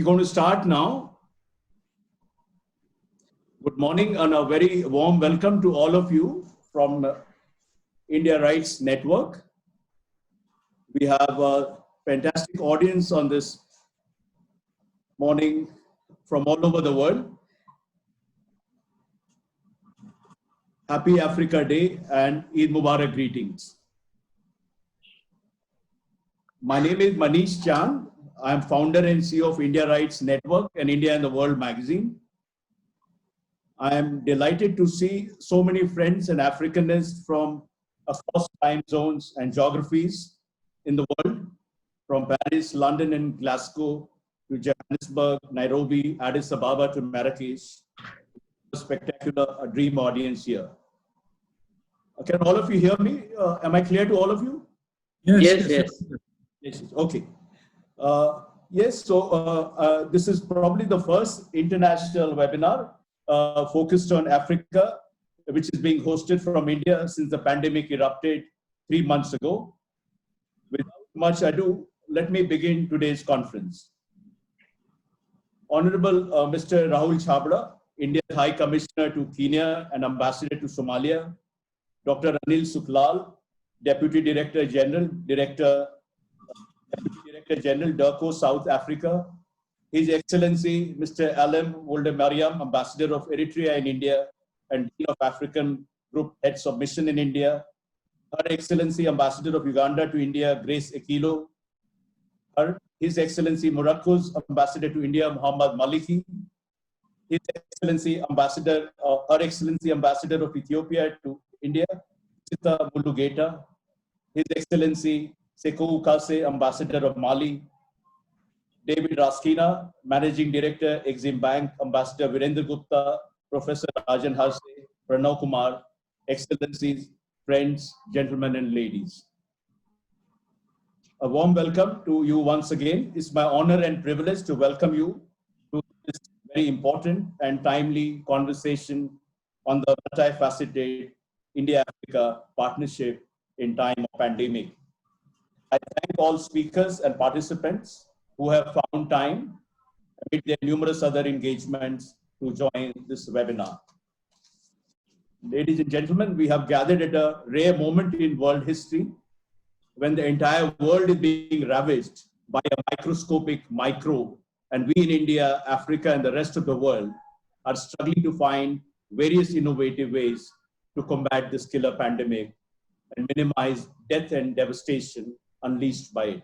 going to start now. Good morning and a very warm welcome to all of you from India Rights Network. We have a fantastic audience on this morning from all over the world. Happy Africa Day and Eid Mubarak greetings. My name is Manish Chand. I am founder and CEO of India Rights Network and India and the World magazine. I am delighted to see so many friends and Africanists from across time zones and geographies in the world, from Paris, London, and Glasgow to Johannesburg, Nairobi, Addis Ababa to Marrakesh. A spectacular dream audience here. Can all of you hear me? Am I clear to all of you? Yes. Okay. This is probably the first international webinar focused on Africa, which is being hosted from India since the pandemic erupted 3 months ago. Without much ado, let me begin today's conference. Honorable Mr. Rahul Chhabra, India's High Commissioner to Kenya and Ambassador to Somalia, Dr. Anil Suklal, Deputy Director General, DERCO, South Africa, His Excellency Mr. Alem Woldemariam, Ambassador of Eritrea in India and Dean of African Group Heads of Mission in India, Her Excellency Ambassador of Uganda to India, Grace Ekilo, His Excellency Morocco's Ambassador to India, Muhammad Maliki, His Excellency Ambassador, Her Excellency Ambassador of Ethiopia to India, Sita Mulugeta, His Excellency Sekou Kase, Ambassador of Mali, David Raskina, Managing Director, Exim Bank, Ambassador Virendra Gupta, Professor Rajan Harse, Pranav Kumar, Excellencies, friends, gentlemen and ladies. A warm welcome to you once again. It's my honor and privilege to welcome you to this very important and timely conversation on the multifaceted India-Africa partnership in time of pandemic. I thank all speakers and participants who have found time amid their numerous other engagements to join this webinar. Ladies and gentlemen, we have gathered at a rare moment in world history when the entire world is being ravaged by a microscopic microbe, and we in India, Africa, and the rest of the world are struggling to find various innovative ways to combat this killer pandemic and minimize death and devastation unleashed by it.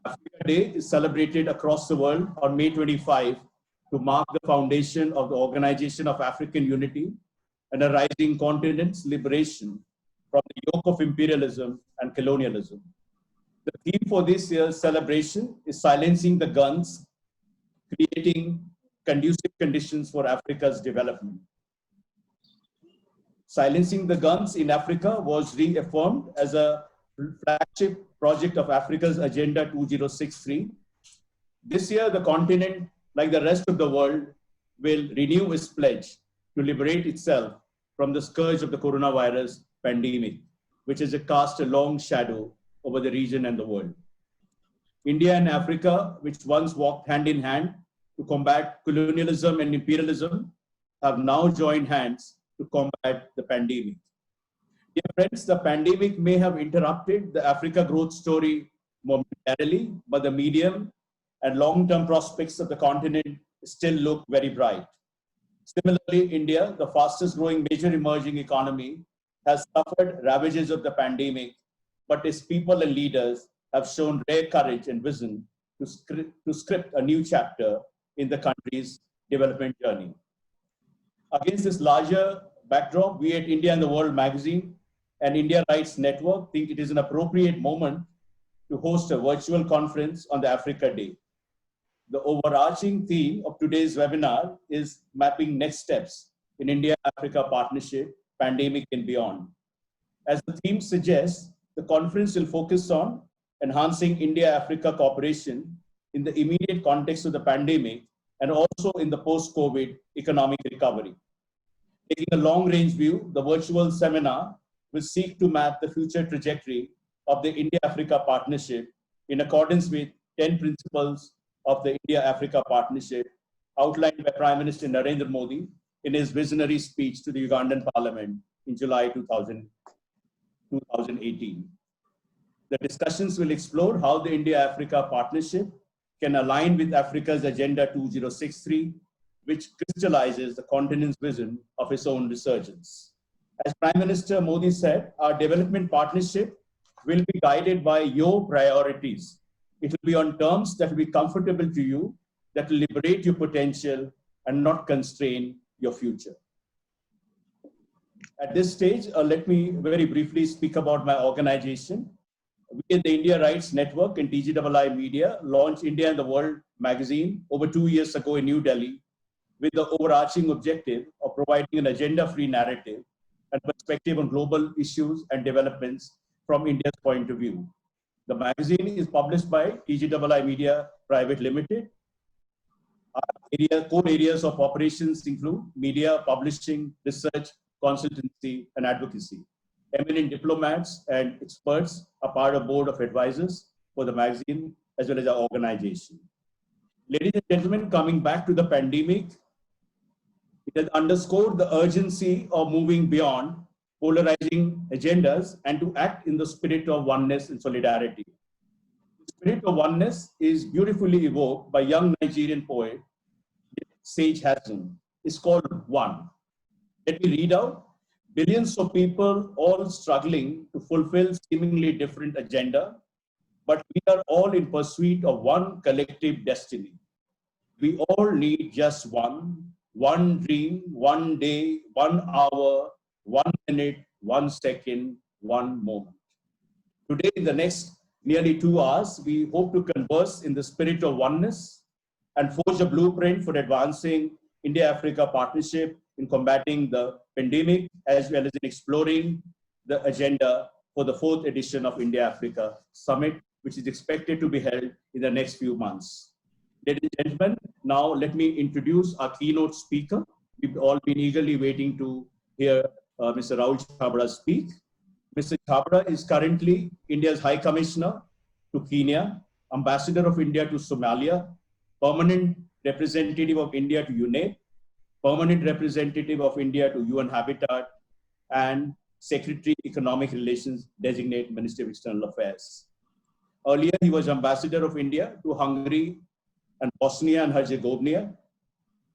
Africa Day is celebrated across the world on May 25 to mark the foundation of the Organization of African Unity and a rising continent's liberation from the yoke of imperialism and colonialism. The theme for this year's celebration is silencing the guns, creating conducive conditions for Africa's development. Silencing the guns in Africa was reaffirmed as a flagship project of Africa's Agenda 2063. This year, the continent, like the rest of the world, will renew its pledge to liberate itself from the scourge of the coronavirus pandemic, which has cast a long shadow over the region and the world. India and Africa, which once walked hand in hand to combat colonialism and imperialism, have now joined hands to combat the pandemic. Dear friends, the pandemic may have interrupted the Africa growth story momentarily, but the medium and long-term prospects of the continent still look very bright. Similarly, India, the fastest growing major emerging economy, has suffered ravages of the pandemic, but its people and leaders have shown rare courage and vision to script a new chapter in the country's development journey. Against this larger backdrop, we at India and the World magazine and India Rights Network think it is an appropriate moment to host a virtual conference on the Africa Day. The overarching theme of today's webinar is mapping next steps in India-Africa partnership, pandemic and beyond. As the theme suggests, the conference will focus on enhancing India-Africa cooperation in the immediate context of the pandemic and also in the post-COVID economic recovery. Taking a long-range view, the virtual seminar will seek to map the future trajectory of the India-Africa partnership in accordance with 10 principles of the India-Africa partnership outlined by Prime Minister Narendra Modi in his visionary speech to the Ugandan Parliament in July 2018. The discussions will explore how the India-Africa partnership can align with Africa's Agenda 2063, which crystallizes the continent's vision of its own resurgence. As Prime Minister Modi said, our development partnership will be guided by your priorities. It will be on terms that will be comfortable to you, that will liberate your potential and not constrain your future. At this stage, let me very briefly speak about my organization. We at the India Rights Network and TGII Media launched India and the World magazine over 2 years ago in New Delhi with the overarching objective of providing an agenda-free narrative and perspective on global issues and developments from India's point of view. The magazine is published by TGII Media Private Limited. Our core areas of operations include media, publishing, research, consultancy, and advocacy. Eminent diplomats and experts are part of board of advisors for the magazine as well as our organization. Ladies and gentlemen, coming back to the pandemic, it has underscored the urgency of moving beyond polarizing agendas and to act in the spirit of oneness and solidarity. The spirit of oneness is beautifully evoked by young Nigerian poet Sage Hassan. It's called One. Let me read out. Billions of people all struggling to fulfill seemingly different agenda, but we are all in pursuit of one collective destiny. We all need just one dream, one day, 1 hour, 1 minute, 1 second, 1 moment. Today, in the next nearly 2 hours, we hope to converse in the spirit of oneness and forge a blueprint for advancing India-Africa partnership in combating the pandemic, as well as in exploring the agenda for the 4th edition of India-Africa Summit, which is expected to be held in the next few months. Ladies and gentlemen, now let me introduce our keynote speaker. We've all been eagerly waiting to hear Mr. Rahul Chabra speak. Mr. Chabra is currently India's High Commissioner to Kenya, Ambassador of India to Somalia, Permanent Representative of India to UNEP, Permanent Representative of India to UN Habitat, and Secretary Economic Relations Designate Ministry of External Affairs. Earlier, he was Ambassador of India to Hungary and Bosnia and Herzegovina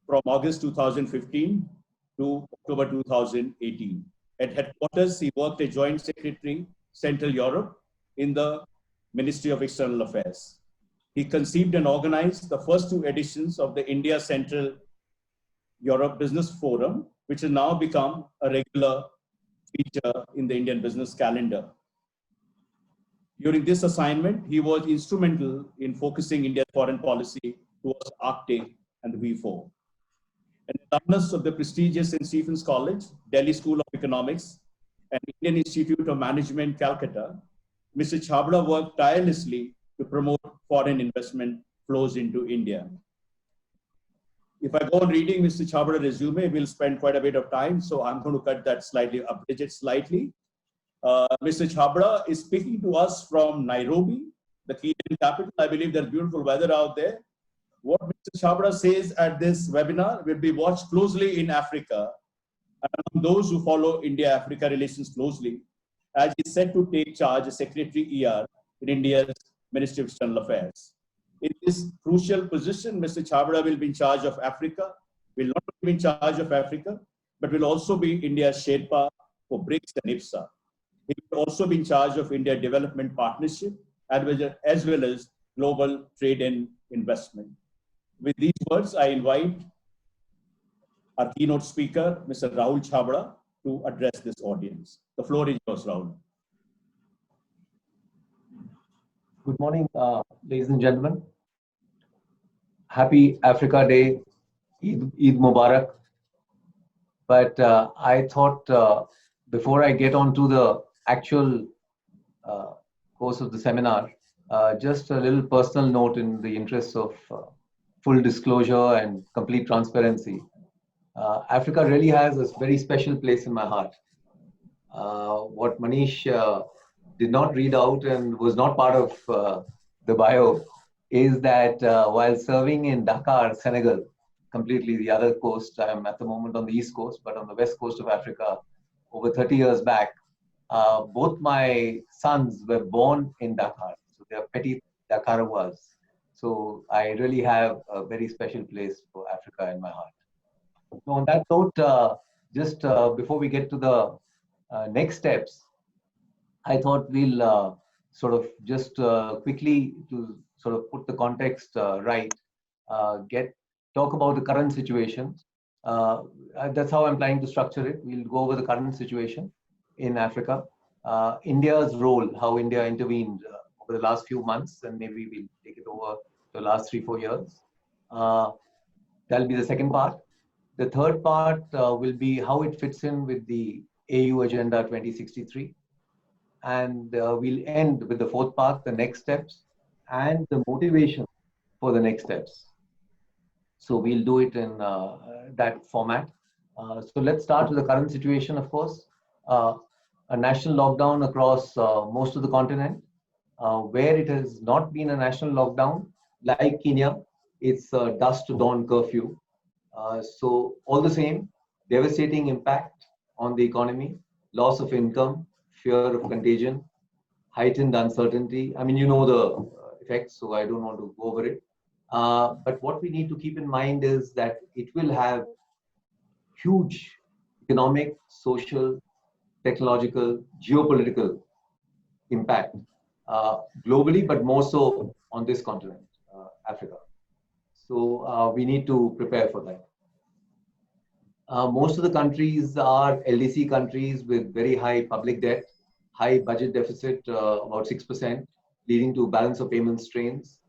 from August 2015 to October 2018. At headquarters, he worked as Joint Secretary, Central Europe in the Ministry of External Affairs. He conceived and organized the first 2 editions of the India Central Europe Business Forum, which has now become a regular feature in the Indian business calendar. During this assignment, he was instrumental in focusing India's foreign policy towards Arctic and the V4. An alumnus of the prestigious St. Stephen's College, Delhi School of Economics, and Indian Institute of Management, Calcutta, Mr. Chabra worked tirelessly to promote foreign investment flows into India. If I go on reading Mr. Chabra's resume, we'll spend quite a bit of time, so I'm going to cut that slightly, abridge it slightly. Mr. Chabra is speaking to us from Nairobi, the Kenyan capital. I believe there's beautiful weather out there. What Mr. Chabra says at this webinar will be watched closely in Africa, and among those who follow India-Africa relations closely, as he's set to take charge as Secretary ER in India's Ministry of External Affairs. In this crucial position, Mr. Chabra will be in charge of Africa, will not be in charge of Africa, but will also be India's Sherpa for BRICS and IPSA. He will also be in charge of India Development Partnership, as well as global trade and investment. With these words, I invite our keynote speaker, Mr. Rahul Chabra, to address this audience. The floor is yours, Rahul. Good morning, ladies and gentlemen. Happy Africa Day, Eid Mubarak. But I thought before I get on to the actual course of the seminar, just a little personal note in the interests of full disclosure and complete transparency. Africa really has a very special place in my heart. What Manish did not read out and was not part of the bio is that while serving in Dakar, Senegal, completely the other coast, I'm at the moment on the east coast, but on the west coast of Africa, over 30 years back, both my sons were born in Dakar. So they are petit Dakarois. So I really have a very special place for Africa in my heart. So on that note, just before we get to the next steps, I thought we'll sort of just quickly to sort of put the context right, get talk about the current situation. That's how I'm planning to structure it. We'll go over the current situation in Africa, India's role, how India intervened over the last few months, and maybe we'll take it over the last 3-4 years. Uh, that'll be the second part. The third part will be how it fits in with the AU Agenda 2063. And we'll end with the fourth part, the next steps, and the motivation for the next steps. So we'll do it in that format. So let's start with the current situation, of course. A national lockdown across most of the continent. Where it has not been a national lockdown, like Kenya, it's a dusk to dawn curfew. So all the same, devastating impact on the economy, loss of income, fear of contagion, heightened uncertainty. I mean, you know the effects, so I don't want to go over it. But what we need to keep in mind is that it will have huge economic, social, technological, geopolitical impact globally, but more so on this continent, Africa. So we need to prepare for that. Most of the countries are LDC countries with very high public debt, high budget deficit, about 6%, leading to balance of payment strains.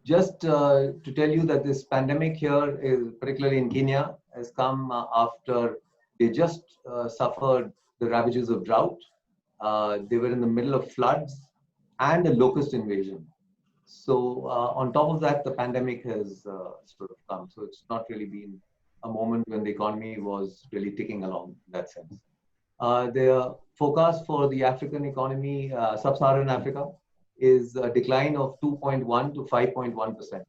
Just to tell you that this pandemic here, is, particularly in Kenya, has come after they just suffered the ravages of drought. They were in the middle of floods and a locust invasion. So on top of that, the pandemic has sort of come. So it's not really been a moment when the economy was really ticking along in that sense. The forecast for the African economy, sub-Saharan Africa, is a decline of 2.1 to 5.1%.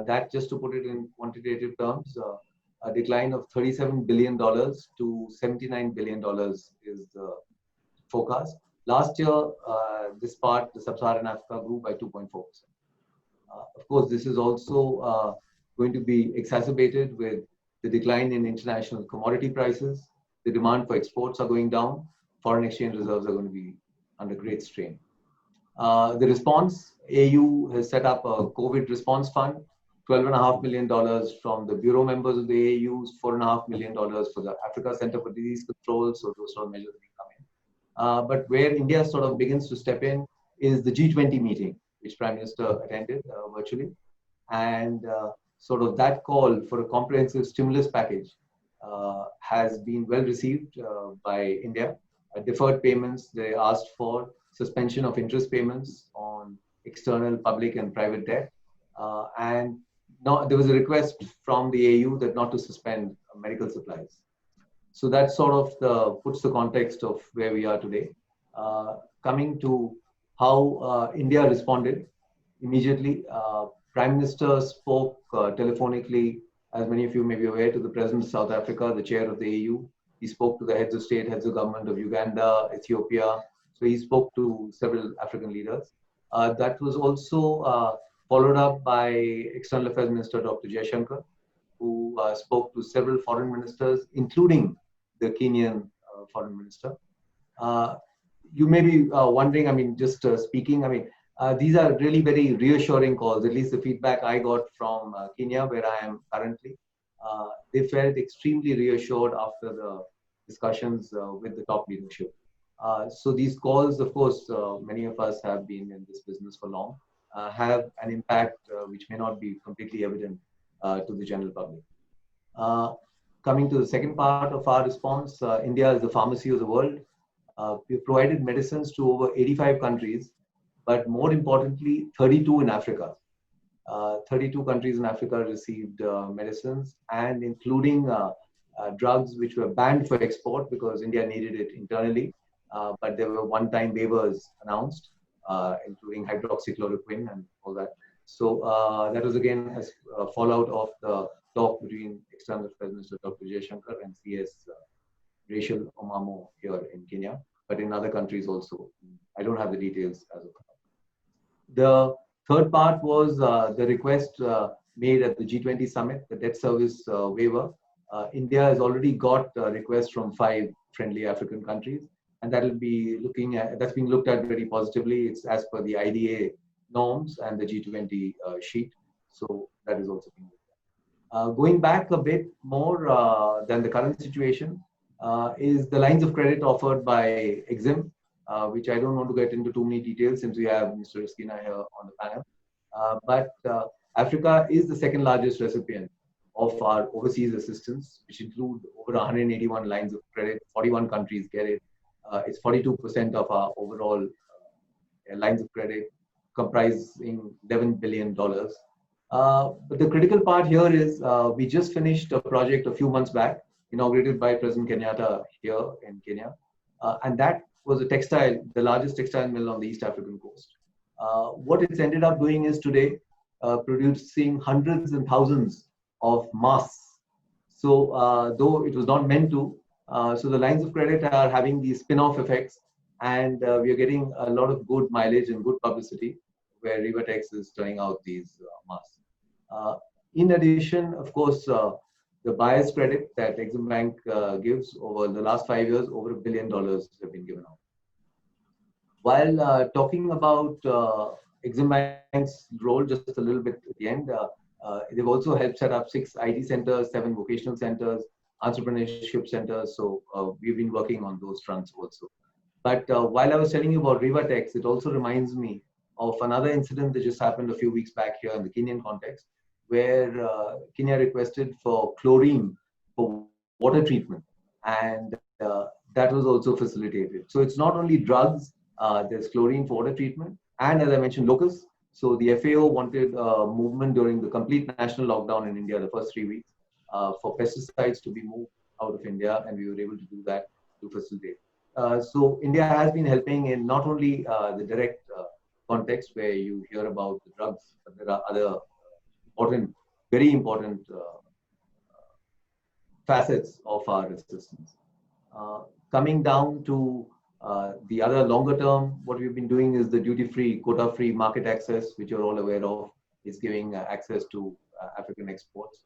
That, just to put it in quantitative terms, a decline of $37 billion to $79 billion is the forecast. Last year, this part, the sub-Saharan Africa, grew by 2.4%. Of course, this is also going to be exacerbated with the decline in international commodity prices. The demand for exports are going down. Foreign exchange reserves are going to be under great strain. The response, AU has set up a COVID response fund, $12.5 million from the bureau members of the AU's, $4.5 million for the Africa Center for Disease Control. So those sort of measures will come in. But where India sort of begins to step in is the G20 meeting, which Prime Minister attended virtually. And sort of that call for a comprehensive stimulus package has been well received by India. Deferred payments, they asked for suspension of interest payments on external public and private debt. And there was a request from the AU that not to suspend medical supplies. So that sort of puts the context of where we are today. Coming to how India responded immediately, Prime Minister spoke telephonically, as many of you may be aware, to the President of South Africa, the chair of the AU. He spoke to the heads of state, heads of government of Uganda, Ethiopia. So he spoke to several African leaders. That was also followed up by External Affairs Minister Dr. Jaishankar, who spoke to several foreign ministers, including the Kenyan foreign minister. You may be wondering, I mean, just speaking, I mean, these are really very reassuring calls, at least the feedback I got from Kenya, where I am currently. They felt extremely reassured after the discussions with the top leadership. So these calls, of course, many of us have been in this business for long, have an impact which may not be completely evident to the general public. Coming to the second part of our response, India is the pharmacy of the world. We've provided medicines to over 85 countries, but more importantly, 32 in Africa. 32 countries in Africa received medicines, and including drugs which were banned for export because India needed it internally, but there were one-time waivers announced. including hydroxychloroquine and all that. So that was again a fallout of the talk between External Affairs Minister Dr. Jaishankar and CS Rachel Omamo here in Kenya, but in other countries also. I don't have the details as of now. The third part was the request made at the G20 summit, the debt service waiver. India has already got requests from 5 friendly African countries, and that's being looked at very positively. It's as per the IDA norms and the G20 sheet, so that is also being looked at. Going back a bit more than the current situation is the lines of credit offered by Exim, which I don't want to get into too many details since we have Mr. Eskina here on the panel. But Africa is the second largest recipient of our overseas assistance, which include over 181 lines of credit. 41 countries get it. It's 42% of our overall lines of credit, comprising $11 billion. But the critical part here is we just finished a project a few months back, inaugurated by President Kenyatta here in Kenya. And that was the largest textile mill on the East African coast. What it's ended up doing is today producing hundreds and thousands of masks. So though it was not meant to, so the lines of credit are having these spin-off effects, and we are getting a lot of good mileage and good publicity where Rivertex is turning out these masks. In addition, of course, the buyer's credit that Exim Bank gives over the last 5 years, over $1 billion have been given out. While talking about Exim Bank's role just a little bit at the end, they've also helped set up 6 IT centers, 7 vocational centers, entrepreneurship centers. So we've been working on those fronts also. But while I was telling you about Rivertex, it also reminds me of another incident that just happened a few weeks back here in the Kenyan context, where Kenya requested for chlorine for water treatment, and that was also facilitated. So it's not only drugs, there's chlorine for water treatment, and as I mentioned, locusts. So the FAO wanted a movement during the complete national lockdown in India, the first 3 weeks, for pesticides to be moved out of India, and we were able to do that to facilitate. So India has been helping in not only the direct context where you hear about the drugs, but there are other important, very important facets of our assistance. Coming down to the other longer term, what we've been doing is the duty-free, quota-free market access, which you're all aware of, is giving access to African exports.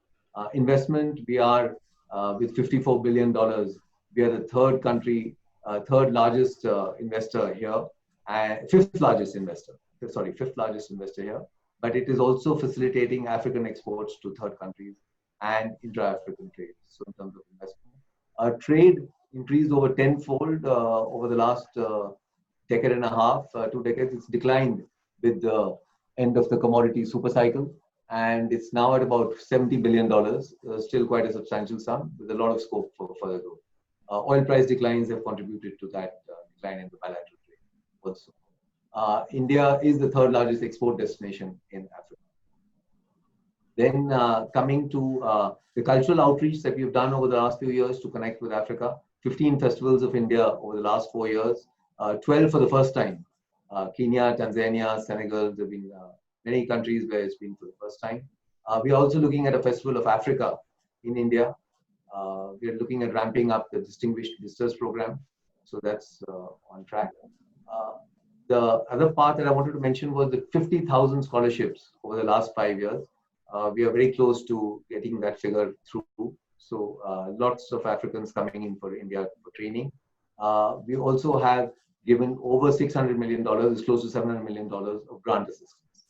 Investment, we are with $54 billion. We are the third largest investor here, fifth largest investor here. But it is also facilitating African exports to third countries and intra-African trade. So in terms of investment, trade increased over tenfold over the last decade and a half, 2 decades. It's declined with the end of the commodity super cycle, and it's now at about $70 billion, still quite a substantial sum with a lot of scope for further growth. Oil price declines have contributed to that decline in the bilateral trade also. India is the third largest export destination in Africa. Then coming to the cultural outreach that we've done over the last few years to connect with Africa, 15 festivals of India over the last 4 years, 12 for the first time. Kenya, Tanzania, Senegal, there have been many countries where it's been for the first time. We are also looking at a festival of Africa in India. We are looking at ramping up the Distinguished Visitors Program. So that's on track. The other part that I wanted to mention was the 50,000 scholarships over the last 5 years. We are very close to getting that figure through. So lots of Africans coming in for India for training. We also have given over $600 million, it's close to $700 million of grant assistance.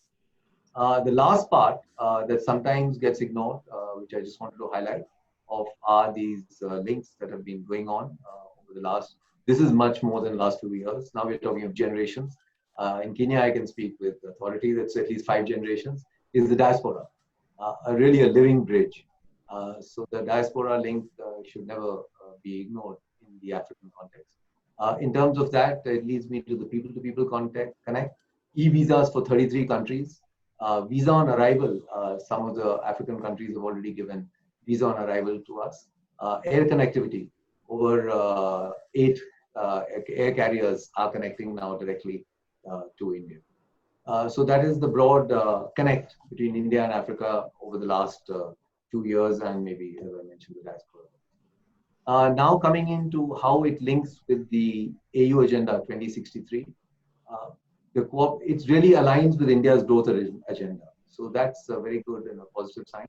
The last part that sometimes gets ignored, which I just wanted to highlight, are these links that have been going on over the last. This is much more than the last few years. Now we're talking of generations. In Kenya, I can speak with authority. That's at least 5 generations. Is the diaspora, really a living bridge. So the diaspora link should never be ignored in the African context. In terms of that, it leads me to the people-to-people connect. E-visas for 33 countries. Visa on arrival. Some of the African countries have already given visa on arrival to us. Air connectivity. Over 8 air carriers are connecting now directly to India. So that is the broad connect between India and Africa over the last few years, and maybe, as I mentioned, the diaspora. Now coming into how it links with the AU Agenda 2063, it really aligns with India's growth agenda. So that's a very good and a positive sign.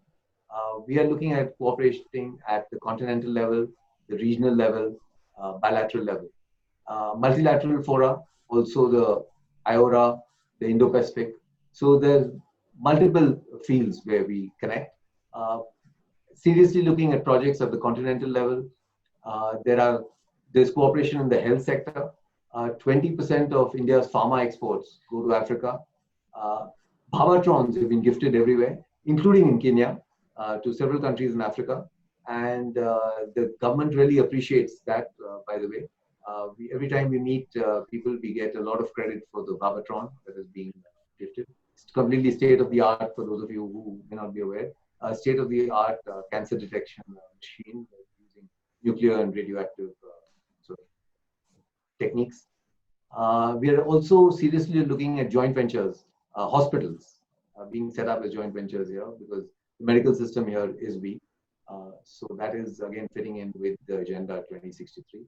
We are looking at cooperating at the continental level, the regional level, bilateral level. Multilateral fora, also the IORA, the Indo-Pacific. So there's multiple fields where we connect. Seriously looking at projects at the continental level. There's cooperation in the health sector. 20% of India's pharma exports go to Africa. Bhavatrons have been gifted everywhere, including in Kenya, to several countries in Africa. And the government really appreciates that, by the way. Every time we meet people, we get a lot of credit for the Bhavatron that is being gifted. It's completely state-of-the-art, for those of you who may not be aware. State-of-the-art cancer detection machine using nuclear and radioactive sort of techniques. We are also seriously looking at joint ventures, hospitals being set up as joint ventures here, because the medical system here is weak. So that is again fitting in with the Agenda 2063.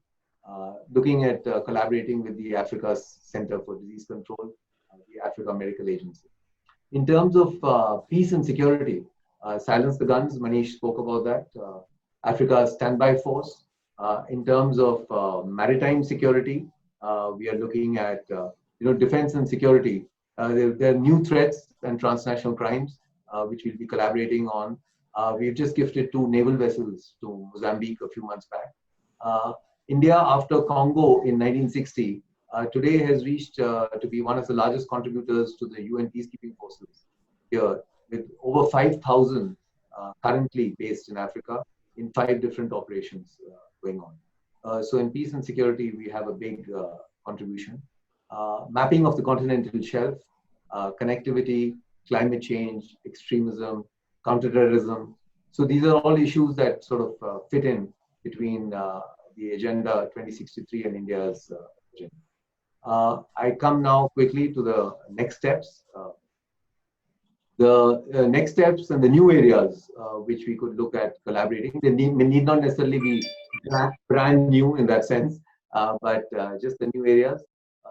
Looking at collaborating with the Africa Center for Disease Control, the Africa Medical Agency. In terms of peace and security, silence the guns, Manish spoke about that. Africa's standby force. In terms of maritime security, we are looking at defense and security. There are new threats and transnational crimes, which we'll be collaborating on. We've just gifted 2 naval vessels to Mozambique a few months back. India, after Congo in 1960, today has reached to be one of the largest contributors to the UN peacekeeping forces here, with over 5,000 currently based in Africa in 5 different operations going on. So in peace and security, we have a big contribution. Mapping of the continental shelf, connectivity, climate change, extremism, counterterrorism. So these are all issues that sort of fit in between the Agenda 2063 and India's agenda. I come now quickly to the next steps. The next steps and the new areas which we could look at collaborating. They need not necessarily be brand new in that sense, but just the new areas.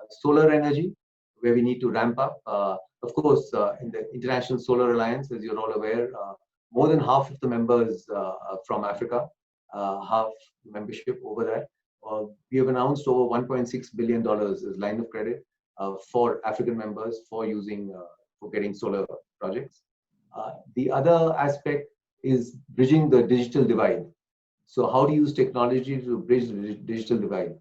Solar energy, where we need to ramp up. Of course, in the International Solar Alliance, as you're all aware, more than half of the members from Africa, half membership over that. We have announced over $1.6 billion as line of credit for African members for using, for getting solar projects. The other aspect is bridging the digital divide. So how to use technology to bridge the digital divide.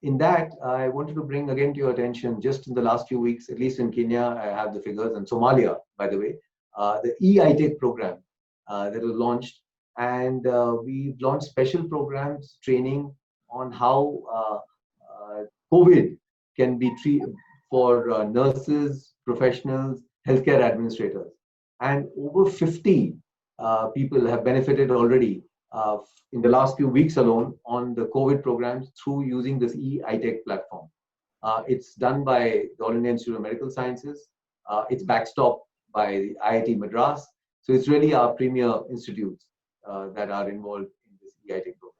In that, I wanted to bring again to your attention, just in the last few weeks, at least in Kenya, I have the figures, and Somalia, by the way, the e-ITech program that was launched. And we've launched special programs, training on how COVID can be treated for nurses, professionals, healthcare administrators. And over 50 people have benefited already in the last few weeks alone on the COVID programs through using this e-ITech platform. It's done by the All India Institute of Medical Sciences. It's backstopped by the IIT Madras. So it's really our premier institutes that are involved in this e-ITech program,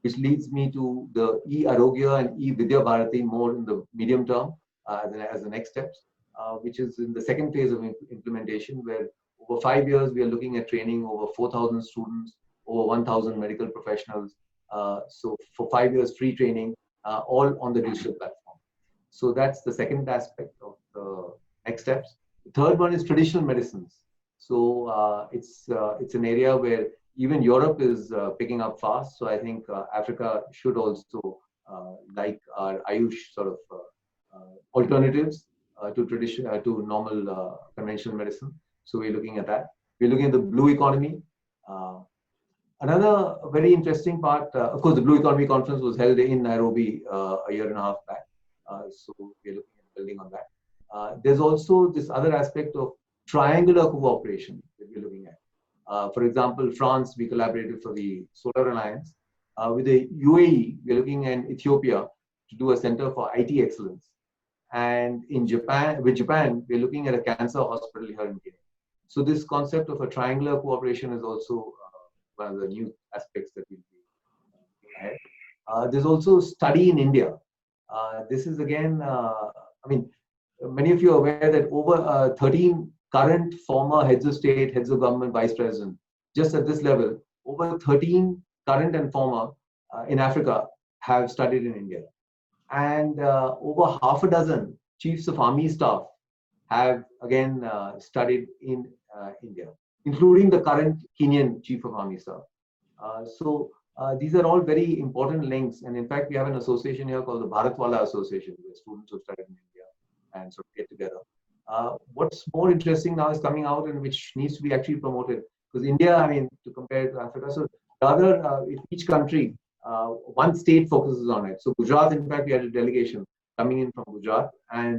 which leads me to the e-Arogya and e-Vidya Bharati more in the medium term as the next steps, which is in the second phase of implementation, where over 5 years we are looking at training over 4,000 students, over 1,000 medical professionals. So for 5 years, free training, all on the digital platform. So that's the second aspect of the next steps. The third one is traditional medicines. So it's an area where even Europe is picking up fast. So I think Africa should also like our Ayush sort of alternatives to normal conventional medicine. So we're looking at that. We're looking at the blue economy. Another very interesting part, of course, the Blue Economy Conference was held in Nairobi a year and a half back. So we're looking at building on that. There's also this other aspect of triangular cooperation that we're looking at. For example, France, we collaborated for the Solar Alliance. With the UAE, we're looking at Ethiopia to do a center for IT excellence. And in Japan, with Japan, we're looking at a cancer hospital here in Kenya. So this concept of a triangular cooperation is also one of the new aspects that we'll be looking ahead. There's also study in India. This is again, I mean, many of you are aware that over 13 current former heads of state, heads of government, vice president, just at this level, over 13 current and former in Africa have studied in India. And over half a dozen chiefs of army staff have again studied in India, including the current Kenyan chief of army staff. So these are all very important links. And in fact, we have an association here called the Bharatwala Association, where students who studied in India and sort of get together. What's more interesting now is coming out and which needs to be actually promoted. Because India, I mean, to compare to Africa, so rather if each country, one state focuses on it. So Gujarat, in fact, we had a delegation coming in from Gujarat, and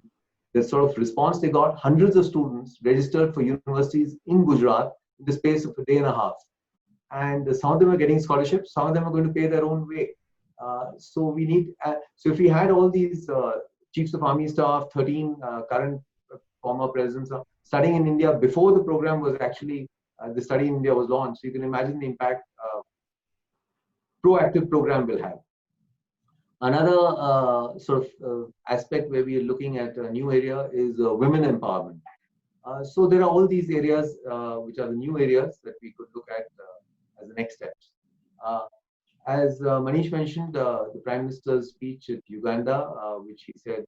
the sort of response they got, hundreds of students registered for universities in Gujarat in the space of a day and a half. And some of them are getting scholarships, some of them are going to pay their own way. So we need, so if we had all these chiefs of army staff, 13 current former presidents studying in India before the program was actually, the study in India was launched, so you can imagine the impact proactive program will have. Another sort of aspect where we are looking at a new area is women empowerment. So there are all these areas which are the new areas that we could look at as the next steps. As Manish mentioned, the Prime Minister's speech at Uganda, which he said,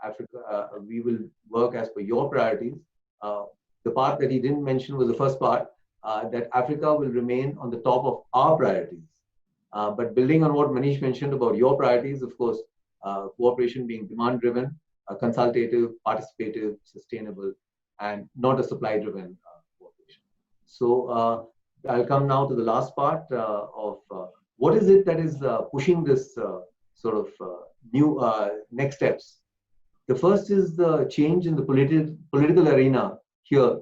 Africa, we will work as per your priorities. The part that he didn't mention was the first part, that Africa will remain on the top of our priorities. But building on what Manish mentioned about your priorities, of course, cooperation being demand-driven, consultative, participative, sustainable, and not a supply-driven cooperation. So I'll come now to the last part of what is it that is pushing this sort of new next steps. The first is the change in the political arena here.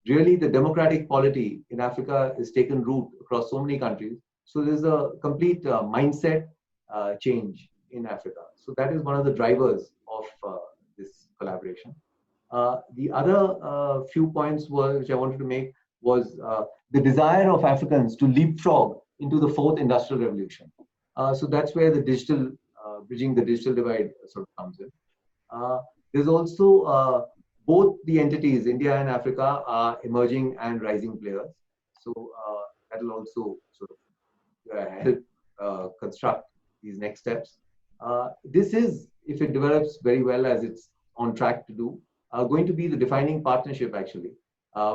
Really the democratic polity in Africa is taken root across so many countries. So there's a complete mindset change in Africa. So that is one of the drivers of this collaboration. The other few points which I wanted to make was the desire of Africans to leapfrog into the fourth industrial revolution. So that's where the digital, bridging the digital divide sort of comes in. There's also both the entities, India and Africa, are emerging and rising players. So that will also sort of help construct these next steps. This is, if it develops very well as it's on track to do, going to be the defining partnership actually,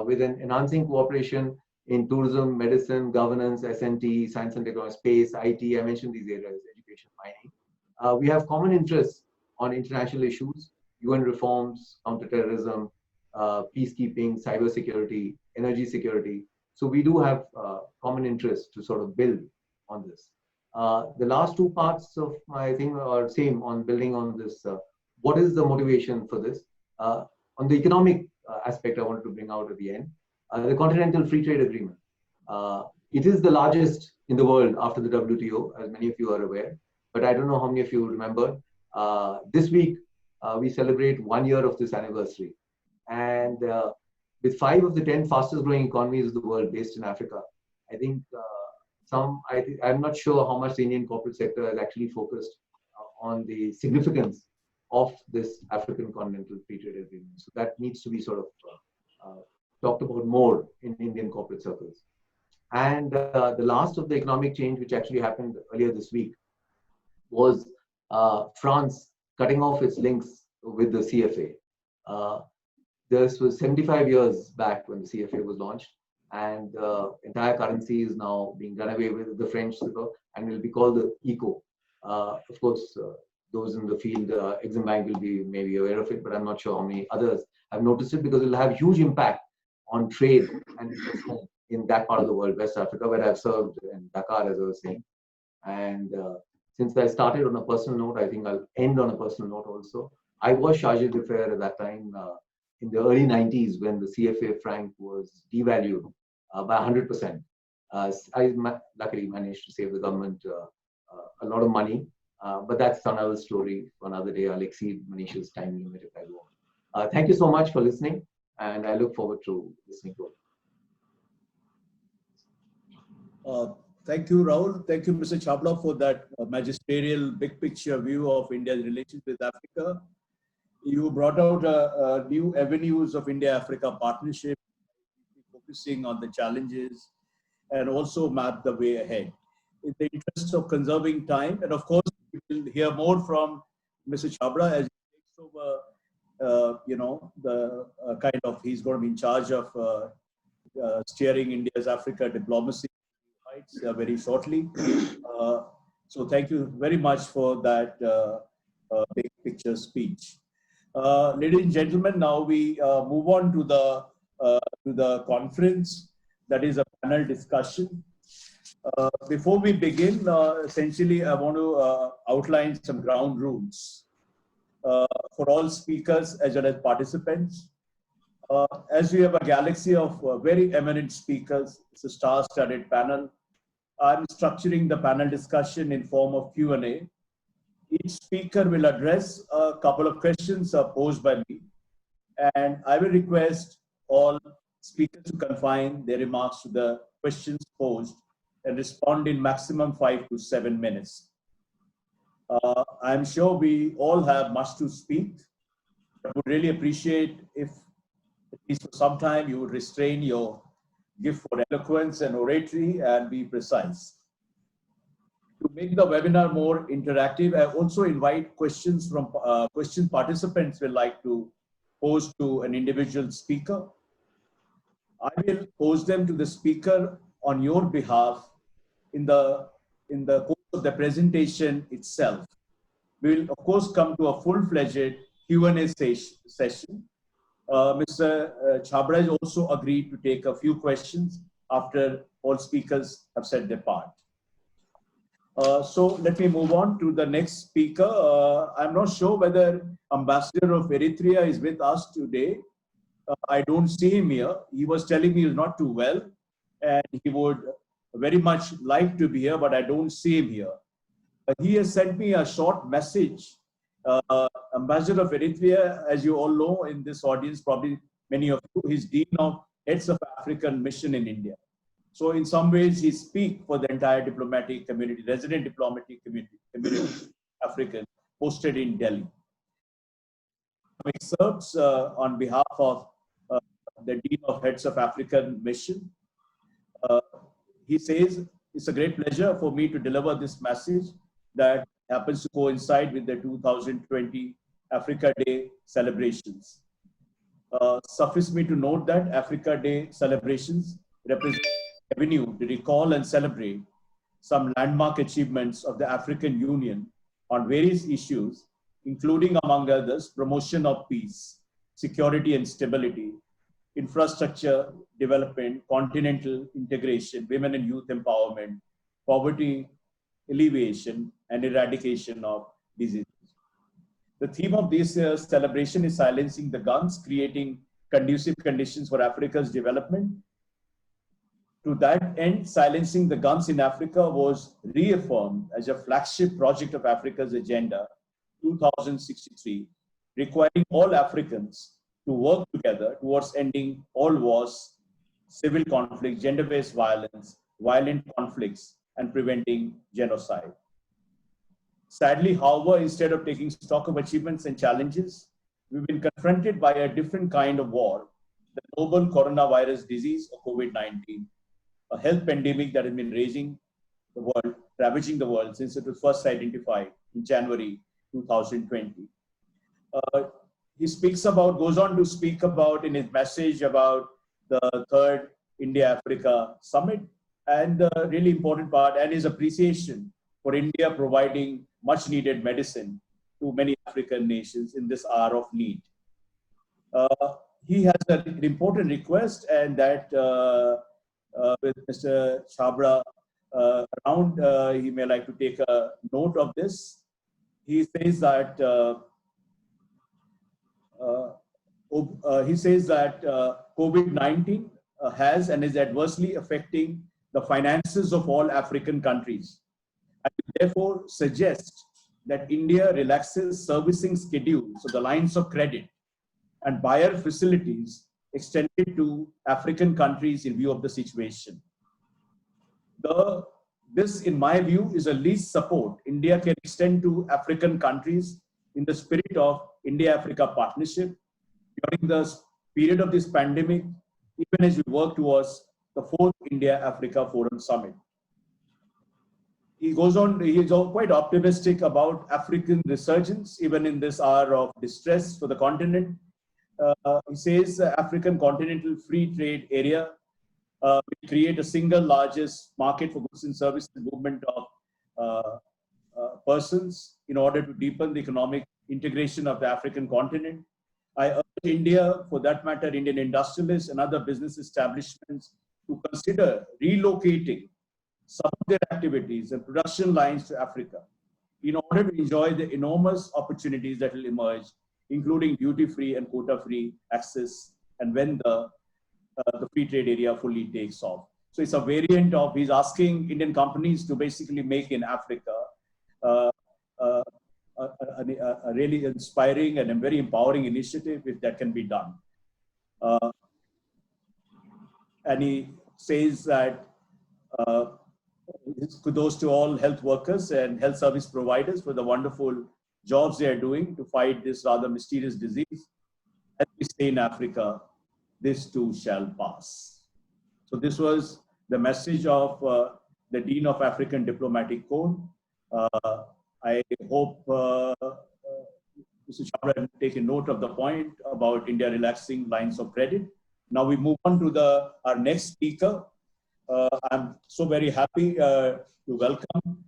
with an enhancing cooperation in tourism, medicine, governance, S&T, science and technology, space, IT, I mentioned these areas, education, mining. We have common interests on international issues, UN reforms, counterterrorism, peacekeeping, cybersecurity, energy security. So we do have common interests to sort of build on this. The last two parts of my thing are same on building on this. What is the motivation for this? On the economic aspect, I wanted to bring out at the end, the Continental Free Trade Agreement. It is the largest in the world after the WTO, as many of you are aware, but I don't know how many of you remember. This week, we celebrate 1 year of this anniversary. And with 5 of the 10 fastest growing economies of the world based in Africa, I think I'm not sure how much the Indian corporate sector has actually focused on the significance of this African Continental Free Trade Agreement. So that needs to be sort of talked about more in Indian corporate circles. And the last of the economic change, which actually happened earlier this week, was France cutting off its links with the CFA. This was 75 years back when the CFA was launched, and the entire currency is now being done away with the French silver, and it will be called the ECO. Of course, those in the field, Exim Bank will be maybe aware of it, but I'm not sure how many others have noticed it, because it will have huge impact on trade and investment in that part of the world, West Africa, where I've served in Dakar, as I was saying. And since I started on a personal note, I think I'll end on a personal note also. I was chargé d'affaires at that time in the early 90s when the CFA franc was devalued by 100%. I luckily managed to save the government a lot of money But that's another story for another day. I'll exceed Manish's time limit if I go on. Thank you so much for listening, and I look forward to listening to it. Thank you, Rahul. Thank you, Mr. Chhabra, for that magisterial big picture view of India's relations with Africa. You brought out new avenues of India-Africa partnership, focusing on the challenges and also map the way ahead. In the interest of conserving time, and of course, we will hear more from Mr. Chhabra as he takes over, the kind of, he's going to be in charge of steering India's Africa diplomacy very shortly. So thank you very much for that big picture speech. Ladies and gentlemen, now we move on to the conference, that is a panel discussion. Before we begin, essentially, I want to outline some ground rules for all speakers as well as participants. As we have a galaxy of very eminent speakers, it's a star-studded panel. I'm structuring the panel discussion in form of Q&A. Each speaker will address a couple of questions posed by me, and I will request all speakers to confine their remarks to the questions posed and respond in maximum 5 to 7 minutes. I'm sure we all have much to speak. I would really appreciate if, at least for some time, you would restrain your gift for eloquence and oratory and be precise. To make the webinar more interactive, I also invite questions from participants will like to pose to an individual speaker. I will pose them to the speaker on your behalf in the course of the presentation itself. We will, of course, come to a full-fledged Q&A session. Mr. Chhabra has also agreed to take a few questions after all speakers have said their part. So let me move on to the next speaker. I'm not sure whether Ambassador of Eritrea is with us today. I don't see him here. He was telling me he's not too well and he would very much like to be here, but I don't see him here. He has sent me a short message. Ambassador of Eritrea, as you all know in this audience, probably many of you, he's Dean of Heads of African Mission in India. So in some ways, he speaks for the entire diplomatic community, resident diplomatic community African, posted in Delhi. Some excerpts on behalf of the Dean of Heads of African Mission. He says, it's a great pleasure for me to deliver this message that happens to coincide with the 2020 Africa Day celebrations. Suffice me to note that Africa Day celebrations represent an avenue to recall and celebrate some landmark achievements of the African Union on various issues, including, among others, promotion of peace, security and stability, infrastructure development, continental integration, women and youth empowerment, poverty alleviation, and eradication of diseases. The theme of this year's celebration is silencing the guns, creating conducive conditions for Africa's development. To that end, silencing the guns in Africa was reaffirmed as a flagship project of Africa's Agenda 2063, requiring all Africans to work together towards ending all wars, civil conflict, gender-based violence, violent conflicts, and preventing genocide. Sadly, however, instead of taking stock of achievements and challenges, we've been confronted by a different kind of war, the novel coronavirus disease or COVID-19, a health pandemic that has been ravaging the world since it was first identified in January 2020. He goes on to speak about in his message about the third India-Africa Summit and the really important part and his appreciation for India providing much needed medicine to many African nations in this hour of need. He has an important request, and that with Mr. Chhabra around, he may like to take a note of this. He says that COVID-19 has and is adversely affecting the finances of all African countries. I therefore suggest that India relaxes servicing schedules of the lines of credit and buyer facilities extended to African countries in view of the situation. This, in my view, is a least support India can extend to African countries in the spirit of India-Africa partnership during the period of this pandemic, even as we work towards the 4th India-Africa Forum Summit. He goes on, he is quite optimistic about African resurgence, even in this hour of distress for the continent. He says African Continental Free Trade Area will create a single largest market for goods and services movement of persons in order to deepen the economic integration of the African continent. I urge India, for that matter, Indian industrialists and other business establishments to consider relocating some of their activities and production lines to Africa in order to enjoy the enormous opportunities that will emerge, including duty-free and quota-free access, and when the free trade area fully takes off. So it's a variant of, he's asking Indian companies to basically make in Africa a really inspiring and a very empowering initiative if that can be done. And he says that kudos to all health workers and health service providers for the wonderful jobs they are doing to fight this rather mysterious disease. As we say in Africa, this too shall pass. So this was the message of the Dean of African Diplomatic Corps. I hope Mr. Chabra has taken note of the point about India relaxing lines of credit. Now we move on to our next speaker. I'm so very happy to welcome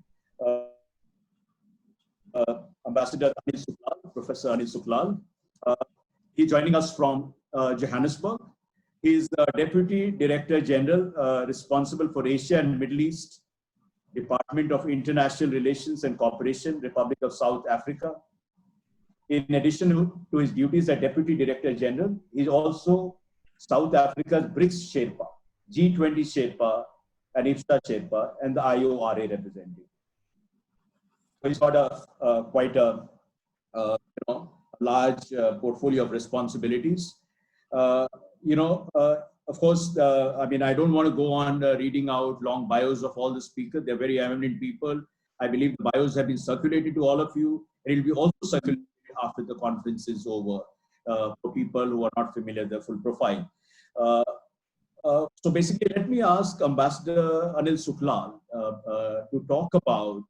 Ambassador Anil Suklal, Professor Anil Suklal. He's joining us from Johannesburg. He's the Deputy Director General responsible for Asia and Middle East, Department of International Relations and Cooperation, Republic of South Africa. In addition to his duties as Deputy Director General, he's also South Africa's BRICS Sherpa, G20 Sherpa, and IPSA Sherpa, and the IORA representative. So he's got quite a large portfolio of responsibilities. Of course, I mean, I don't want to go on reading out long bios of all the speakers. They're very eminent people. I believe the bios have been circulated to all of you. It will be also circulated after the conference is over for people who are not familiar with the full profile. So basically, let me ask Ambassador Anil Suklal to talk about,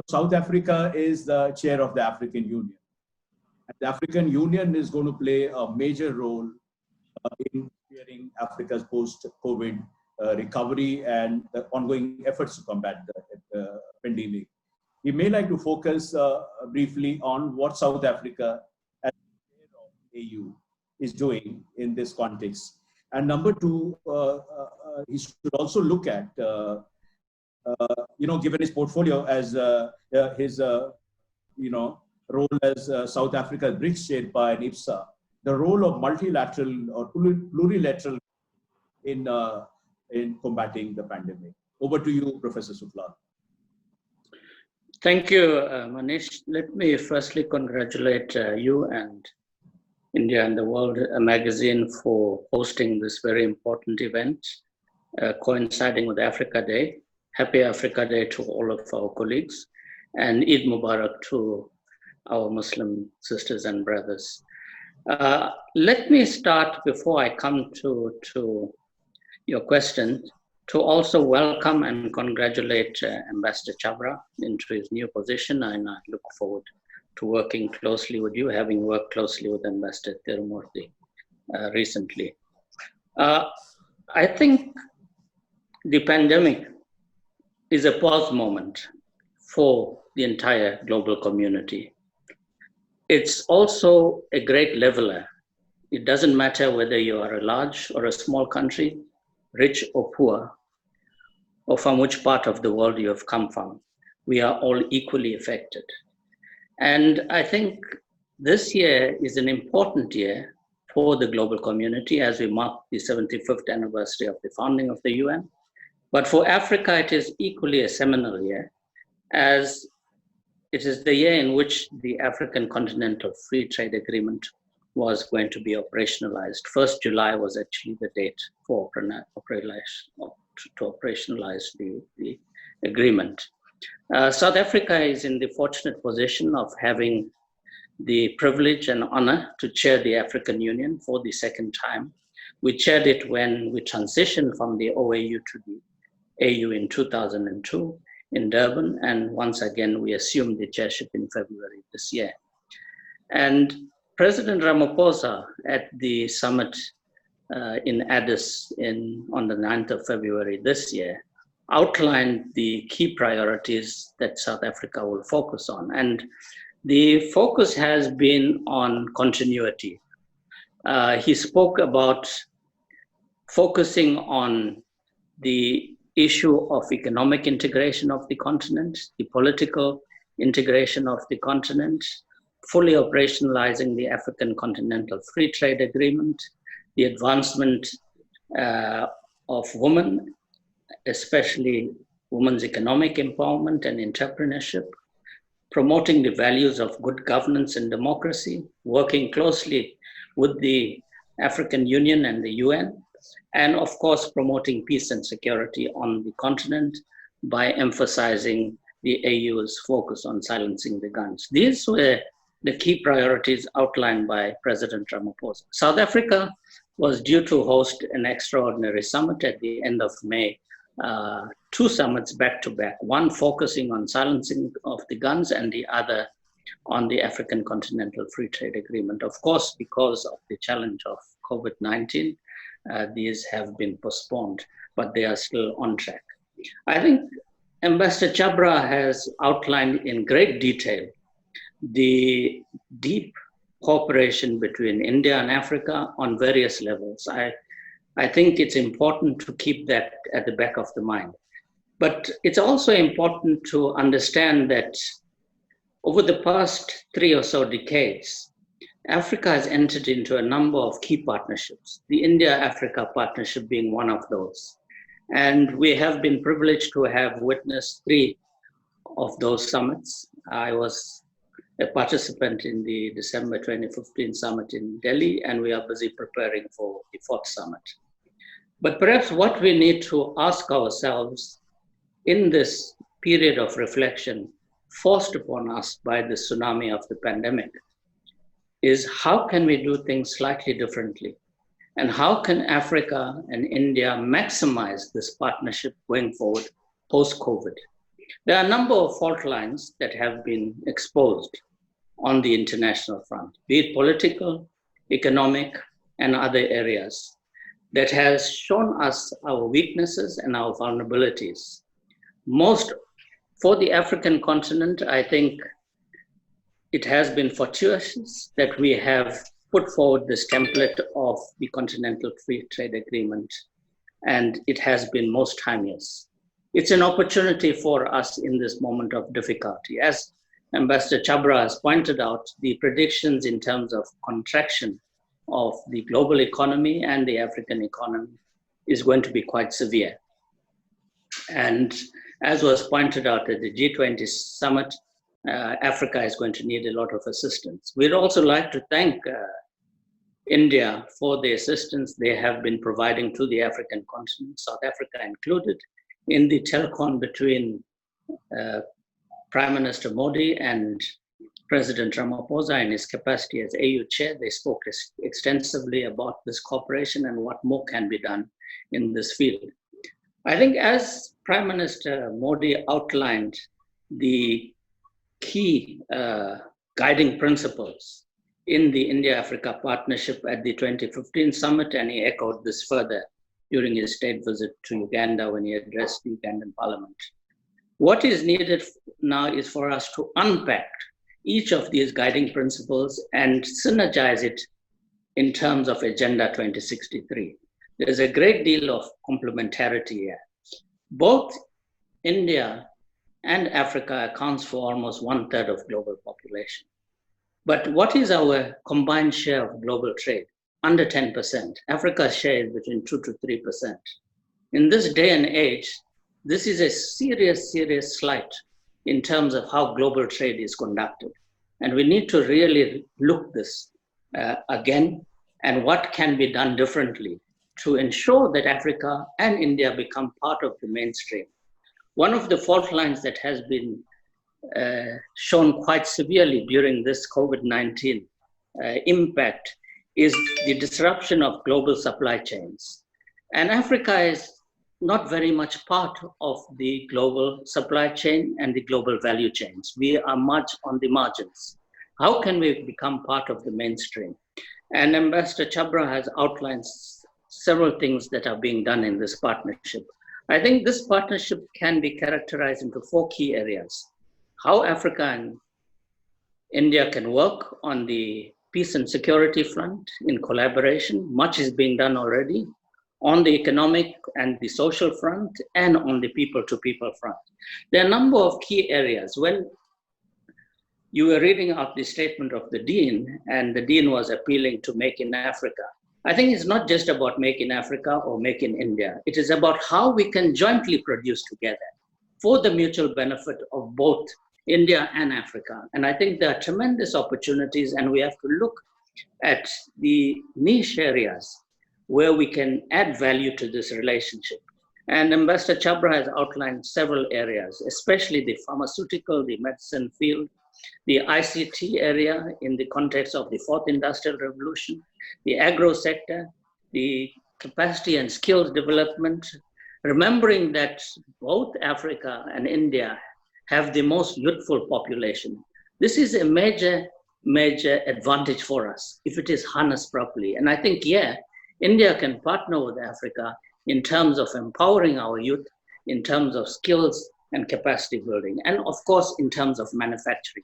South Africa is the chair of the African Union. And the African Union is going to play a major role in steering Africa's post-COVID recovery and the ongoing efforts to combat the pandemic. We may like to focus briefly on what South Africa as chair of AU is doing in this context. And number two, he should also look at, given his portfolio as his, role as South Africa's BRICS Sherpa and IPSA, the role of multilateral or plurilateral in combating the pandemic. Over to you, Professor Suklal. Thank you, Manish. Let me firstly congratulate you and India and the World magazine for hosting this very important event, coinciding with Africa Day. Happy Africa Day to all of our colleagues, and Eid Mubarak to our Muslim sisters and brothers. Let me start, before I come to your question, to also welcome and congratulate Ambassador Chabra into his new position, and I look forward to working closely with you, having worked closely with Ambassador Tirumurthy recently. I think the pandemic is a pause moment for the entire global community. It's also a great leveler. It doesn't matter whether you are a large or a small country, rich or poor, or from which part of the world you have come from. We are all equally affected. And I think this year is an important year for the global community as we mark the 75th anniversary of the founding of the UN. But for Africa, it is equally a seminal year as it is the year in which the African Continental Free Trade Agreement was going to be operationalized. 1st July was actually the date for to operationalize the agreement. South Africa is in the fortunate position of having the privilege and honor to chair the African Union for the second time. We chaired it when we transitioned from the OAU to the AU in 2002 in Durban, and once again we assumed the chairship in February this year. And President Ramaphosa at the summit in Addis on the 9th of February this year outlined the key priorities that South Africa will focus on. And the focus has been on continuity. He spoke about focusing on the issue of economic integration of the continent, the political integration of the continent, fully operationalizing the African Continental Free Trade Agreement, the advancement of women, especially women's economic empowerment and entrepreneurship, promoting the values of good governance and democracy, working closely with the African Union and the UN, and of course, promoting peace and security on the continent by emphasizing the AU's focus on silencing the guns. These were the key priorities outlined by President Ramaphosa. South Africa was due to host an extraordinary summit at the end of May, 2 summits back to back, one focusing on silencing of the guns and the other on the African Continental Free Trade Agreement. Of course, because of the challenge of COVID-19, these have been postponed, but they are still on track. I think Ambassador Chabra has outlined in great detail the deep cooperation between India and Africa on various levels. I think it's important to keep that at the back of the mind. But it's also important to understand that over the past 3 or so decades, Africa has entered into a number of key partnerships, the India-Africa partnership being one of those. And we have been privileged to have witnessed 3 of those summits. I was a participant in the December 2015 summit in Delhi, and we are busy preparing for the 4th summit. But perhaps what we need to ask ourselves in this period of reflection forced upon us by the tsunami of the pandemic is how can we do things slightly differently? And how can Africa and India maximize this partnership going forward post-COVID? There are a number of fault lines that have been exposed on the international front, be it political, economic, and other areas, that has shown us our weaknesses and our vulnerabilities. Most for the African continent, I think it has been fortuitous that we have put forward this template of the Continental Free Trade Agreement, and it has been most timeless. It's an opportunity for us in this moment of difficulty. As Ambassador Chabra has pointed out, the predictions in terms of contraction of the global economy and the African economy is going to be quite severe. And as was pointed out at the G20 summit, Africa is going to need a lot of assistance. We'd also like to thank India for the assistance they have been providing to the African continent, South Africa included, in the telecon between Prime Minister Modi and President Ramaphosa in his capacity as AU chair. They spoke extensively about this cooperation and what more can be done in this field. I think as Prime Minister Modi outlined the key guiding principles in the India-Africa partnership at the 2015 summit, and he echoed this further during his state visit to Uganda when he addressed the Ugandan parliament. What is needed now is for us to unpack each of these guiding principles and synergize it in terms of Agenda 2063. There's a great deal of complementarity here. Both India and Africa accounts for almost 1/3 of global population. But what is our combined share of global trade? Under 10%. Africa's share is between 2 to 3%. In this day and age, this is a serious, serious slight in terms of how global trade is conducted. And we need to really look this again, and what can be done differently to ensure that Africa and India become part of the mainstream. One of the fault lines that has been shown quite severely during this COVID-19 impact is the disruption of global supply chains. And Africa is not very much part of the global supply chain and the global value chains. We are much on the margins. How can we become part of the mainstream? And Ambassador Chabra has outlined several things that are being done in this partnership. I think this partnership can be characterized into 4 key areas. How Africa and India can work on the peace and security front in collaboration. Much is being done already on the economic and the social front, and on the people-to-people front. There are a number of key areas. When you were reading out the statement of the Dean, and the Dean was appealing to Make in Africa, I think it's not just about Make in Africa or Make in India. It is about how we can jointly produce together for the mutual benefit of both India and Africa. And I think there are tremendous opportunities, and we have to look at the niche areas where we can add value to this relationship. And Ambassador Chabra has outlined several areas, especially the pharmaceutical, the medicine field, the ICT area in the context of the 4th Industrial Revolution, the agro sector, the capacity and skills development, remembering that both Africa and India have the most youthful population. This is a major advantage for us if it is harnessed properly. And I think, India can partner with Africa in terms of empowering our youth, in terms of skills and capacity building, and of course, in terms of manufacturing.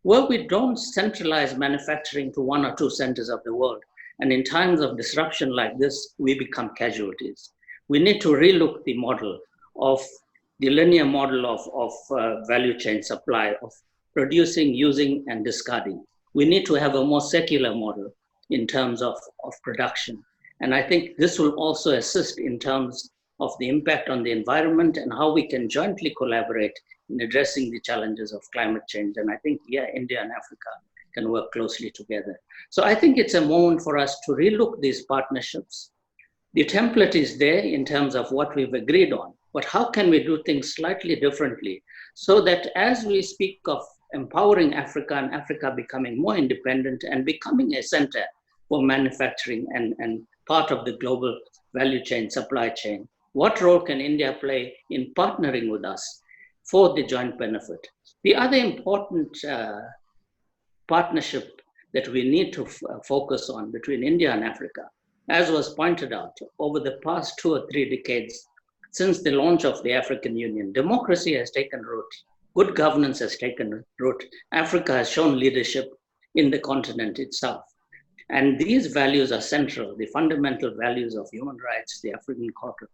Where we don't centralize manufacturing to 1 or 2 centers of the world, and in times of disruption like this, we become casualties. We need to relook the model of the linear model of value chain supply, of producing, using, and discarding. We need to have a more secular model in terms of production. And I think this will also assist in terms of the impact on the environment and how we can jointly collaborate in addressing the challenges of climate change. And I think, India and Africa can work closely together. So I think it's a moment for us to relook these partnerships. The template is there in terms of what we've agreed on, but how can we do things slightly differently so that as we speak of empowering Africa and Africa becoming more independent and becoming a center for manufacturing and part of the global value chain, supply chain, what role can India play in partnering with us for the joint benefit? The other important partnership that we need to focus on between India and Africa, as was pointed out, over the past 2 or 3 decades, since the launch of the African Union, democracy has taken root, good governance has taken root. Africa has shown leadership in the continent itself. And these values are central, the fundamental values of human rights, the African Charter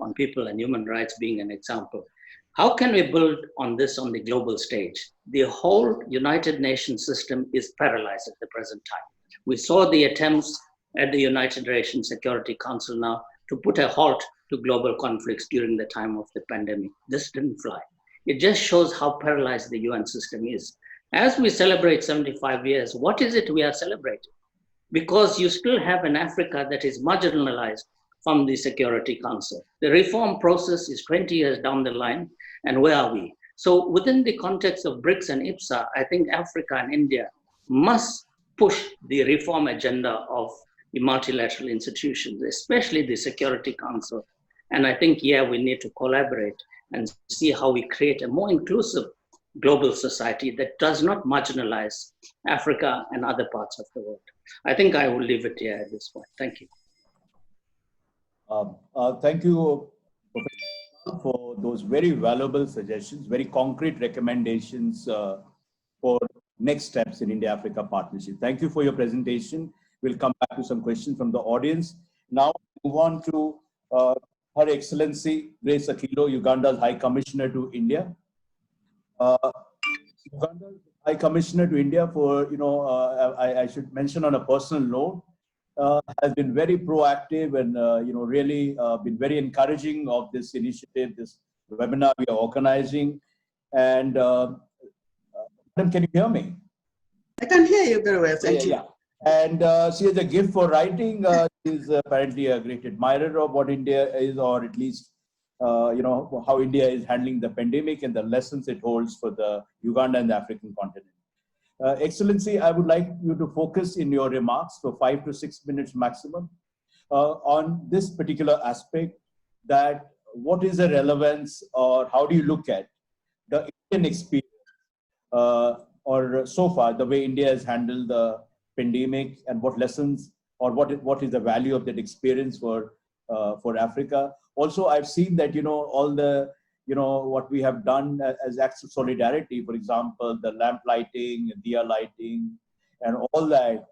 on People and Human Rights being an example. How can we build on this on the global stage? The whole United Nations system is paralyzed at the present time. We saw the attempts at the United Nations Security Council now to put a halt to global conflicts during the time of the pandemic. This didn't fly. It just shows how paralyzed the UN system is. As we celebrate 75 years, what is it we are celebrating? Because you still have an Africa that is marginalized from the Security Council. The reform process is 20 years down the line, and where are we? So within the context of BRICS and IPSA, I think Africa and India must push the reform agenda of the multilateral institutions, especially the Security Council. And I think, we need to collaborate and see how we create a more inclusive global society that does not marginalize Africa and other parts of the world. I think I will leave it here at this point. Thank you. Thank you, Professor, for those very valuable suggestions, very concrete recommendations for next steps in India-Africa partnership. Thank you for your presentation. We'll come back to some questions from the audience. Now, move on to Her Excellency Grace Akilo, Uganda's High Commissioner to India. Uganda's High Commissioner to India, for I should mention on a personal note, has been very proactive and really been very encouraging of this initiative, this webinar we are organizing. And madam, can you hear me? I can hear you very well, thank you. Yeah. And she has a gift for writing. She's apparently a great admirer of what India is, or at least, how India is handling the pandemic and the lessons it holds for the Uganda and the African continent. Excellency, I would like you to focus in your remarks for 5 to 6 minutes maximum on this particular aspect, that what is the relevance, or how do you look at the Indian experience, or so far the way India has handled the pandemic, and what lessons, or what is the value of that experience for Africa. Also, I've seen that all the what we have done as acts of solidarity, for example, the lamp lighting, diya lighting, and all that.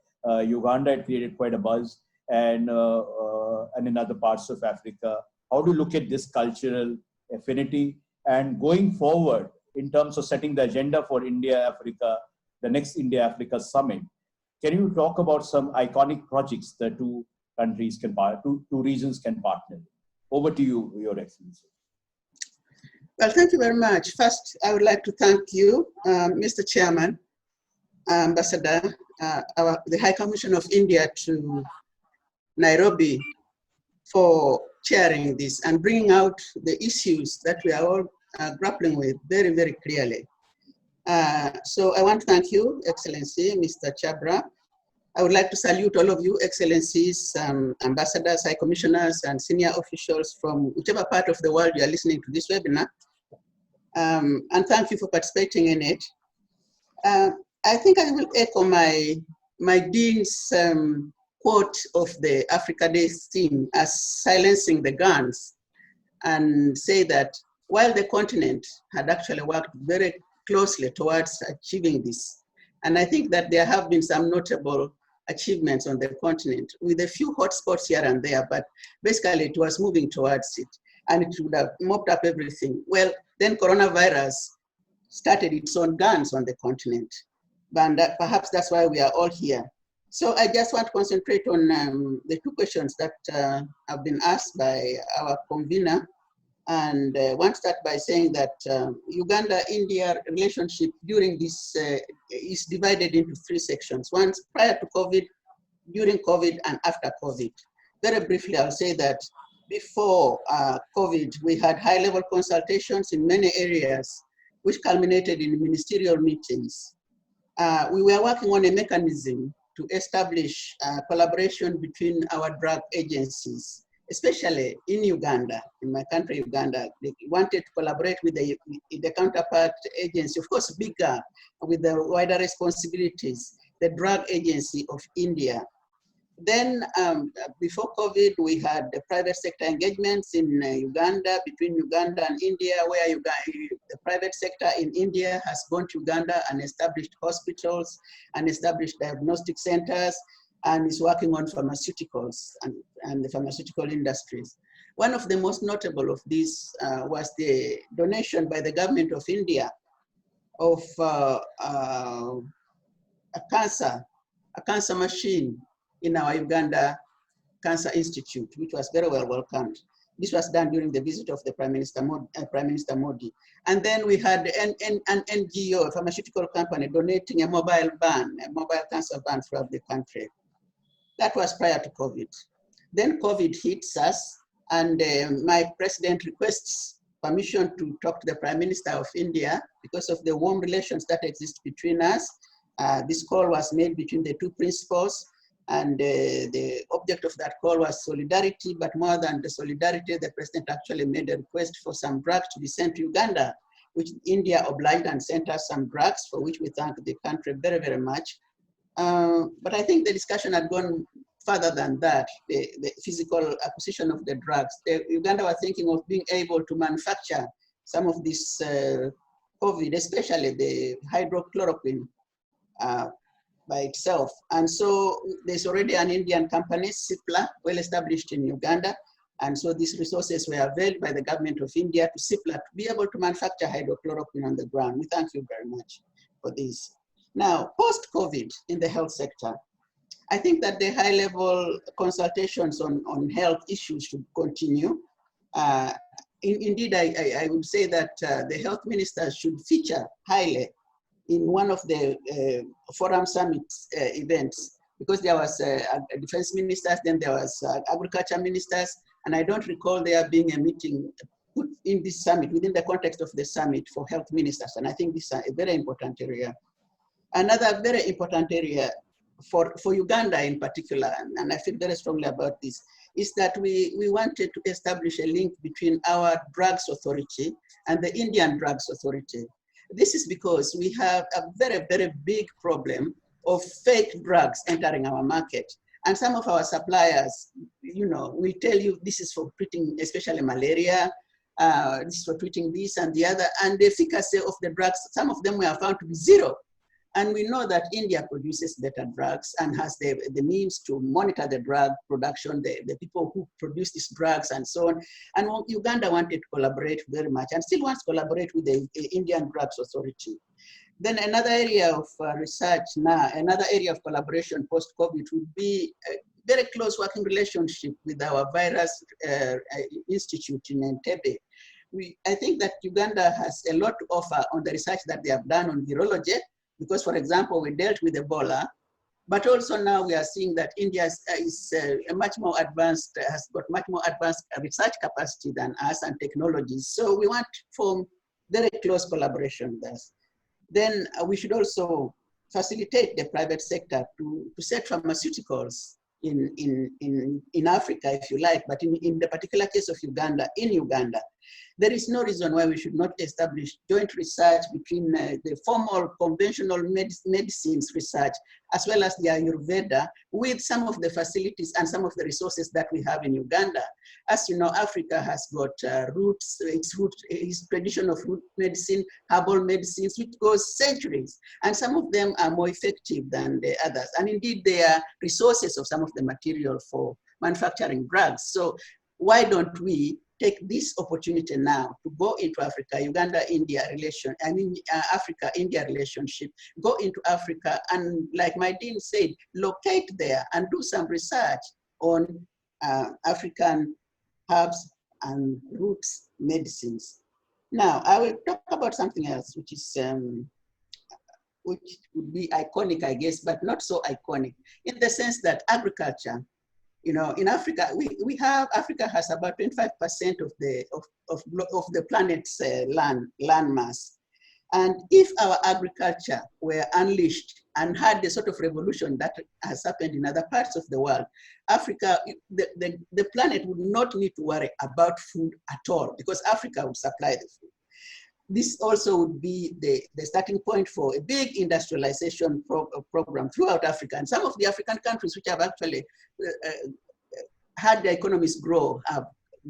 Uganda had created quite a buzz, and in other parts of Africa. How do you look at this cultural affinity, and going forward in terms of setting the agenda for India-Africa, the next India-Africa summit? Can you talk about some iconic projects that two regions can partner? Over to you, Your Excellency. Well, thank you very much. First, I would like to thank you, Mr. Chairman, Ambassador, the High Commission of India to Nairobi, for chairing this and bringing out the issues that we are all grappling with very, very clearly. So I want to thank you, Excellency, Mr. Chabra. I would like to salute all of you, Excellencies, ambassadors, high commissioners, and senior officials from whichever part of the world you are listening to this webinar. And thank you for participating in it. I think I will echo my dean's quote of the Africa Day theme as silencing the guns, and say that while the continent had actually worked very closely towards achieving this, and I think that there have been some notable achievements on the continent with a few hotspots here and there, but basically it was moving towards it, and it would have mopped up everything. Well, then coronavirus started its own guns on the continent, and perhaps that's why we are all here. So I just want to concentrate on the two questions that have been asked by our convener. And I want to start by saying that Uganda-India relationship during this is divided into three sections. One prior to COVID, during COVID, and after COVID. Very briefly, I'll say that before COVID, we had high-level consultations in many areas, which culminated in ministerial meetings. We were working on a mechanism to establish collaboration between our drug agencies, especially in Uganda, in my country, Uganda. They wanted to collaborate with the counterpart agency, of course, bigger, with the wider responsibilities, the drug agency of India. Then before COVID, we had the private sector engagements in Uganda, between Uganda and India, where the private sector in India has gone to Uganda and established hospitals and established diagnostic centers, and is working on pharmaceuticals and the pharmaceutical industries. One of the most notable of these was the donation by the government of India of a cancer machine in our Uganda Cancer Institute, which was very well welcomed. This was done during the visit of the Prime Minister Modi. And then we had an NGO, a pharmaceutical company, donating a mobile cancer van throughout the country. That was prior to COVID. Then COVID hits us, and my president requests permission to talk to the Prime Minister of India because of the warm relations that exist between us. This call was made between the two principals, and the object of that call was solidarity, but more than the solidarity, the president actually made a request for some drugs to be sent to Uganda, which India obliged and sent us some drugs, for which we thank the country very, very much. But I think the discussion had gone further than that, the physical acquisition of the drugs. Uganda was thinking of being able to manufacture some of this COVID, especially the hydrochloroquine by itself. And so there's already an Indian company, Cipla, well established in Uganda. And so these resources were availed by the government of India to Cipla to be able to manufacture hydrochloroquine on the ground. We thank you very much for this. Now, post-COVID in the health sector, I think that the high-level consultations on health issues should continue. indeed, I would say that the health minister should feature highly in one of the Forum Summit events, because there was defense ministers, then there was agriculture ministers, and I don't recall there being a meeting put in this summit, within the context of the summit for health ministers, and I think this is a very important area. Another very important area for Uganda in particular, and I feel very strongly about this, is that we wanted to establish a link between our drugs authority and the Indian drugs authority. This is because we have a very, very big problem of fake drugs entering our market. And some of our suppliers, will tell you this is for treating especially malaria, this is for treating this and the other, and the efficacy of the drugs, some of them were found to be zero. And we know that India produces better drugs and has the means to monitor the drug production, the people who produce these drugs and so on. And Uganda wanted to collaborate very much and still wants to collaborate with the Indian Drugs Authority. Then another area of research now, another area of collaboration post-COVID would be a very close working relationship with our virus institute in Entebbe. I think that Uganda has a lot to offer on the research that they have done on virology, because, for example, we dealt with Ebola, but also now we are seeing that India is much more advanced, has got much more advanced research capacity than us and technologies. So we want to form very close collaboration with us. Then we should also facilitate the private sector to set pharmaceuticals in Africa, if you like, but in the particular case of Uganda, in Uganda, there is no reason why we should not establish joint research between the formal conventional medicines research, as well as the Ayurveda, with some of the facilities and some of the resources that we have in Uganda. As you know, Africa has got its tradition of root medicine, herbal medicines, which goes centuries, and some of them are more effective than the others. And indeed, they are resources of some of the material for manufacturing drugs. So why don't we take this opportunity now to go into Africa, Uganda-India relation, Africa-India relationship, go into Africa and, like my dean said, locate there and do some research on African herbs and roots medicines. Now, I will talk about something else, which is which would be iconic, I guess, but not so iconic, in the sense that agriculture, in Africa, Africa has about 25% of the planet's land mass. And if our agriculture were unleashed and had the sort of revolution that has happened in other parts of the world, Africa, the planet would not need to worry about food at all, because Africa would supply the food. This also would be the starting point for a big industrialization program throughout Africa. And some of the African countries which have actually had their economies grow have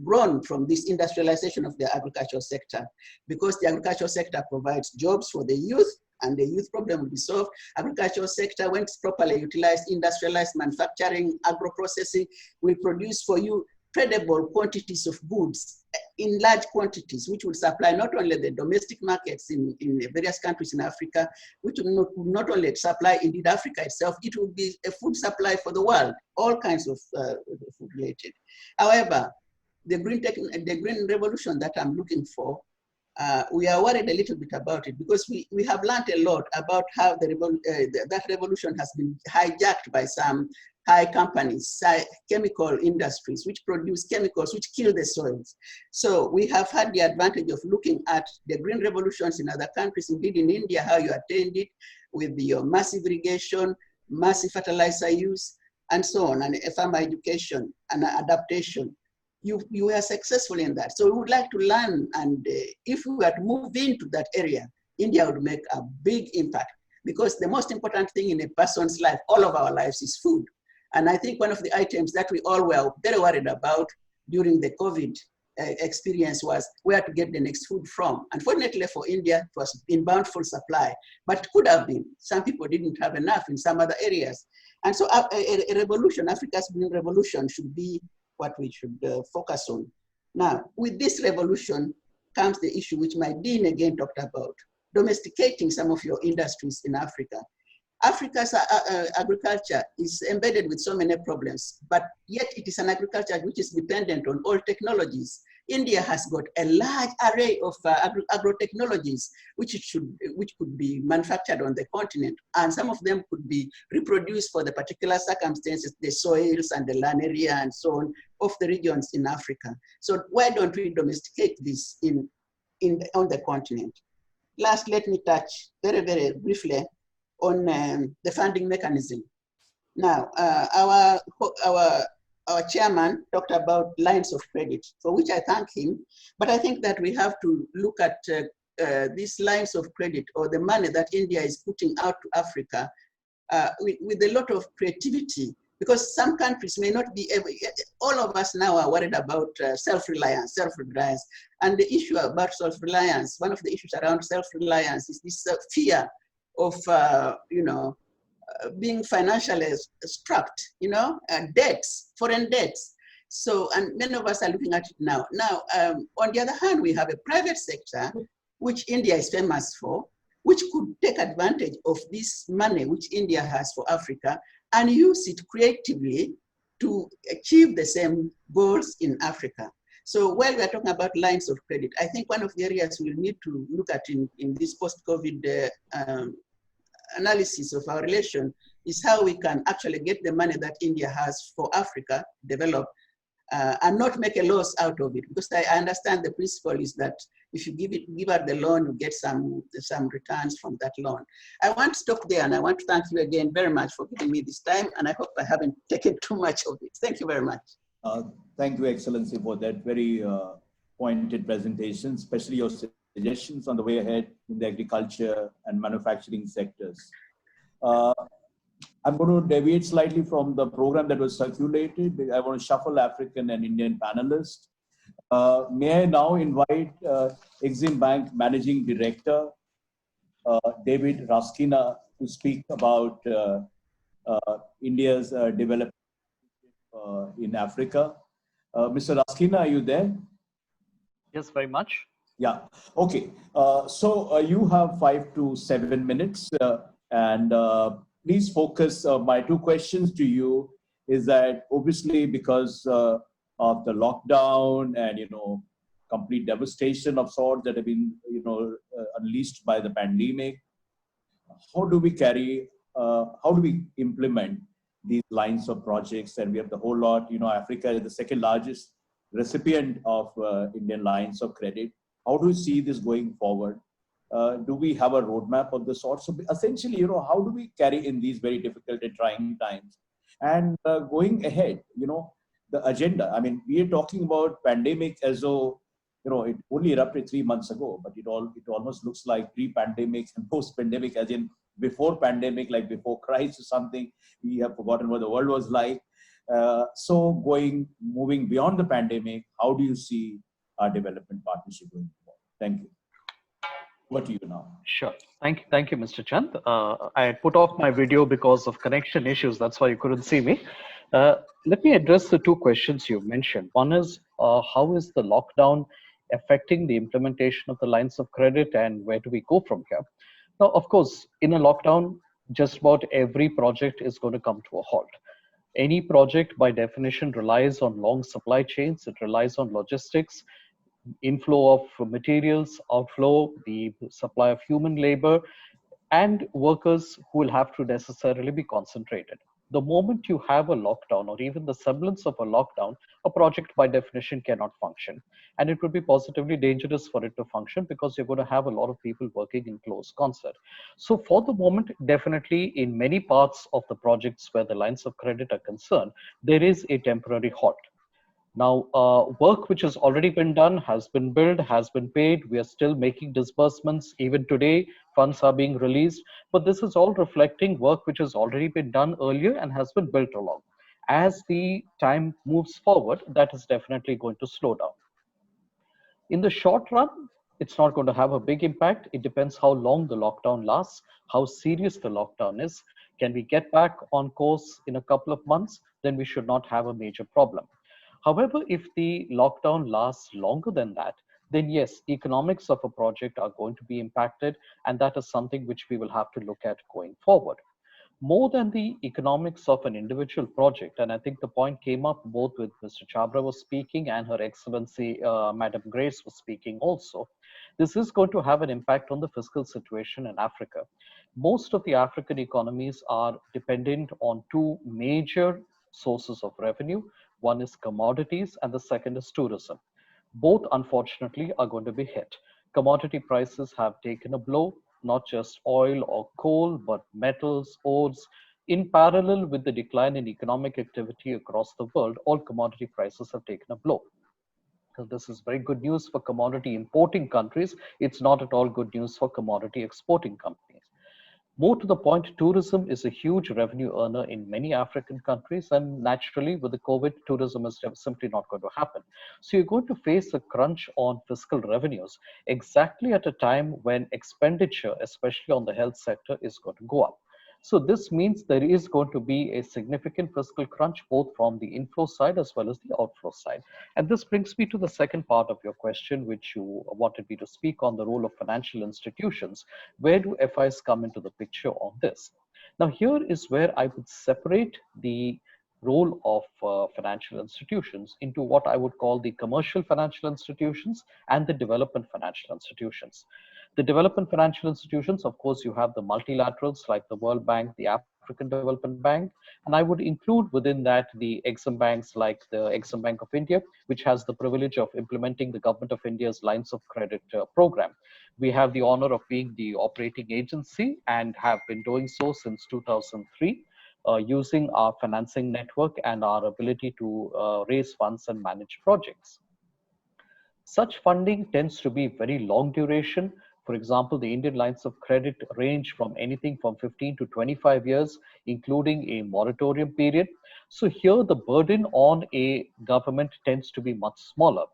grown from this industrialization of the agricultural sector, because the agricultural sector provides jobs for the youth, and the youth problem will be solved. Agricultural sector, when it's properly utilized, industrialized manufacturing, agro-processing, will produce for you tradable quantities of goods in large quantities, which will supply not only the domestic markets in various countries in Africa, which will not only supply indeed Africa itself, it will be a food supply for the world, all kinds of food related. However, the green revolution that I'm looking for, we are worried a little bit about it, because we have learned a lot about how that revolution has been hijacked by some high companies, chemical industries, which produce chemicals which kill the soils. So we have had the advantage of looking at the green revolutions in other countries, indeed in India, how you attained it with your massive irrigation, massive fertilizer use, and so on, and farmer education and adaptation. You were successful in that. So we would like to learn, and if we were to move into that area, India would make a big impact, because the most important thing in a person's life, all of our lives, is food. And I think one of the items that we all were very worried about during the COVID experience was where to get the next food from. Unfortunately for India, it was in bountiful supply, but it could have been. Some people didn't have enough in some other areas. And so a revolution, Africa's green revolution, should be what we should focus on. Now, with this revolution comes the issue which my dean again talked about, domesticating some of your industries in Africa. Africa's agriculture is embedded with so many problems, but yet it is an agriculture which is dependent on old technologies. India has got a large array of agro-technologies which could be manufactured on the continent, and some of them could be reproduced for the particular circumstances, the soils and the land area and so on of the regions in Africa. So why don't we domesticate this on the continent? Last, let me touch very, very briefly on the funding mechanism. Now, our chairman talked about lines of credit, for which I thank him, but I think that we have to look at these lines of credit, or the money that India is putting out to Africa with a lot of creativity, because some countries may not be able, all of us now are worried about self-reliance, and the issue about self-reliance, one of the issues around self-reliance is this fear of, being financially strapped, debts, foreign debts. So, and many of us are looking at it now. Now, on the other hand, we have a private sector, which India is famous for, which could take advantage of this money which India has for Africa and use it creatively to achieve the same goals in Africa. So while we're talking about lines of credit, I think one of the areas we'll need to look at in this post-COVID analysis of our relation is how we can actually get the money that India has for Africa developed and not make a loss out of it. Because I understand the principle is that if you give out the loan, you get some returns from that loan. I want to stop there, and I want to thank you again very much for giving me this time, and I hope I haven't taken too much of it. Thank you very much. Thank you, Excellency, for that very pointed presentation, especially your suggestions on the way ahead in the agriculture and manufacturing sectors. I'm going to deviate slightly from the program that was circulated. I want to shuffle African and Indian panelists. May I now invite Exim Bank Managing Director, David Raskina, to speak about India's development in Africa. Mr. Raskina, are you there? Yes, very much. Yeah, okay. So you have 5 to 7 minutes and please focus. My 2 questions to you is that obviously because of the lockdown and, complete devastation of sorts that have been, unleashed by the pandemic, how do we implement these lines of projects? And we have the whole lot, Africa is the second largest recipient of Indian lines of credit. How do you see this going forward? Do we have a roadmap of the sort? So essentially, how do we carry in these very difficult and trying times? And going ahead, the agenda. I mean, we are talking about pandemic as though, it only erupted 3 months ago, but it almost looks like pre-pandemic and post-pandemic, as in before pandemic, like before Christ or something. We have forgotten what the world was like. So moving beyond the pandemic, how do you see our development partnership going forward? Thank you. Over to you now. Sure. Thank you, Mr. Chand. I had put off my video because of connection issues. That's why you couldn't see me. Let me address the 2 questions you mentioned. One is, how is the lockdown affecting the implementation of the lines of credit, and where do we go from here? Now, of course, in a lockdown, just about every project is going to come to a halt. Any project by definition relies on long supply chains. It relies on logistics, inflow of materials, outflow, the supply of human labor, and workers who will have to necessarily be concentrated. The moment you have a lockdown or even the semblance of a lockdown, a project by definition cannot function. And it would be positively dangerous for it to function because you're going to have a lot of people working in close concert. So for the moment, definitely in many parts of the projects where the lines of credit are concerned, there is a temporary halt. Now, work which has already been done, has been billed, has been paid. We are still making disbursements. Even today, funds are being released. But this is all reflecting work which has already been done earlier and has been built along. As the time moves forward, that is definitely going to slow down. In the short run, it's not going to have a big impact. It depends how long the lockdown lasts, how serious the lockdown is. Can we get back on course in a couple of months? Then we should not have a major problem. However, if the lockdown lasts longer than that, then yes, economics of a project are going to be impacted, and that is something which we will have to look at going forward. more than the economics of an individual project, and I think the point came up both with Mr. Chabra was speaking and Her Excellency Madam Grace was speaking also, this is going to have an impact on the fiscal situation in Africa. Most of the African economies are dependent on two major sources of revenue. One is commodities and the second is tourism. Both, unfortunately, are going to be hit. Commodity prices have taken a blow, not just oil or coal, but metals, ores. In parallel with the decline in economic activity across the world, all commodity prices have taken a blow. So this is very good news for commodity importing countries. It's not at all good news for commodity exporting companies. More to the point, tourism is a huge revenue earner in many African countries, and naturally, with the COVID, tourism is simply not going to happen. So you're going to face a crunch on fiscal revenues exactly at a time when expenditure, especially on the health sector, is going to go up. So this means there is going to be a significant fiscal crunch both from the inflow side as well as the outflow side. And this brings me to the second part of your question, which you wanted me to speak on, the role of financial institutions. Where do FIs come into the picture on this? Now, here is where I would separate the role of financial institutions into what I would call the commercial financial institutions and the development financial institutions. The development financial institutions, of course, you have the multilaterals like the World Bank, the African Development Bank, and I would include within that the Exim banks like the Exim Bank of India, which has the privilege of implementing the Government of India's lines of credit program. We have the honor of being the operating agency and have been doing so since 2003. Using our financing network and our ability to raise funds and manage projects. Such funding tends to be very long duration. For example, the Indian lines of credit range from anything from 15 to 25 years, including a moratorium period. So here the burden on a government tends to be much smaller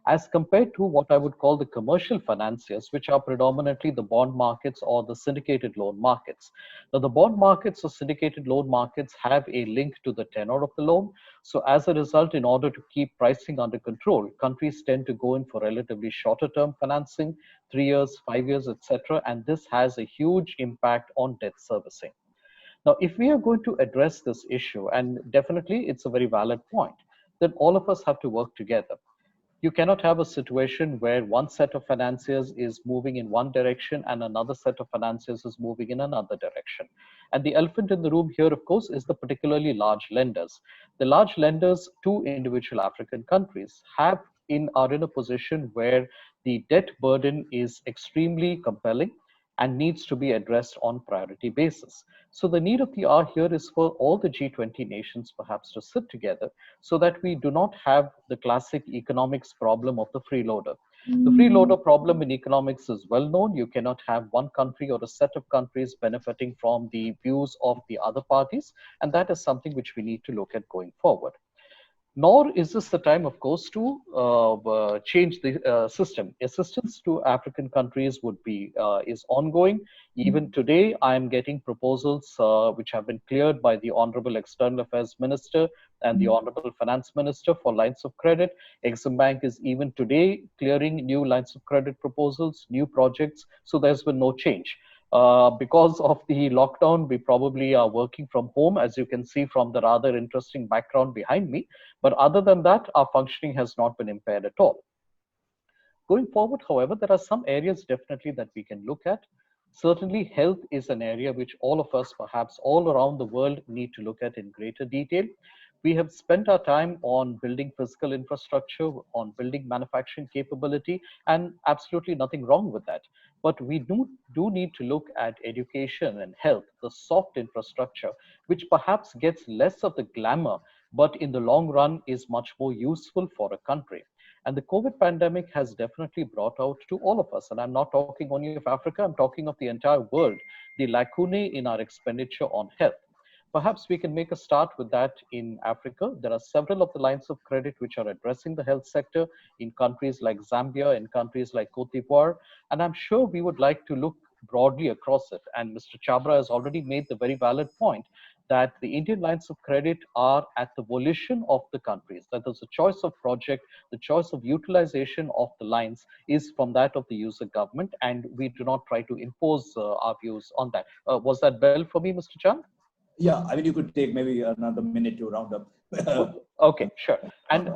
as compared to what I would call the commercial financiers, which are predominantly the bond markets or the syndicated loan markets. Now, the bond markets or syndicated loan markets have a link to the tenor of the loan. So as a result, in order to keep pricing under control, countries tend to go in for relatively shorter term financing, 3 years, 5 years, etc. And this has a huge impact on debt servicing. Now, if we are going to address this issue, and definitely it's a very valid point, then all of us have to work together. You cannot have a situation where one set of financiers is moving in one direction and another set of financiers is moving in another direction. And the elephant in the room here, of course, is the particularly large lenders. The large lenders to individual African countries are in a position where the debt burden is extremely compelling and needs to be addressed on priority basis. So the need of the hour here is for all the G20 nations perhaps to sit together so that we do not have the classic economics problem of the freeloader. The freeloader problem in economics is well known. You cannot have one country or a set of countries benefiting from the views of the other parties, and that is something which we need to look at going forward. Nor is this the time, of course, to change the system. Assistance to African countries is ongoing. Even today, I am getting proposals which have been cleared by the Honorable External Affairs Minister and the Honorable Finance Minister for lines of credit. Exim Bank is even today clearing new lines of credit proposals, new projects. So there's been no change. Because of the lockdown, we probably are working from home, as you can see from the rather interesting background behind me. But other than that, our functioning has not been impaired at all. Going forward, however, there are some areas definitely that we can look at. Certainly, health is an area which all of us, perhaps all around the world, need to look at in greater detail. We have spent our time on building physical infrastructure, on building manufacturing capability, and absolutely nothing wrong with that. But we do need to look at education and health, the soft infrastructure, which perhaps gets less of the glamour, but in the long run is much more useful for a country. And the COVID pandemic has definitely brought out to all of us, and I'm not talking only of Africa, I'm talking of the entire world, the lacunae in our expenditure on health. Perhaps we can make a start with that in Africa. There are several of the lines of credit which are addressing the health sector in countries like Zambia, in countries like Cote d'Ivoire, and I'm sure we would like to look broadly across it. And Mr. Chabra has already made the very valid point that the Indian lines of credit are at the volition of the countries, that there's a choice of project, the choice of utilization of the lines is from that of the user government, and we do not try to impose our views on that. Was that well for me, Mr. Chand? Yeah, I mean, you could take maybe another minute to round up. Okay, sure. And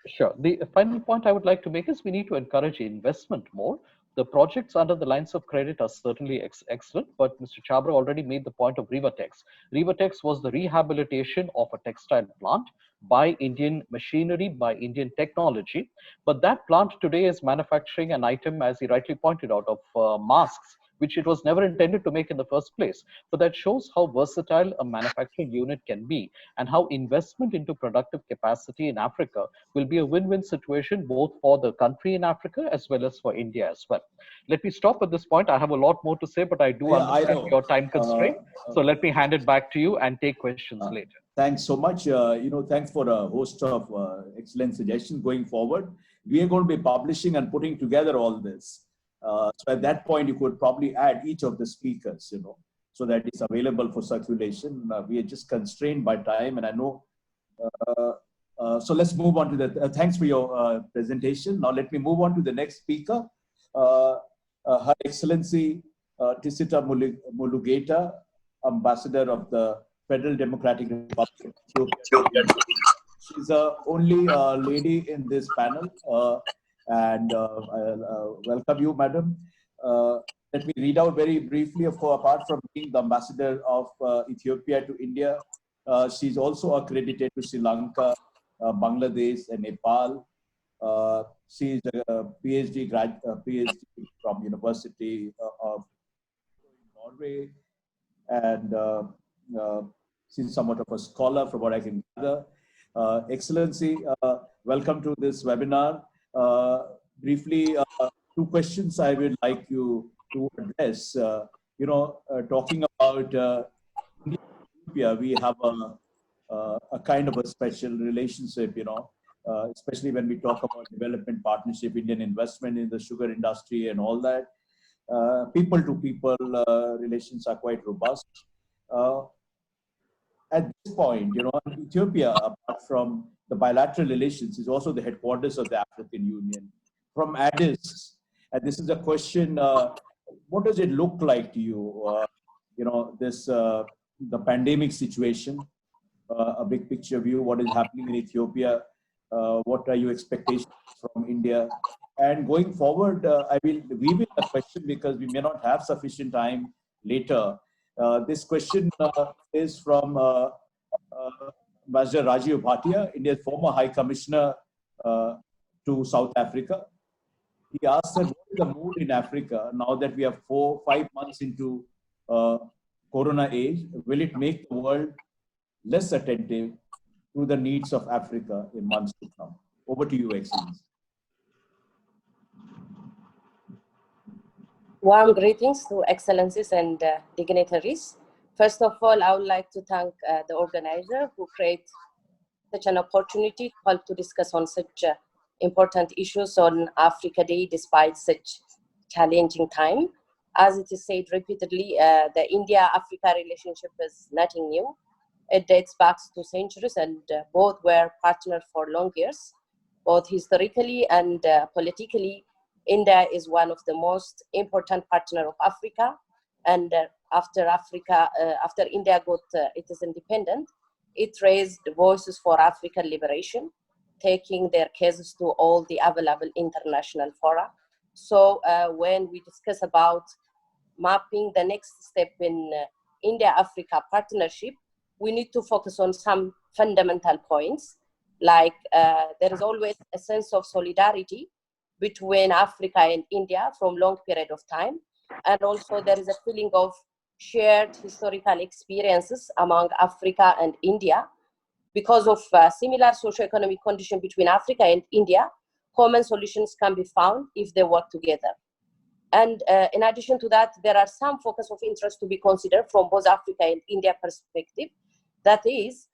sure. The final point I would like to make is we need to encourage investment more. The projects under the lines of credit are certainly excellent, but Mr. Chabra already made the point of Rivatex. Rivatex was the rehabilitation of a textile plant by Indian machinery, by Indian technology. But that plant today is manufacturing an item, as he rightly pointed out, of masks, which it was never intended to make in the first place. But that shows how versatile a manufacturing unit can be and how investment into productive capacity in Africa will be a win-win situation both for the country in Africa as well as for India as well. Let me stop at this point. I have a lot more to say, but I do Yeah, I understand know. your time constraint. So let me hand it back to you and take questions later. Thanks so much. Thanks for a host of excellent suggestions going forward. We are going to be publishing and putting together all this. So at that point, you could probably add each of the speakers, so that it's available for circulation. We are just constrained by time, and I know. So let's move on to the. Thanks for your presentation. Now let me move on to the next speaker, Her Excellency Tisita Mulugeta, Ambassador of the Federal Democratic Republic of Ethiopia. She's the only lady in this panel, and I'll welcome you, madam. Let me read out very briefly, apart from being the ambassador of Ethiopia to India, she's also accredited to Sri Lanka, Bangladesh, and Nepal. She's a PhD from University of Norway, and she's somewhat of a scholar from what I can gather. Excellency, welcome to this webinar. Briefly, two questions I would like you to address. Talking about Ethiopia, we have a kind of a special relationship, especially when we talk about development partnership, Indian investment in the sugar industry and all that. People to people relations are quite robust. At this point, Ethiopia, apart from the bilateral relations, is also the headquarters of the African Union. From Addis, and this is a question, what does it look like to you? The pandemic situation, a big picture view, what is happening in Ethiopia, what are your expectations from India? And going forward, I will weave in a question because we may not have sufficient time later. This question is from Ambassador Rajiv Bhatia, India's former High Commissioner to South Africa. He asked that what is the mood in Africa now that we are 4-5 months into Corona age? Will it make the world less attentive to the needs of Africa in months to come? Over to you, Excellency. Warm greetings to excellencies and dignitaries. First of all, I would like to thank the organizer who created such an opportunity to help to discuss on such important issues on Africa Day despite such challenging time. As it is said repeatedly, the India-Africa relationship is nothing new. It dates back to centuries and both were partners for long years. Both historically and politically, India is one of the most important partners of Africa. And after India got its independence, it raised voices for African liberation, taking their cases to all the available international fora. So when we discuss about mapping the next step in India-Africa partnership, we need to focus on some fundamental points, like there is always a sense of solidarity between Africa and India from long period of time. And also there is a feeling of shared historical experiences among Africa and India. Because of similar socio-economic conditions between Africa and India, common solutions can be found if they work together. And in addition to that, there are some focus of interest to be considered from both Africa and India perspective. That is,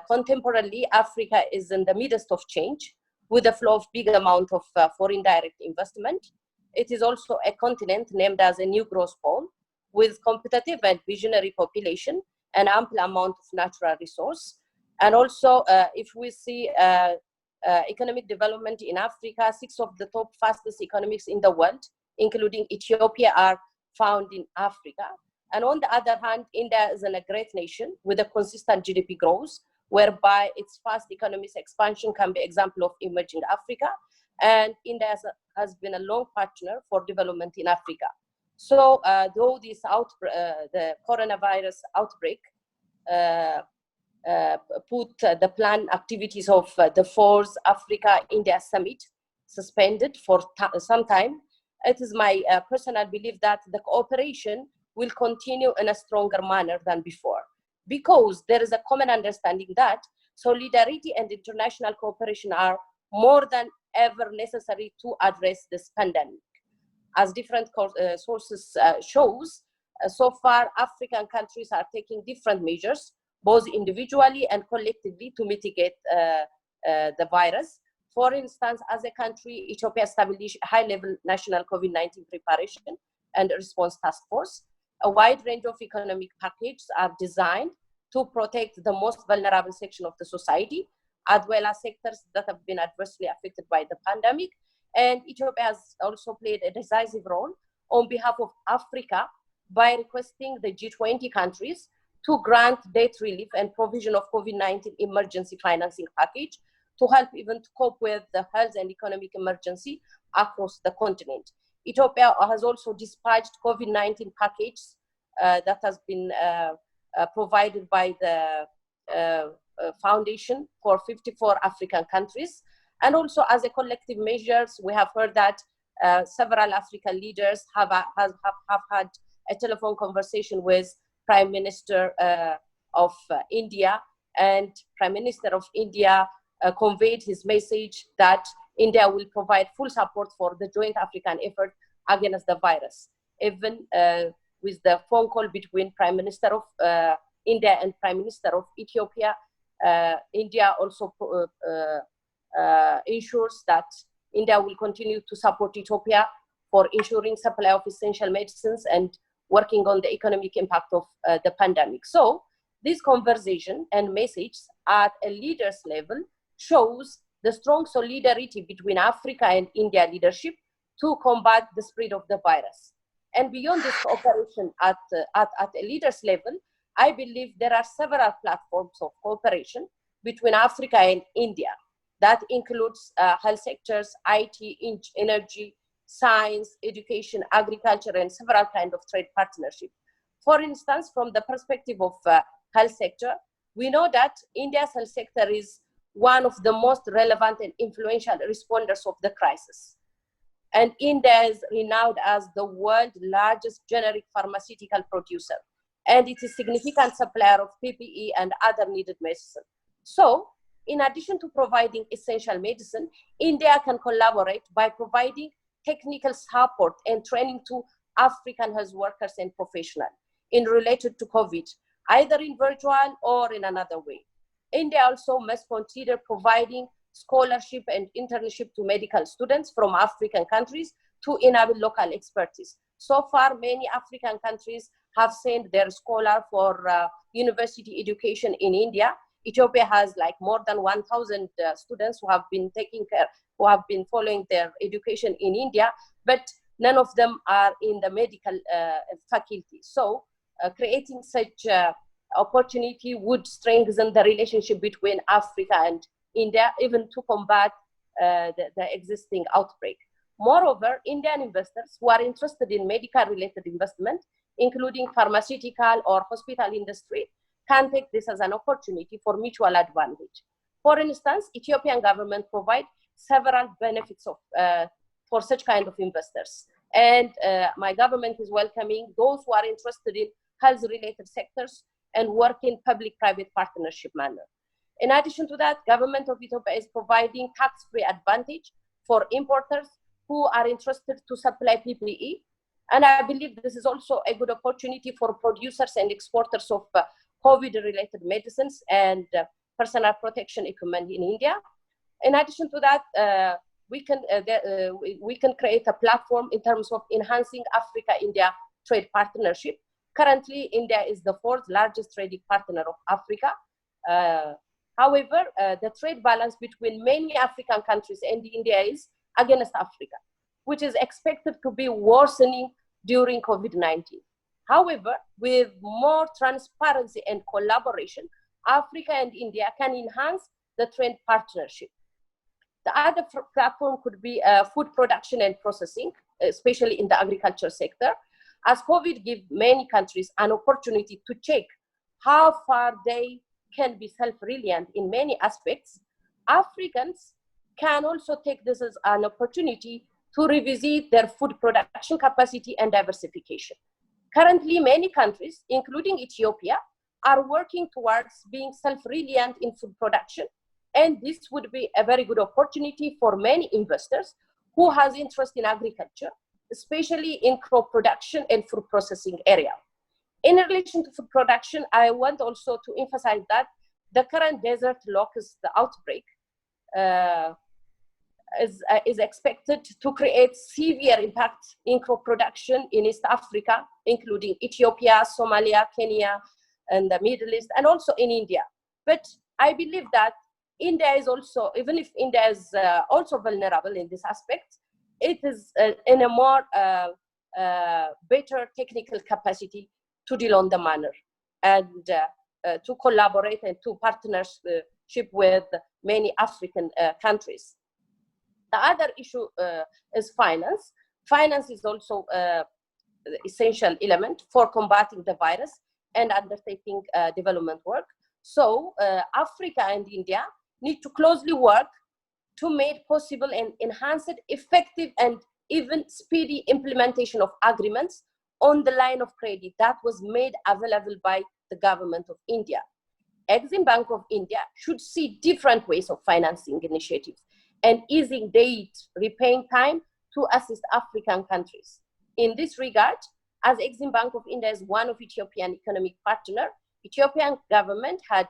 contemporarily, Africa is in the midst of change with a flow of big amount of foreign direct investment. It is also a continent named as a new growth pole with competitive and visionary population and ample amount of natural resource. And also, if we see economic development in Africa, 6 of the top fastest economies in the world, including Ethiopia, are found in Africa. And on the other hand, India is a great nation with a consistent GDP growth, whereby its fast economic expansion can be an example of emerging Africa. And India has been a long partner for development in Africa. So though the coronavirus outbreak put the planned activities of the fourth Africa-India summit suspended for some time, it is my personal belief that the cooperation will continue in a stronger manner than before, because there is a common understanding that solidarity and international cooperation are more than ever necessary to address this pandemic. As different sources shows, so far African countries are taking different measures, both individually and collectively, to mitigate the virus. For instance, as a country, Ethiopia established a high-level national COVID-19 preparation and response task force. A wide range of economic packages are designed to protect the most vulnerable section of the society, as well as sectors that have been adversely affected by the pandemic. And Ethiopia has also played a decisive role on behalf of Africa by requesting the G20 countries to grant debt relief and provision of COVID-19 emergency financing package to help even to cope with the health and economic emergency across the continent. Ethiopia has also dispatched COVID-19 package that has been provided by the foundation for 54 African countries. And also as a collective measures, we have heard that several African leaders have had a telephone conversation with Prime Minister of India, and Prime Minister of India conveyed his message that India will provide full support for the joint African effort against the virus. Even with the phone call between Prime Minister of India and Prime Minister of Ethiopia, India also ensures that India will continue to support Ethiopia for ensuring supply of essential medicines and working on the economic impact of the pandemic. So this conversation and message at a leader's level shows the strong solidarity between Africa and India leadership to combat the spread of the virus. And beyond this cooperation at a leader's level, I believe there are several platforms of cooperation between Africa and India. That includes health sectors, IT, energy, science, education, agriculture, and several kinds of trade partnership. For instance, from the perspective of health sector, we know that India's health sector is one of the most relevant and influential responders of the crisis. And India is renowned as the world's largest generic pharmaceutical producer, and it is a significant supplier of PPE and other needed medicine. So, in addition to providing essential medicine, India can collaborate by providing technical support and training to African health workers and professionals in related to COVID, either in virtual or in another way. India also must consider providing scholarship and internship to medical students from African countries to enable local expertise. So far, many African countries have sent their scholar for university education in India. Ethiopia has like more than 1,000 students who have been following their education in India, but none of them are in the medical faculty. So creating such opportunity would strengthen the relationship between Africa and India, even to combat the existing outbreak. Moreover, Indian investors who are interested in medical-related investment, including pharmaceutical or hospital industry, can take this as an opportunity for mutual advantage. For instance, Ethiopian government provide several benefits for such kind of investors. And my government is welcoming those who are interested in health-related sectors and work in public-private partnership manner. In addition to that, government of Ethiopia is providing tax-free advantage for importers who are interested to supply PPE. And I believe this is also a good opportunity for producers and exporters of COVID-related medicines and personal protection equipment in India. In addition to that, we can create a platform in terms of enhancing Africa-India trade partnership. Currently, India is the fourth largest trading partner of Africa. However, the trade balance between many African countries and India is against Africa, which is expected to be worsening during COVID-19. However, with more transparency and collaboration, Africa and India can enhance the trade partnership. The other platform could be food production and processing, especially in the agriculture sector, as COVID gave many countries an opportunity to check how far they can be self-reliant in many aspects. Africans can also take this as an opportunity to revisit their food production capacity and diversification. Currently, many countries, including Ethiopia, are working towards being self-reliant in food production, and this would be a very good opportunity for many investors who has interest in agriculture, especially in crop production and food processing area. In relation to food production, I want also to emphasize that the current desert locust outbreak is expected to create severe impact in crop production in East Africa, including Ethiopia, Somalia, Kenya, and the Middle East, and also in India. But I believe that India is also, even if India is also vulnerable in this aspect, it is in a more better technical capacity to deal on the manner and to collaborate and to partnership with many African countries. The other issue is finance. Finance is also the essential element for combating the virus and undertaking development work. So Africa and India need to closely work to make possible and enhance it effective and even speedy implementation of agreements on the line of credit that was made available by the government of India. Exim Bank of India should see different ways of financing initiatives and easing debt repaying time to assist African countries. In this regard, as Exim Bank of India is one of Ethiopian economic partner, Ethiopian government had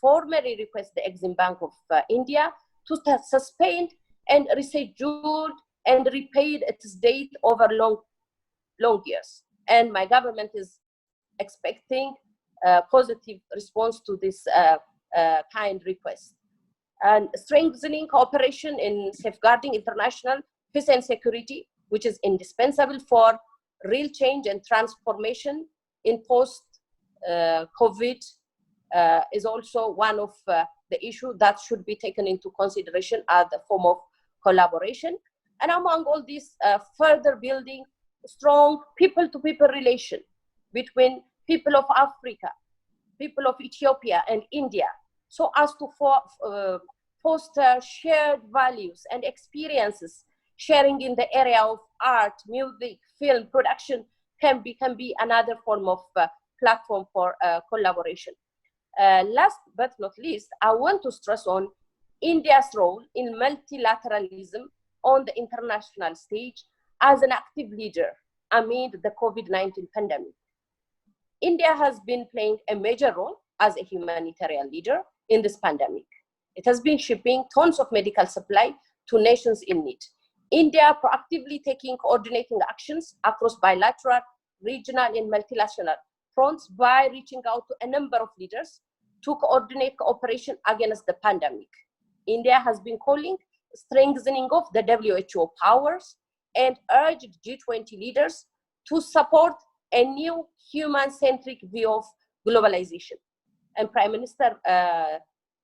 formally requested the Exim Bank of India to suspend and reschedule and repaid its debt over long years. And my government is expecting a positive response to this kind request. And strengthening cooperation in safeguarding international peace and security, which is indispensable for real change and transformation in post-COVID, is also one of the issues that should be taken into consideration as a form of collaboration. And among all these, further building strong people-to-people relation between people of Africa, people of Ethiopia and India, so as to foster shared values and experiences. Sharing in the area of art, music, film production can be another form of platform for collaboration. Last but not least, I want to stress on India's role in multilateralism on the international stage as an active leader amid the COVID-19 pandemic. India has been playing a major role as a humanitarian leader in this pandemic. It has been shipping tons of medical supply to nations in need. India proactively taking coordinating actions across bilateral, regional, and multilateral fronts by reaching out to a number of leaders to coordinate cooperation against the pandemic. India has been calling strengthening of the WHO powers and urged G20 leaders to support a new human-centric view of globalization. And Prime Minister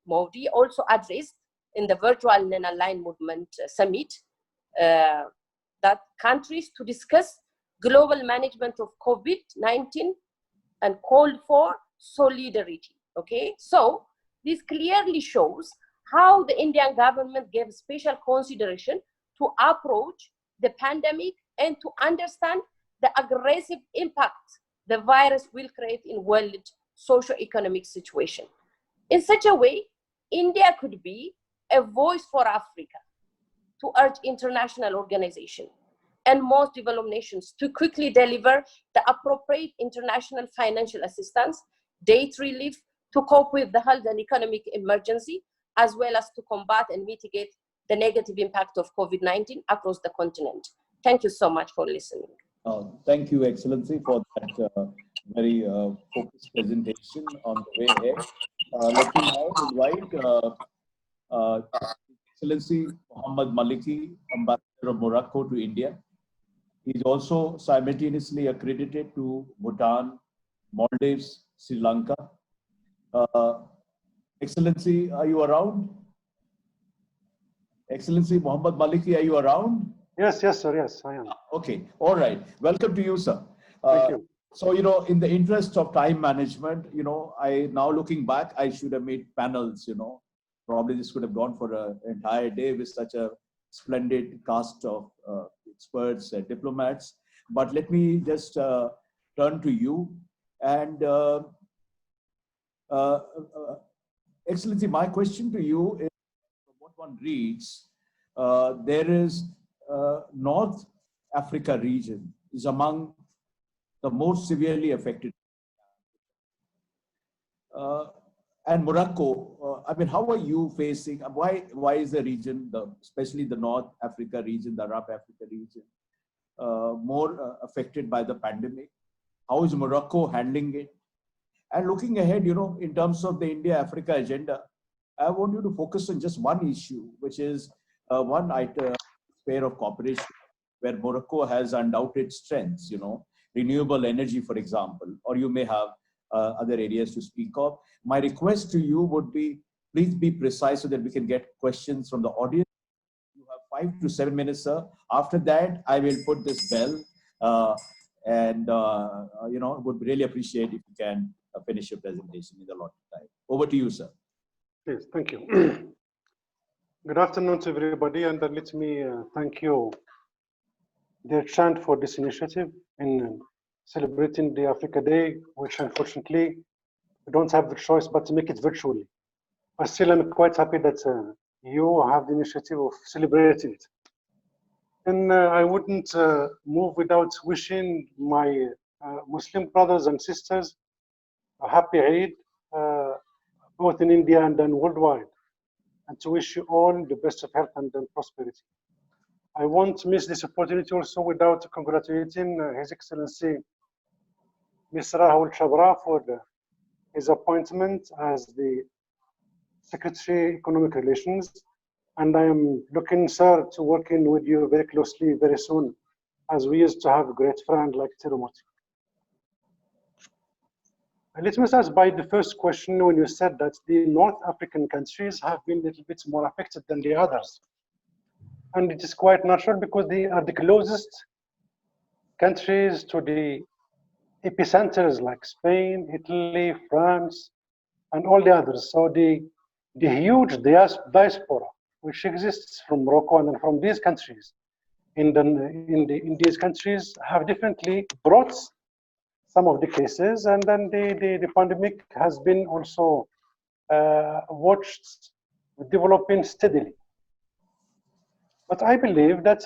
Modi also addressed in the virtual non-aligned movement summit that countries to discuss global management of COVID-19 and called for solidarity. Okay, so this clearly shows how the Indian government gave special consideration to approach the pandemic and to understand the aggressive impact the virus will create in world socio-economic situation. In such a way, India could be a voice for Africa to urge international organizations and most developed nations to quickly deliver the appropriate international financial assistance, debt relief to cope with the health and economic emergency, as well as to combat and mitigate the negative impact of COVID-19 across the continent. Thank you so much for listening. Thank you, Excellency, for that very focused presentation on the way ahead. Let me now invite Excellency Mohammad Maliki, Ambassador of Morocco to India. He's also simultaneously accredited to Bhutan, Maldives, Sri Lanka. Excellency, are you around? Excellency Muhammad Maliki, are you around? Yes, sir. Yes, I am. Okay, all right. Welcome to you, sir. Thank you. So, in the interest of time management, I now looking back, I should have made panels, Probably this could have gone for an entire day with such a splendid cast of experts and diplomats. But let me just turn to you. And Excellency, my question to you is, from what one reads, there is North Africa region is among the most severely affected. And Morocco, how are you facing, why is the region, especially the North Africa region, the Arab Africa region, more affected by the pandemic? How is Morocco handling it? And looking ahead, in terms of the India-Africa agenda, I want you to focus on just one issue, which is one sphere of cooperation, where Morocco has undoubted strengths, renewable energy, for example, or you may have other areas to speak of. My request to you would be, please be precise so that we can get questions from the audience. You have 5 to 7 minutes, sir. After that, I will put this bell would really appreciate if you can finish your presentation in the allotted time. Over to you, sir. Yes, thank you. Good afternoon to everybody, and let me thank you, dear Chant, for this initiative in celebrating the Africa Day, which unfortunately we don't have the choice but to make it virtually. But still, I'm quite happy that you have the initiative of celebrating it. And I wouldn't move without wishing my Muslim brothers and sisters a happy Eid, both in India and then worldwide, and to wish you all the best of health and prosperity. I won't miss this opportunity also without congratulating His Excellency Mr. Rahul Chabra for his appointment as the Secretary Economic Relations. And I am looking, sir, to working with you very closely very soon, as we used to have a great friend like Tirumoti. Let me start by the first question when you said that the North African countries have been a little bit more affected than the others. And it is quite natural because they are the closest countries to the epicenters like Spain, Italy, France, and all the others. So the huge diaspora which exists from Morocco and from these countries in these countries have definitely brought some of the cases, and then the pandemic has been also watched developing steadily. But I believe that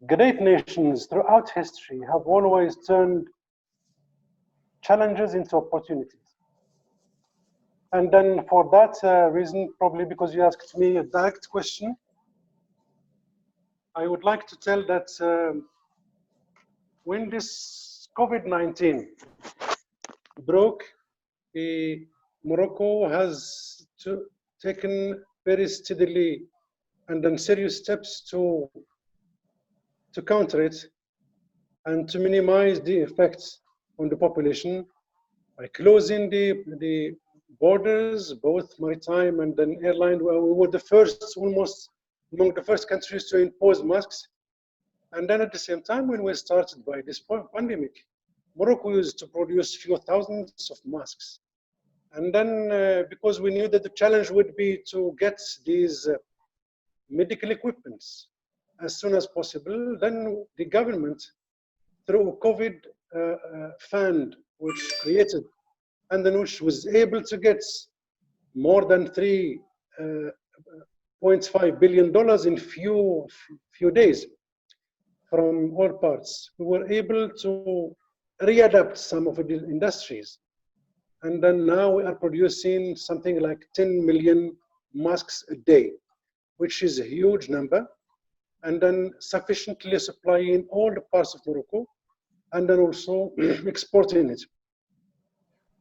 great nations throughout history have always turned challenges into opportunities. And then for that reason, probably because you asked me a direct question, I would like to tell that when this COVID-19 broke, Morocco has taken very steadily and then serious steps to counter it and to minimize the effects on the population by closing the borders, both maritime and then airline. Well, we were the first, almost among the first countries to impose masks. And then at the same time, when we started by this pandemic, Morocco used to produce few thousands of masks. And then because we knew that the challenge would be to get these medical equipments as soon as possible, then the government, through a COVID fund, which created and then which was able to get more than $3.5 billion in few days from all parts. We were able to readapt some of the industries. And then now we are producing something like 10 million masks a day, which is a huge number, and then sufficiently supplying all the parts of Morocco, and then also exporting it.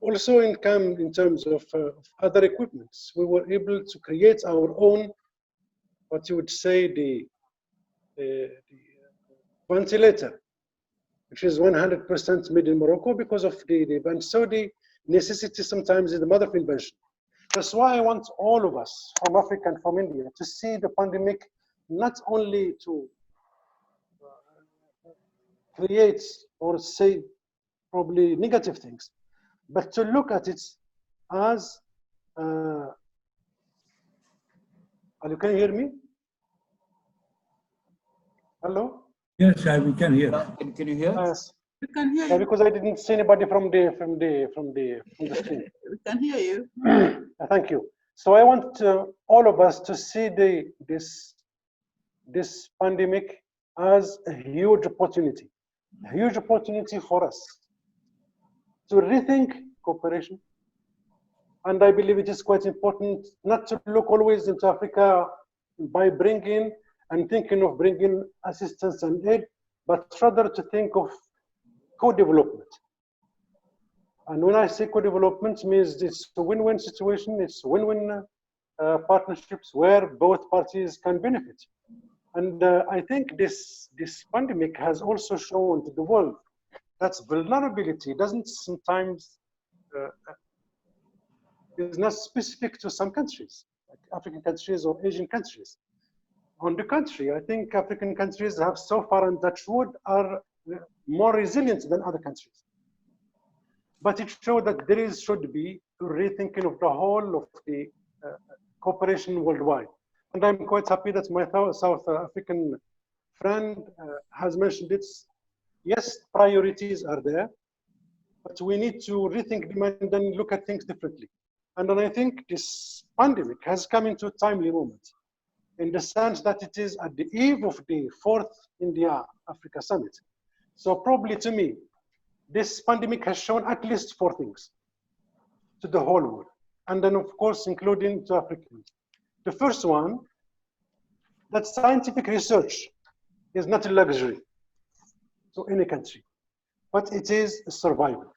Also in terms of other equipments, we were able to create our own, what you would say, the ventilator, which is 100% made in Morocco because of the event. So the necessity sometimes is the mother of invention. That's why I want all of us from Africa and from India to see the pandemic not only to create or say probably negative things, but to look at it as, you can hear me? Hello? Yes, we can hear. Can you hear? Yes. We can hear Yeah, you. because I didn't see anybody from the screen. We can hear you. Thank you. So I want all of us to see this pandemic as a huge opportunity for us to rethink cooperation. And I believe it is quite important not to look always into Africa by bringing and thinking of bringing assistance and aid, but rather to think of co-development. And when I say co-development, means it's a win-win situation, it's win-win partnerships where both parties can benefit. And I think this pandemic has also shown to the world that vulnerability doesn't sometimes is not specific to some countries, like African countries or Asian countries. On the contrary, I think African countries have so far, and touch wood, are more resilient than other countries. But it showed that there should be a rethinking of the whole of the cooperation worldwide. And I'm quite happy that my South African friend has mentioned it. Yes, priorities are there, but we need to rethink them and then look at things differently. And then I think this pandemic has come into a timely moment, in the sense that it is at the eve of the 4th India-Africa Summit. So probably to me, this pandemic has shown at least 4 things to the whole world, and then of course including to Africans. The first one, that scientific research is not a luxury to any country, but it is a survival.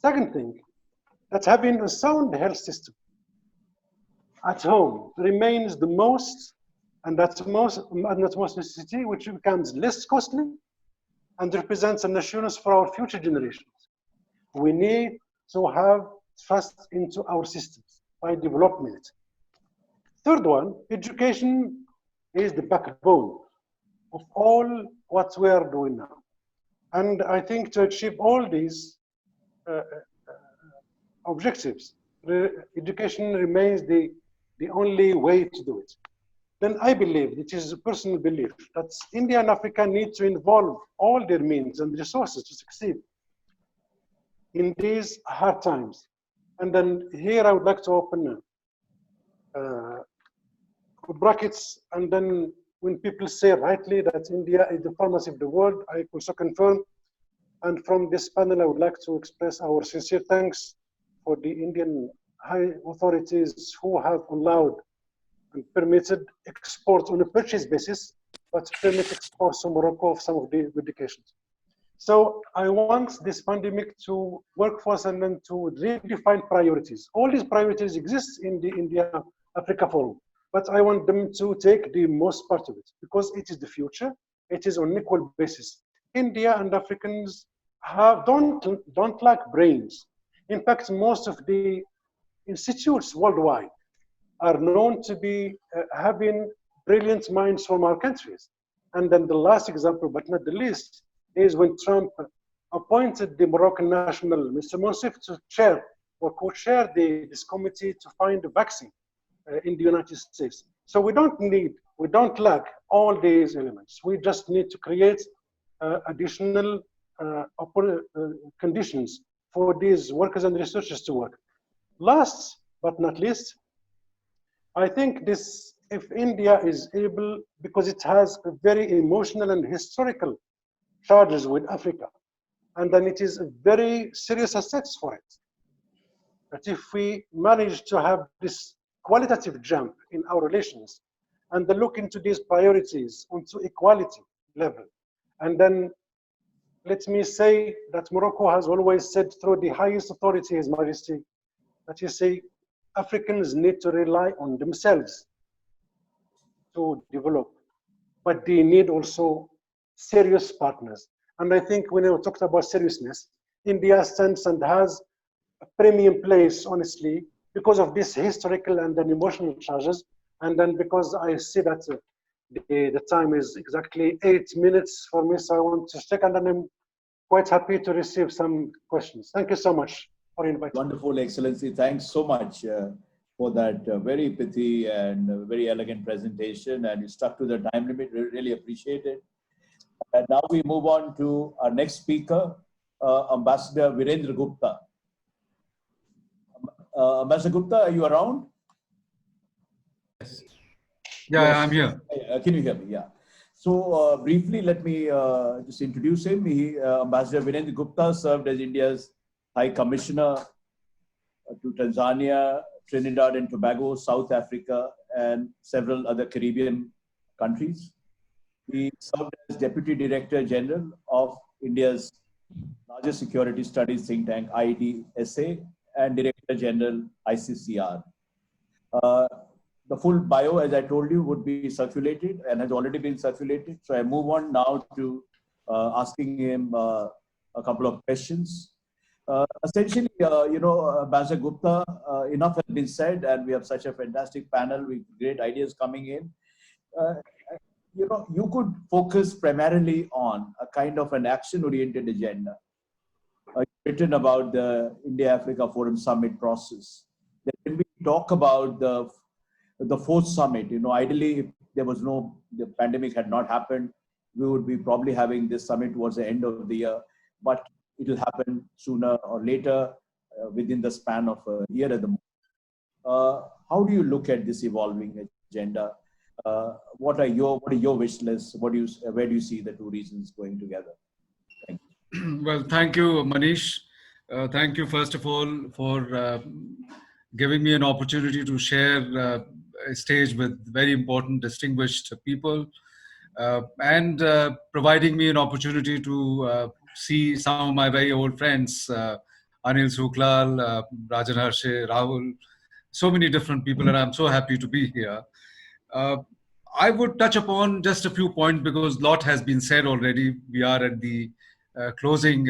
Second thing, that having a sound health system at home remains the most, and that's most necessity, which becomes less costly and represents an assurance for our future generations. We need to have trust into our systems by developing it. Third one, education is the backbone of all what we are doing now. And I think to achieve all these objectives, education remains the only way to do it. Then I believe, it is a personal belief, that India and Africa need to involve all their means and resources to succeed in these hard times. And then here I would like to open brackets, and then when people say rightly that India is the pharmacy of the world, I also confirm. And from this panel, I would like to express our sincere thanks for the Indian high authorities who have allowed and permitted export on a purchase basis, but permit exports to Morocco of some of the medications. So I want this pandemic to work for us and then to redefine priorities. All these priorities exist in the India-Africa Forum, but I want them to take the most part of it because it is the future. It is on equal basis. India and Africans don't lack brains. In fact, most of the institutes worldwide are known to be having brilliant minds from our countries. And then the last example, but not the least, is when Trump appointed the Moroccan national, Mr. Monsef, to chair or co-chair this committee to find a vaccine in the United States. So we don't lack all these elements. We just need to create additional conditions for these workers and researchers to work. Last but not least, I think this, if India is able, because it has a very emotional and historical charges with Africa, and then it is a very serious assets for it. That if we manage to have this qualitative jump in our relations and then look into these priorities onto equality level, and then let me say that Morocco has always said through the highest authority, His Majesty, that you say Africans need to rely on themselves to develop, but they need also serious partners. And I think when we talked about seriousness, India stands and has a premium place, honestly, because of this historical and then emotional charges. And then because I see that the time is exactly 8 minutes for me, so I want to check, and then I'm quite happy to receive some questions. Thank you so much for inviting me. Wonderful, Excellency. Thanks so much for that very pithy and very elegant presentation. And you stuck to the time limit. Really appreciate it. And now we move on to our next speaker, Ambassador Virendra Gupta. Ambassador Gupta, are you around? Yes. Yeah, yes. I'm here. Can you hear me? Yeah. So briefly, let me just introduce him. Ambassador Virendra Gupta served as India's High Commissioner to Tanzania, Trinidad and Tobago, South Africa, and several other Caribbean countries. He served as Deputy Director General of India's largest security studies think tank, IDSA, and Director General, ICCR. The full bio, as I told you, would be circulated and has already been circulated. So I move on now to asking him a couple of questions. Essentially, Ambassador Gupta, enough has been said, and we have such a fantastic panel with great ideas coming in. You could focus primarily on a kind of an action-oriented agenda written about the India-Africa Forum Summit process. That when we talk about the fourth summit, ideally, if there was the pandemic had not happened, we would be probably having this summit towards the end of the year, but it will happen sooner or later within the span of a year at the moment. How do you look at this evolving agenda? What are your wish lists? Where do you see the two regions going together? Thank you. Well, thank you, Manish. Thank you, first of all, for giving me an opportunity to share a stage with very important, distinguished people, and providing me an opportunity to see some of my very old friends, Anil Suklal, Rajan Harshe, Rahul, so many different people, and I'm so happy to be here. I would touch upon just a few points because a lot has been said already. We are at the closing,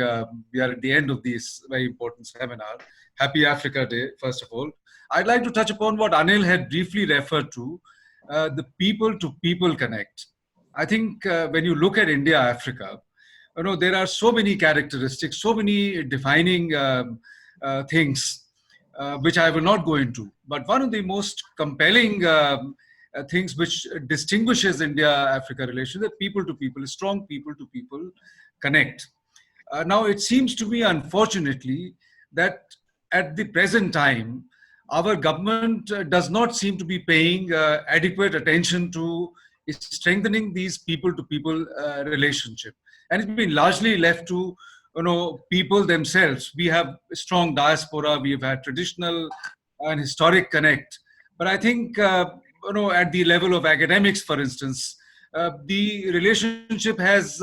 we are at the end of this very important seminar. Happy Africa Day, first of all. I'd like to touch upon what Anil had briefly referred to, the people-to-people connect. I think when you look at India, Africa, there are so many characteristics, so many defining things, which I will not go into. But one of the most compelling things which distinguishes India-Africa relations is people-to-people, strong people-to-people connect. Now, it seems to me, unfortunately, that at the present time, our government does not seem to be paying adequate attention to strengthening these people-to-people relationship. And it's been largely left to people themselves. We have a strong diaspora, we have had traditional and historic connect. But I think, at the level of academics, for instance, the relationship has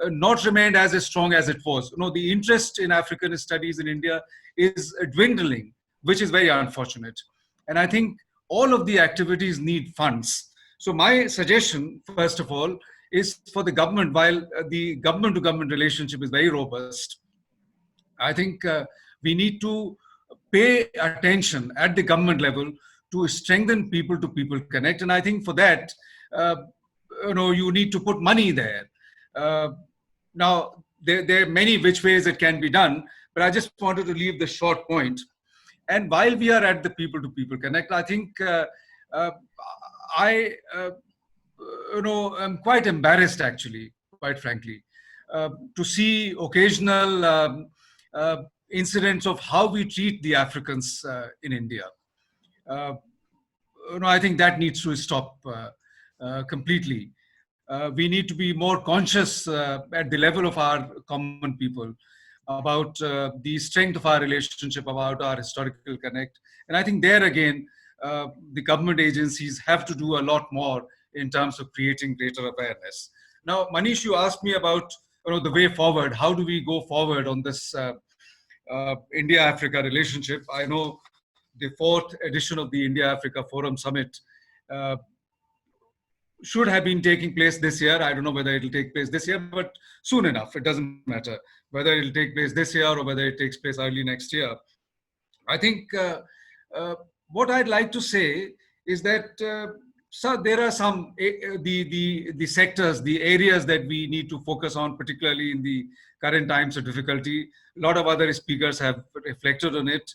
not remained as strong as it was. The interest in African studies in India is dwindling, which is very unfortunate. And I think all of the activities need funds. So my suggestion, first of all, is for the government, while the government-to-government relationship is very robust, I think we need to pay attention at the government level to strengthen people-to-people connect. And I think for that, you need to put money there. Now, there are many which ways it can be done, but I just wanted to leave the short point. And while we are at the people-to-people connect, I think I'm quite embarrassed, actually, quite frankly, to see occasional incidents of how we treat the Africans in India. I think that needs to stop completely. We need to be more conscious at the level of our common people about the strength of our relationship, about our historical connect. And I think there again, the government agencies have to do a lot more in terms of creating greater awareness. Now, Manish, you asked me about the way forward. How do we go forward on this India-Africa relationship? I know the 4th edition of the India-Africa Forum Summit should have been taking place this year. I don't know whether it'll take place this year, but soon enough. It doesn't matter whether it'll take place this year or whether it takes place early next year. I think what I'd like to say is that so there are some the sectors, the areas that we need to focus on, particularly in the current times of difficulty. A lot of other speakers have reflected on it.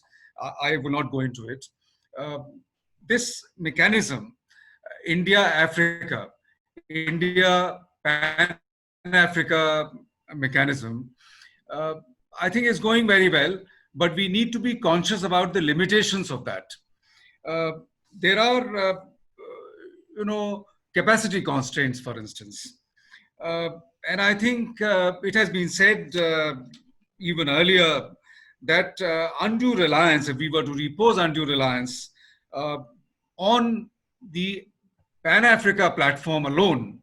I will not go into it. This mechanism, India-Africa, Pan-Africa mechanism, I think is going very well, but we need to be conscious about the limitations of that. There are, capacity constraints, for instance. And I think it has been said even earlier that undue reliance, if we were to repose undue reliance on the Pan-Africa platform alone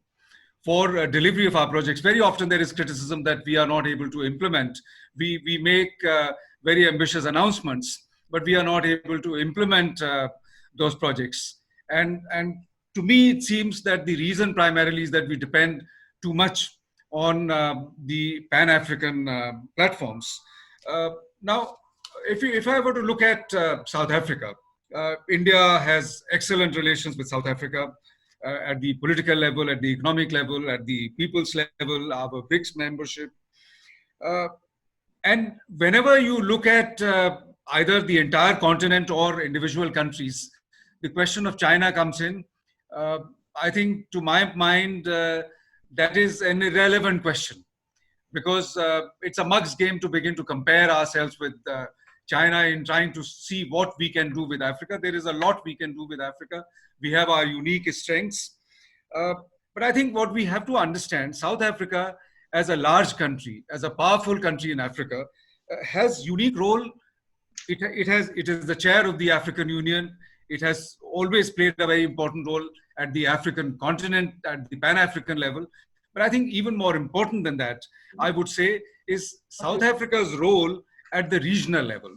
for delivery of our projects, very often there is criticism that we are not able to implement. We make very ambitious announcements, but we are not able to implement those projects. And to me, it seems that the reason primarily is that we depend too much on the Pan-African platforms. Now, if I were to look at South Africa, India has excellent relations with South Africa at the political level, at the economic level, at the people's level, our BRICS membership. And whenever you look at either the entire continent or individual countries, the question of China comes in. I think, to my mind, that is an irrelevant question, because it's a mug's game to begin to compare ourselves with China in trying to see what we can do with Africa. There is a lot we can do with Africa. We have our unique strengths. But I think what we have to understand, South Africa as a large country, as a powerful country in Africa, has unique role. It is the chair of the African Union. It has always played a very important role at the African continent, at the Pan-African level. But I think even more important than that, I would say, is South Africa's role at the regional level,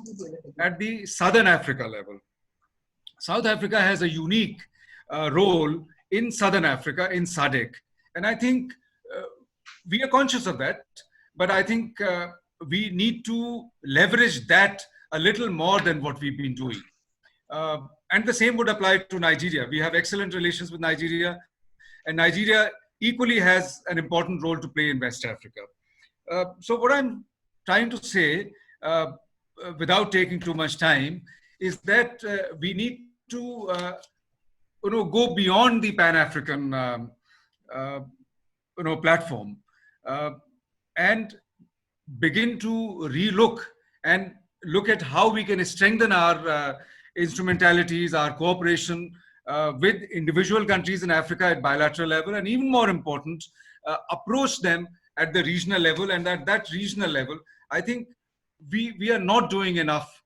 at the Southern Africa level. South Africa has a unique role in Southern Africa, in SADC. And I think we are conscious of that, but I think we need to leverage that a little more than what we've been doing. And the same would apply to Nigeria. We have excellent relations with Nigeria, and Nigeria equally has an important role to play in West Africa. So what I'm trying to say, without taking too much time, is that we need to go beyond the Pan-African platform and begin to relook and look at how we can strengthen our instrumentalities, our cooperation with individual countries in Africa at bilateral level, and even more important, approach them at the regional level. And at that regional level, I think we are not doing enough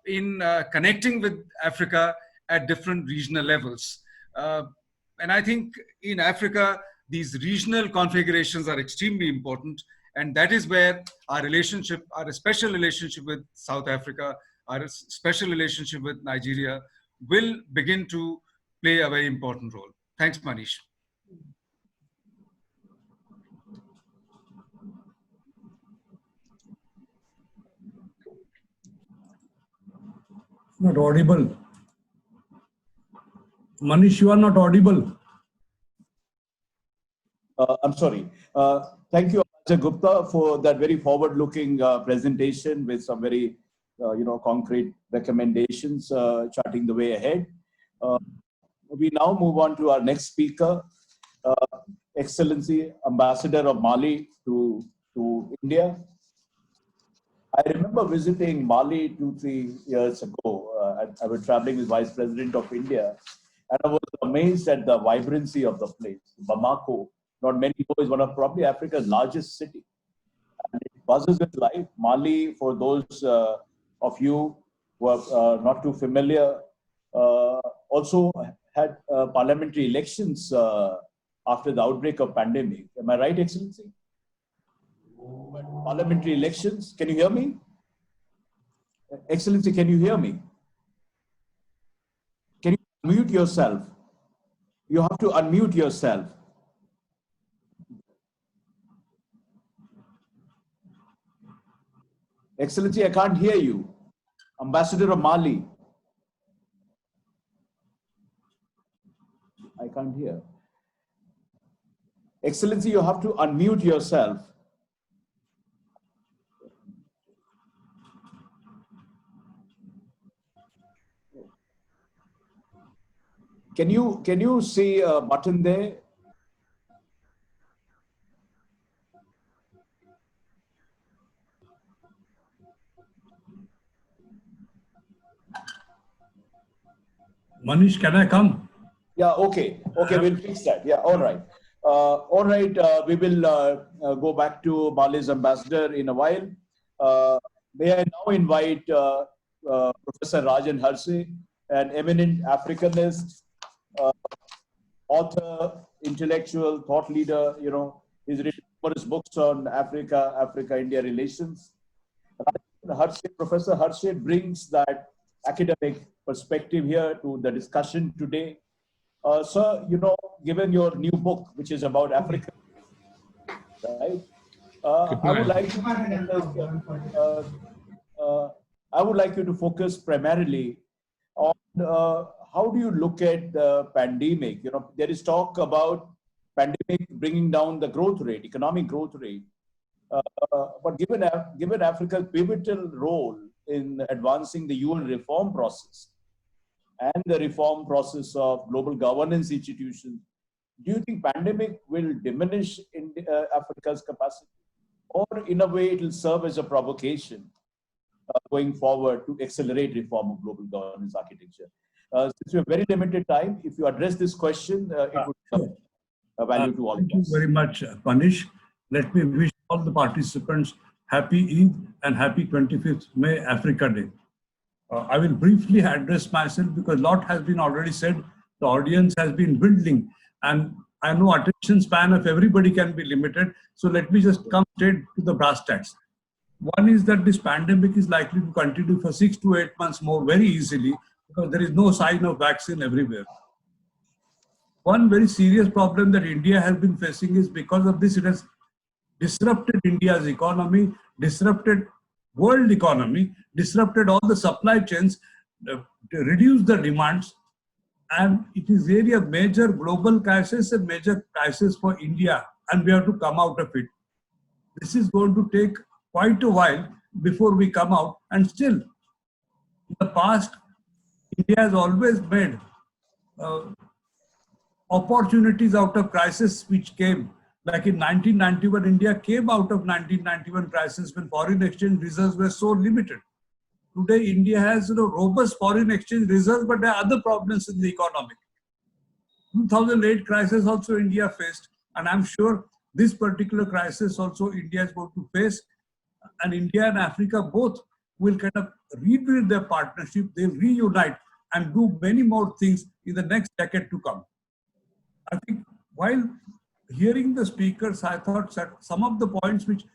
in connecting with Africa at different regional levels. And I think in Africa, these regional configurations are extremely important. And that is where our relationship, our special relationship with South Africa, our special relationship with Nigeria will begin to play a very important role. Thanks, Manish. Not audible. Manish, you are not audible. I'm sorry. Thank you, Ajay Gupta, for that very forward-looking presentation with some very, concrete recommendations charting the way ahead. We now move on to our next speaker, Excellency Ambassador of Mali to India. I remember visiting Mali 2-3 years ago. I was traveling with Vice President of India, and I was amazed at the vibrancy of the place. Bamako, not many know, is one of probably Africa's largest city. And it buzzes with life. Mali, for those of you who are not too familiar, also had parliamentary elections after the outbreak of pandemic. Am I right, Excellency? Parliamentary elections. Can you hear me? Excellency, can you hear me? Can you mute yourself? You have to unmute yourself. Excellency, I can't hear you. Ambassador of Mali. I can't hear. Excellency, you have to unmute yourself. Can you see a button there? Manish, can I come? Yeah, okay. Okay, we'll fix that. Yeah, all right. We will go back to Mali's ambassador in a while. May I now invite Professor Rajan Harse, an eminent Africanist, author, intellectual, thought leader. You know, he's written numerous books on Africa, Africa-India relations. Professor Harse brings that academic perspective here to the discussion today. Sir, you know, given your new book, which is about Africa, right? I would like you to focus primarily on how do you look at the pandemic? You know, there is talk about pandemic bringing down the growth rate, economic growth rate. But given Africa's pivotal role in advancing the UN reform process and the reform process of global governance institutions, do you think pandemic will diminish in Africa's capacity, or in a way it will serve as a provocation going forward to accelerate reform of global governance architecture? Since we have very limited time, if you address this question, it would have a value to all of us. Thank you very much, Panish. Let me wish all the participants happy Eid and happy 25th May Africa Day. I will briefly address myself because a lot has been already said. The audience has been building, and I know attention span of everybody can be limited. So let me just come straight to the brass tacks. One is that this pandemic is likely to continue for 6 to 8 months more very easily because there is no sign of vaccine everywhere. One very serious problem that India has been facing is because of this, it has disrupted India's economy, disrupted world economy, disrupted all the supply chains, reduced the demands, and it is really a major global crisis, a major crisis for India, and we have to come out of it. This is going to take quite a while before we come out, and still, in the past, India has always made opportunities out of crisis which came. Like in 1991, India came out of 1991 crisis when foreign exchange reserves were so limited. Today, India has robust foreign exchange reserves, but there are other problems in the economy. 2008 crisis also India faced, and I'm sure this particular crisis also India is going to face. And India and Africa both will kind of rebuild their partnership, they'll reunite and do many more things in the next decade to come. I think while hearing the speakers, I thought that some of the points which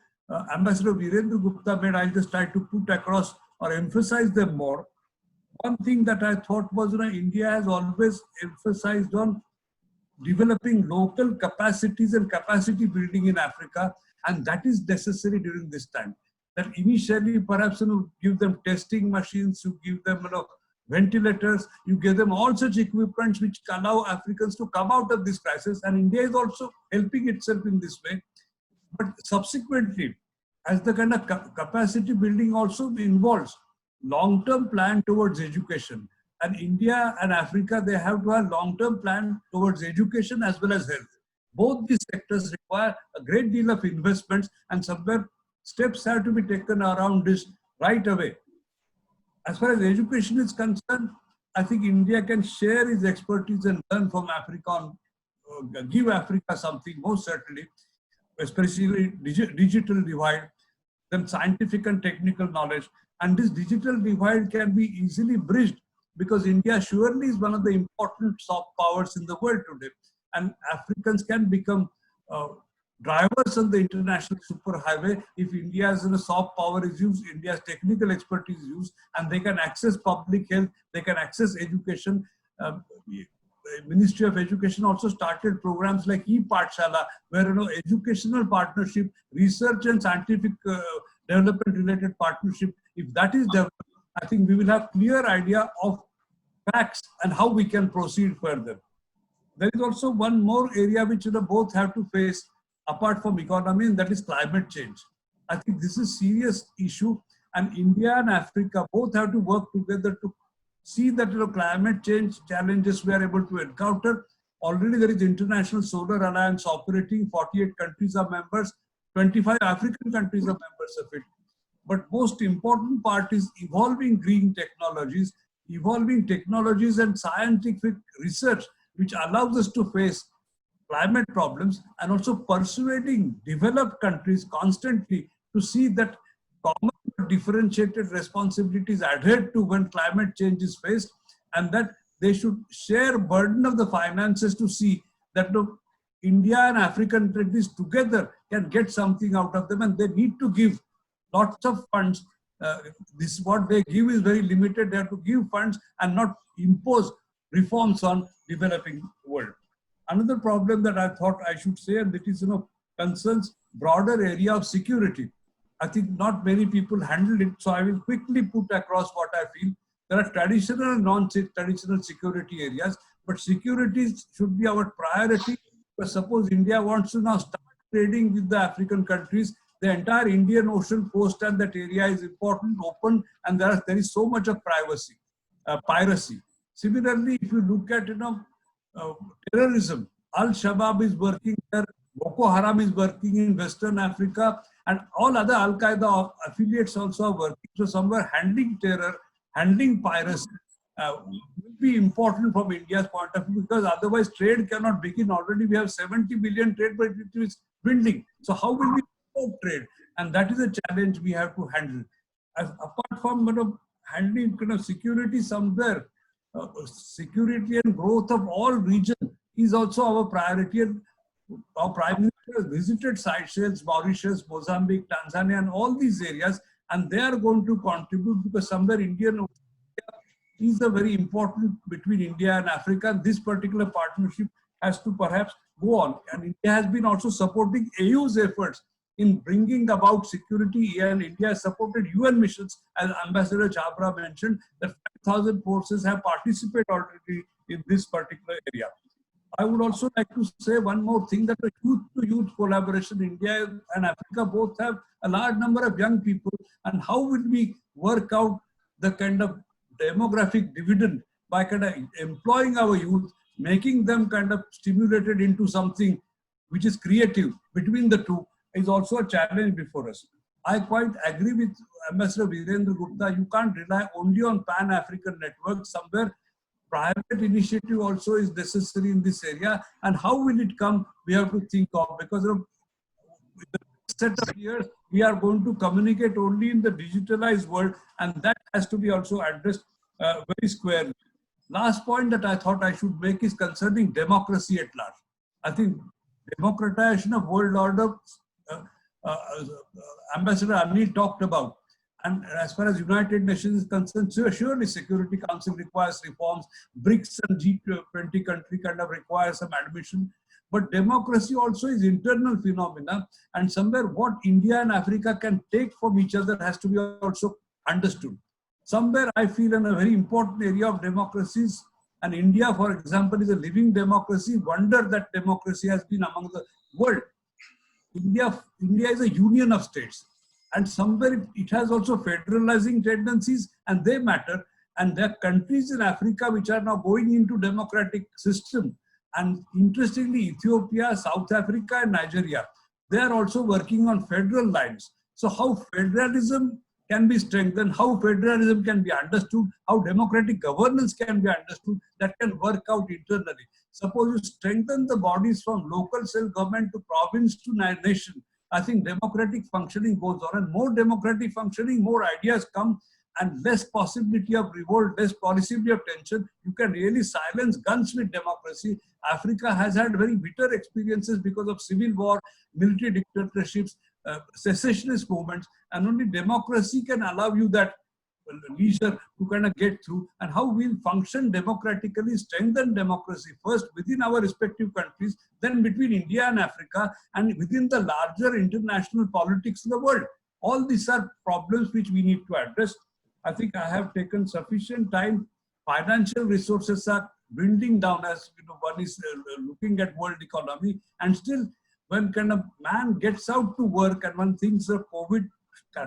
Ambassador Virendra Gupta made, I'll just try to put across or emphasize them more. One thing that I thought was, India has always emphasized on developing local capacities and capacity building in Africa, and that is necessary during this time. That initially, perhaps, give them testing machines, you give them, ventilators, you give them all such equipments which allow Africans to come out of this crisis, and India is also helping itself in this way. But subsequently, as the kind of capacity building also involves long-term plan towards education, and India and Africa, they have to have long-term plan towards education as well as health. Both these sectors require a great deal of investments, and somewhere steps have to be taken around this right away. As far as education is concerned, I think India can share its expertise and learn from Africa, give Africa something, most certainly, especially digital divide, then scientific and technical knowledge. And this digital divide can be easily bridged because India surely is one of the important soft powers in the world today. And Africans can become drivers on the international superhighway if India's soft power is used, India's technical expertise is used, and they can access public health, they can access education, Ministry of Education also started programs like e-Pathshala, where educational partnership, research and scientific development related partnership, if that is developed, I think we will have clear idea of facts and how we can proceed further. There is also one more area which both have to face apart from economy, and that is climate change. I think this is a serious issue, and India and Africa both have to work together to see that climate change challenges we are able to encounter. Already there is International Solar Alliance operating, 48 countries are members, 25 African countries are members of it. But most important part is evolving green technologies, and scientific research which allows us to face climate problems, and also persuading developed countries constantly to see that common differentiated responsibilities adhered to when climate change is faced, and that they should share burden of the finances to see that India and African countries together can get something out of them, and they need to give lots of funds. This what they give is very limited. They have to give funds and not impose reforms on developing world. Another problem that I thought I should say, and that is concerns broader area of security. I think not many people handle it, so I will quickly put across what I feel. There are traditional and non-traditional security areas, but security should be our priority. But suppose India wants to now start trading with the African countries, the entire Indian Ocean coast and that area is important, open, and there is so much of piracy. Similarly, if you look at terrorism, Al-Shabaab is working there, Boko Haram is working in Western Africa, and all other Al-Qaeda affiliates also are working. So somewhere handling terror, handling piracy will be important from India's point of view, because otherwise trade cannot begin. Already we have 70 billion trade, but it is dwindling. So how will we support trade? And that is a challenge we have to handle. Apart from handling security somewhere, security and growth of all region is also our priority. And our Prime Minister has visited Seychelles, Mauritius, Mozambique, Tanzania, and all these areas, and they are going to contribute, because somewhere Indian is a very important between India and Africa. This particular partnership has to perhaps go on, and India has been also supporting AU's efforts in bringing about security, and India has supported UN missions, as Ambassador Chabra mentioned, that 5,000 forces have participated already in this particular area. I would also like to say one more thing, that the youth-to-youth collaboration, India and Africa both have a large number of young people, and how will we work out the kind of demographic dividend by kind of employing our youth, making them kind of stimulated into something which is creative between the two, is also a challenge before us. I quite agree with Ambassador Virendra Gupta. You can't rely only on Pan-African networks. Somewhere private initiative also is necessary in this area. And how will it come, we have to think of, because of the set of years, we are going to communicate only in the digitalized world, and that has to be also addressed very squarely. Last point that I thought I should make is concerning democracy at large. I think democratization of world order, Ambassador Anil talked about. And as far as United Nations is concerned, surely Security Council requires reforms. BRICS and G20 country kind of require some admission. But democracy also is internal phenomena, and somewhere what India and Africa can take from each other has to be also understood. Somewhere I feel in a very important area of democracies, and India, for example, is a living democracy. Wonder that democracy has been among the world. India is a union of states, and somewhere it has also federalizing tendencies, and they matter. And there are countries in Africa which are now going into democratic system. And interestingly, Ethiopia, South Africa, and Nigeria, they are also working on federal lines. So how federalism can be strengthened, how federalism can be understood, how democratic governance can be understood, that can work out internally. Suppose you strengthen the bodies from local self-government to province to nation, I think democratic functioning goes on, and more democratic functioning, more ideas come, and less possibility of revolt, less possibility of tension. You can really silence guns with democracy. Africa has had very bitter experiences because of civil war, military dictatorships, secessionist movements, and only democracy can allow you that leisure to kind of get through, and how we'll function democratically, strengthen democracy first within our respective countries, then between India and Africa, and within the larger international politics of the world. All these are problems which we need to address. I think I have taken sufficient time. Financial resources are dwindling down as one is looking at world economy, and still when kind of man gets out to work and when things of COVID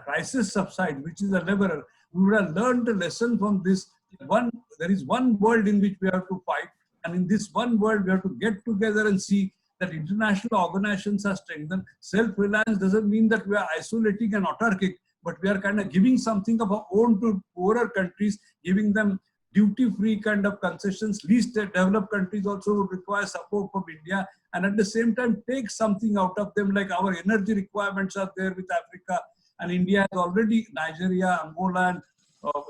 crisis subside, which is a leveler, we would have learned a lesson from this. There is one world in which we have to fight, and in this one world we have to get together and see that international organizations are strengthened. Self-reliance doesn't mean that we are isolating and autarkic, but we are kind of giving something of our own to poorer countries, giving them duty-free kind of concessions. Least developed countries also would require support from India, and at the same time take something out of them, like our energy requirements are there with Africa, and India has already Nigeria, Angola, and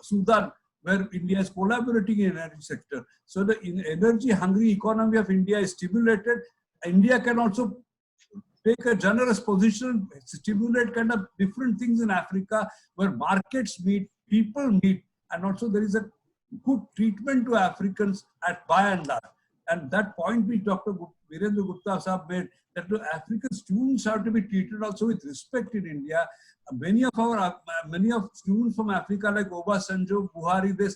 Sudan, where India is collaborating in energy sector. So the energy-hungry economy of India is stimulated. India can also take a generous position, stimulate kind of different things in Africa, where markets meet, people meet, and also there is a good treatment to Africans by and large. And that point which Dr. Virendra Gupta Sahab made, that the African students have to be treated also with respect in India. Many of students from Africa like Obasanjo, Buhari, they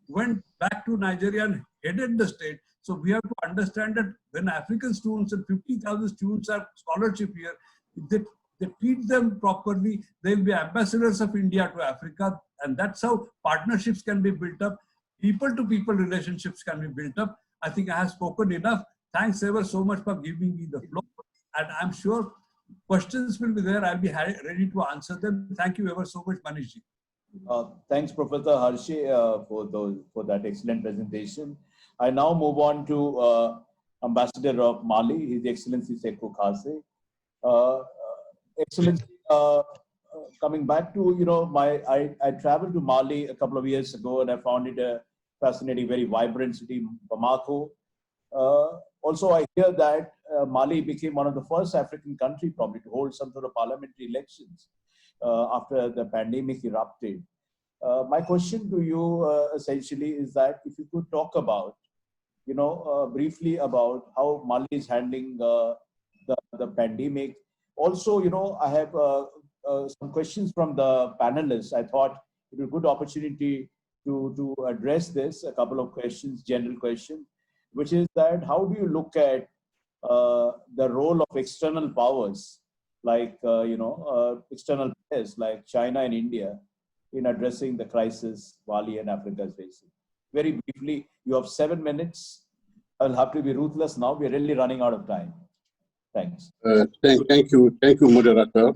went back to Nigeria and headed the state. So we have to understand that when African students and 50,000 students are scholarship here, if they treat them properly, they'll be ambassadors of India to Africa, and that's how partnerships can be built up. People-to-people relationships can be built up. I think I have spoken enough. Thanks ever so much for giving me the floor. And I'm sure questions will be there. I'll be ready to answer them. Thank you ever so much, Manishji. Thanks, Professor Harshe, for that excellent presentation. I now move on to Ambassador of Mali, His Excellency Sekou Khase. Excellency, coming back to, I traveled to Mali a couple of years ago, and I found it a fascinating, very vibrant city, Bamako. Also, I hear that Mali became one of the first African countries probably to hold some sort of parliamentary elections after the pandemic erupted. My question to you essentially is that if you could talk about, briefly about how Mali is handling the pandemic. Also, I have some questions from the panelists. I thought it was a good opportunity to address this, a couple of questions, general questions, which is that how do you look at the role of external powers, like, external players like China and India in addressing the crisis Mali and Africa is facing? Very briefly, you have 7 minutes. I'll have to be ruthless now. We're really running out of time. Thanks. Thank you, moderator.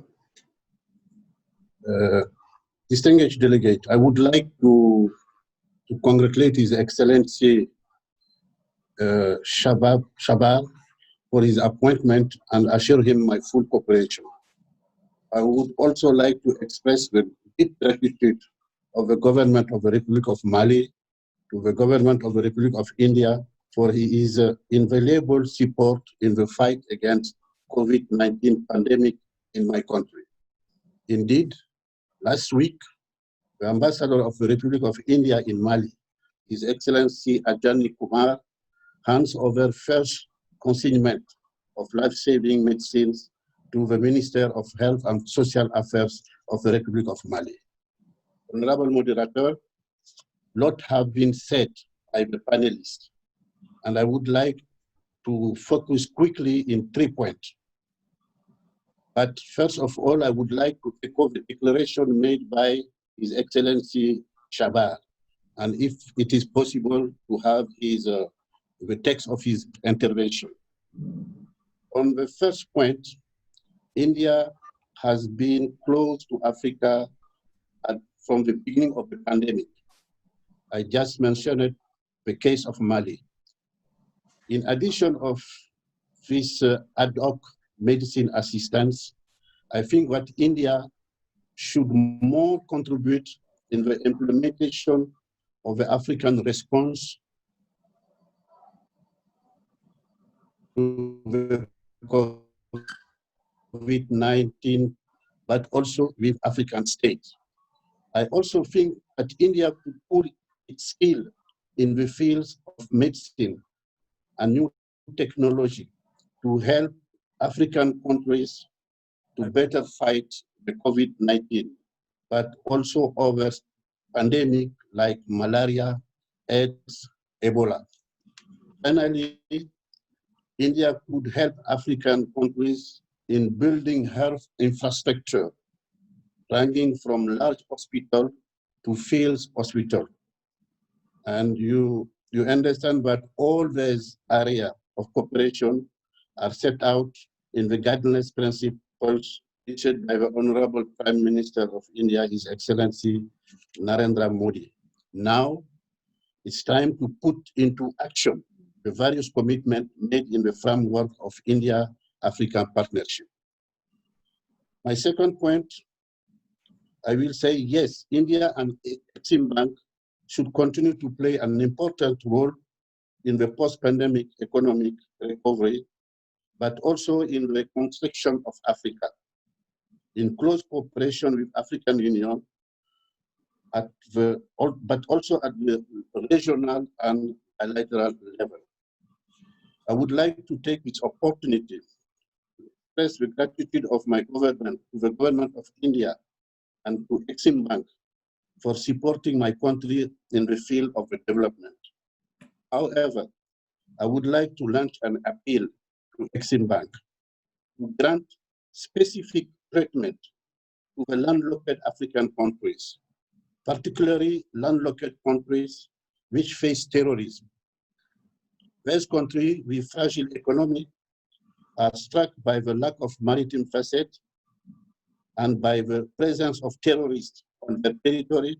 Distinguished delegate, I would like to congratulate His Excellency Shabab for his appointment and assure him my full cooperation. I would also like to express the deep gratitude of the government of the Republic of Mali to the government of the Republic of India for his invaluable support in the fight against COVID-19 pandemic in my country. Indeed, last week, the ambassador of the Republic of India in Mali, His Excellency Ajani Kumar, hands over first consignment of life-saving medicines to the Minister of Health and Social Affairs of the Republic of Mali. Honorable Moderator, lot have been said by the panelists, and I would like to focus quickly in 3 points. But first of all, I would like to echo the declaration made by His Excellency Shabar, and if it is possible to have the text of his intervention. On the first point, India has been close to Africa from the beginning of the pandemic. I just mentioned the case of Mali. In addition of this ad hoc medicine assistance, I think that India should more contribute in the implementation of the African response to the COVID-19, but also with African states. I also think that India could put its skill in the fields of medicine and new technology to help African countries to better fight the COVID-19, but also other pandemic like malaria, AIDS, Ebola. Finally, India could help African countries in building health infrastructure, ranging from large hospital to field hospital. And you understand that all these areas of cooperation are set out in the guidelines principles issued by the Honorable Prime Minister of India, His Excellency Narendra Modi. Now, it's time to put into action the various commitments made in the framework of India-African partnership. My second point, I will say yes, India and Exim Bank should continue to play an important role in the post-pandemic economic recovery, but also in the construction of Africa, in close cooperation with African Union, but also at the regional and bilateral level. I would like to take this opportunity to express the gratitude of my government to the government of India and to Exim Bank for supporting my country in the field of development. However, I would like to launch an appeal to Exim Bank to grant specific treatment to the landlocked African countries, particularly landlocked countries which face terrorism. These countries with fragile economy are struck by the lack of maritime facet and by the presence of terrorists on their territory,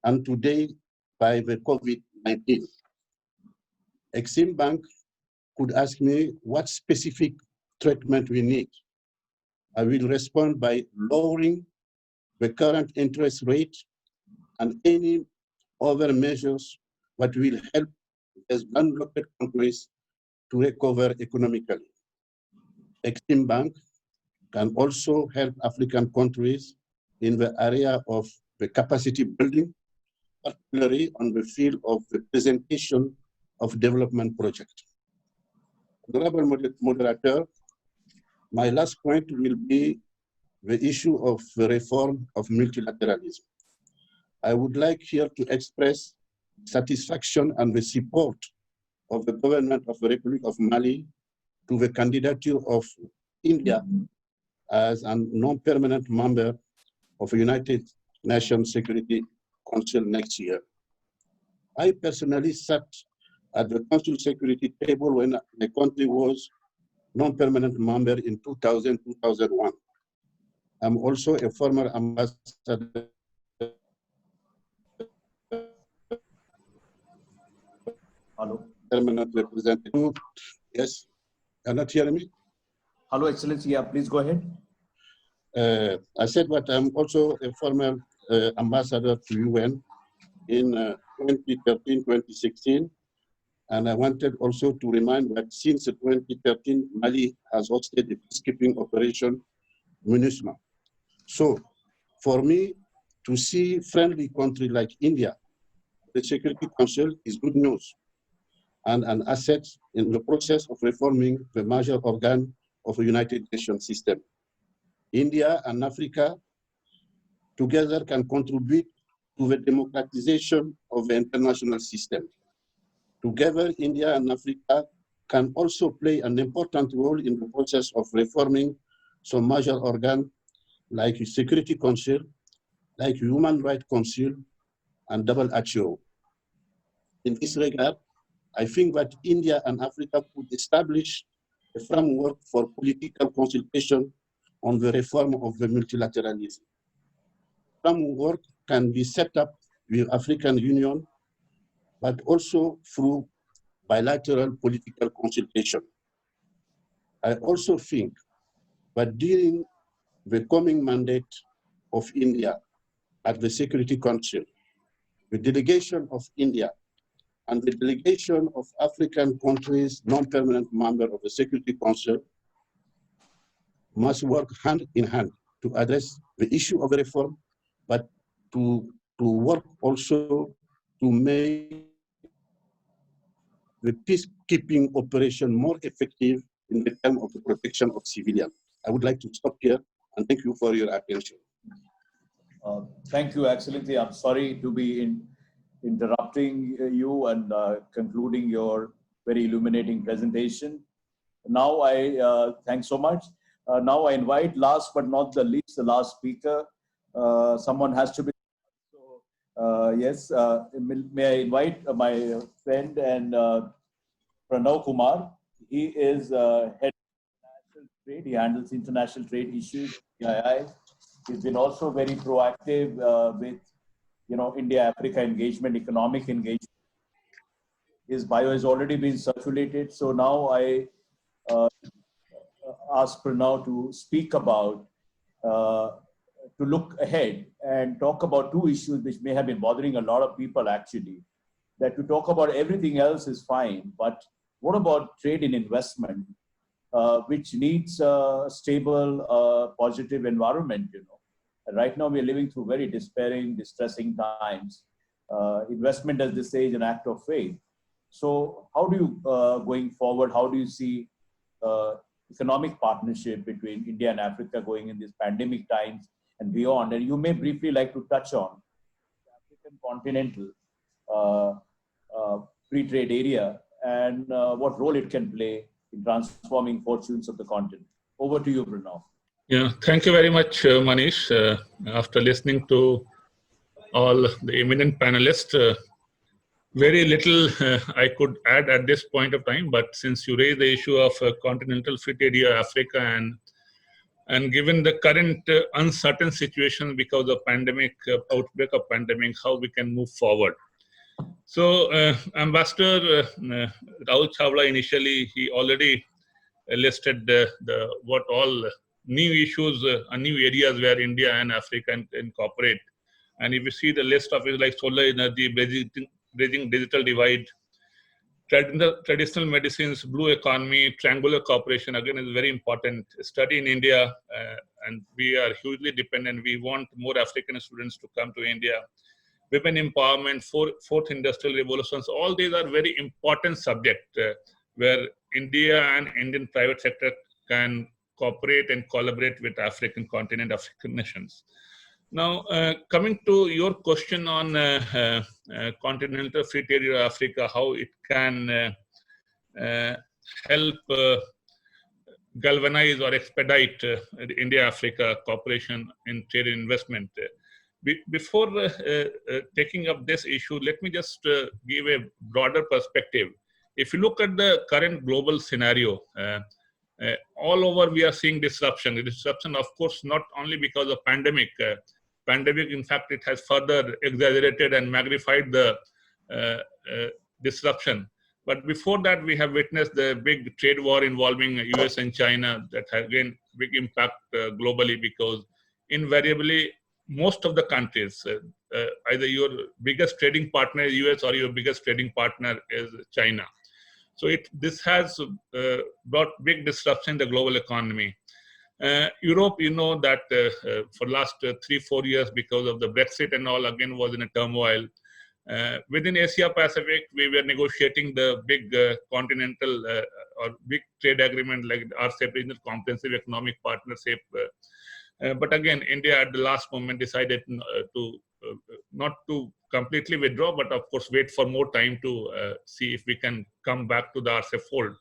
and today by the COVID-19. Exim Bank could ask me what specific treatment we need. I will respond by lowering the current interest rate and any other measures that will help these landlocked countries to recover economically. Exim Bank can also help African countries in the area of the capacity building, particularly on the field of the presentation of development projects. Honorable Moderator, my last point will be the issue of the reform of multilateralism. I would like here to express satisfaction and the support of the government of the Republic of Mali to the candidature of India as a non-permanent member of the United Nations Security Council next year. I personally sat at the Council Security table when the country was non-permanent member in 2000-2001. I'm also a former ambassador Hello. permanent representative. Yes, you're not hearing me? Hello, Excellency. Yeah, please go ahead. I said that I'm also a former ambassador to UN in 2013-2016. And I wanted also to remind that since 2013, Mali has hosted a peacekeeping operation, MINUSMA. So for me to see friendly country like India, the Security Council is good news and an asset in the process of reforming the major organ of the United Nations system. India and Africa together can contribute to the democratization of the international system. Together, India and Africa can also play an important role in the process of reforming some major organs like the Security Council, like Human Rights Council, and WHO. In this regard, I think that India and Africa could establish a framework for political consultation on the reform of the multilateralism. Framework can be set up with African Union, but also through bilateral political consultation. I also think that during the coming mandate of India at the Security Council, the delegation of India and the delegation of African countries, non-permanent member of the Security Council, must work hand in hand to address the issue of reform, but to work also to make the peacekeeping operation more effective in the term of the protection of civilians. I would like to stop here and thank you for your attention. Thank you, Excellency. I'm sorry to be interrupting you and concluding your very illuminating presentation. Now thanks so much. Now I invite, last but not the least, the last speaker. Someone has to be. So, yes, may I invite my friend and Pranav Kumar. He is head of international trade. He handles international trade issues, CII. He's been also very proactive with, India-Africa engagement, economic engagement. His bio has already been circulated. So now I ask Pranav to speak about, to look ahead and talk about two issues which may have been bothering a lot of people actually. That to talk about everything else is fine, but what about trade and investment, which needs a stable, positive environment, And right now we're living through very despairing, distressing times. Investment at this stage an act of faith. So how do you, going forward, how do you see economic partnership between India and Africa going in these pandemic times and beyond? And you may briefly like to touch on the African continental free trade area and what role it can play in transforming fortunes of the continent. Over to you, Pranav. Yeah, thank you very much, Manish. After listening to all the eminent panelists, very little I could add at this point of time, but since you raised the issue of continental free trade area, Africa, and given the current uncertain situation because of pandemic, outbreak of pandemic, how we can move forward. So Ambassador Rahul Chawla, initially, he already listed what all new issues, new areas where India and Africa can cooperate. And if you see the list of it, like solar energy, bridging digital divide, traditional medicines, blue economy, triangular cooperation, again, is very important. Study in India, and we are hugely dependent. We want more African students to come to India. Women empowerment, fourth industrial revolutions, all these are very important subjects where India and Indian private sector can cooperate and collaborate with African continent, African nations. Now, coming to your question on continental free trade area Africa, how it can help galvanize or expedite India-Africa cooperation in trade and investment. Before taking up this issue, let me just give a broader perspective. If you look at the current global scenario, all over we are seeing disruption. The disruption, of course, not only because of pandemic. Pandemic, in fact, it has further exaggerated and magnified the disruption. But before that, we have witnessed the big trade war involving US and China that has again big impact globally, because invariably most of the countries, either your biggest trading partner is US or your biggest trading partner is China. So this has brought big disruption in the global economy. Europe, you know that for last 3-4 years, because of the Brexit and all, again was in a turmoil. Within Asia Pacific, we were negotiating the big continental or big trade agreement like RCEP, Regional Comprehensive Economic Partnership. But again, India at the last moment decided to not to completely withdraw, but of course wait for more time to see if we can come back to the RCEP fold.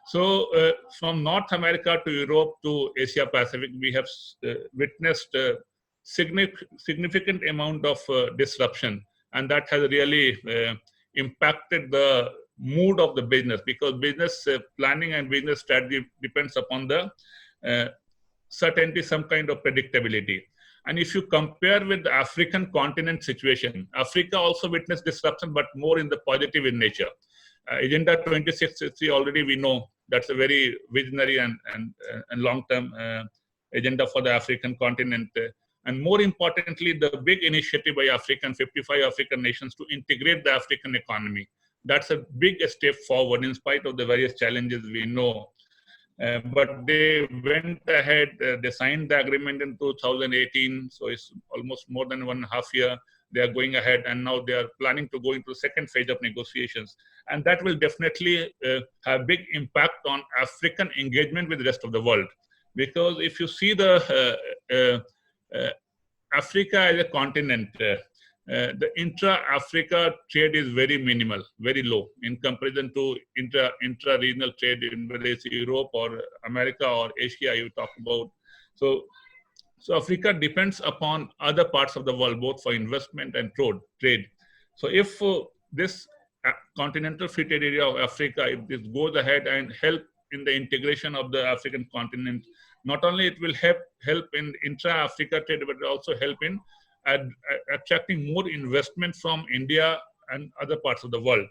So from North America to Europe to Asia Pacific, we have witnessed a significant amount of disruption, and that has really impacted the mood of the business, because business planning and business strategy depends upon the certainty, some kind of predictability. And if you compare with the African continent situation, Africa also witnessed disruption, but more in the positive in nature. Agenda 2063 already we know that's a very visionary and long-term agenda for the African continent. And more importantly, the big initiative by 55 African nations to integrate the African economy. That's a big step forward in spite of the various challenges we know. But they went ahead, they signed the agreement in 2018, so it's almost more than 1.5 years. They are going ahead, and now they are planning to go into the second phase of negotiations. And that will definitely have big impact on African engagement with the rest of the world. Because if you see the Africa as a continent, the intra-Africa trade is very minimal, very low in comparison to intra-regional trade in whether it's Europe or America or Asia you talk about. So Africa depends upon other parts of the world, both for investment and trade. So if this continental free trade area of Africa, if this goes ahead and help in the integration of the African continent, not only it will help in intra-Africa trade, but it will also help in attracting more investment from India and other parts of the world.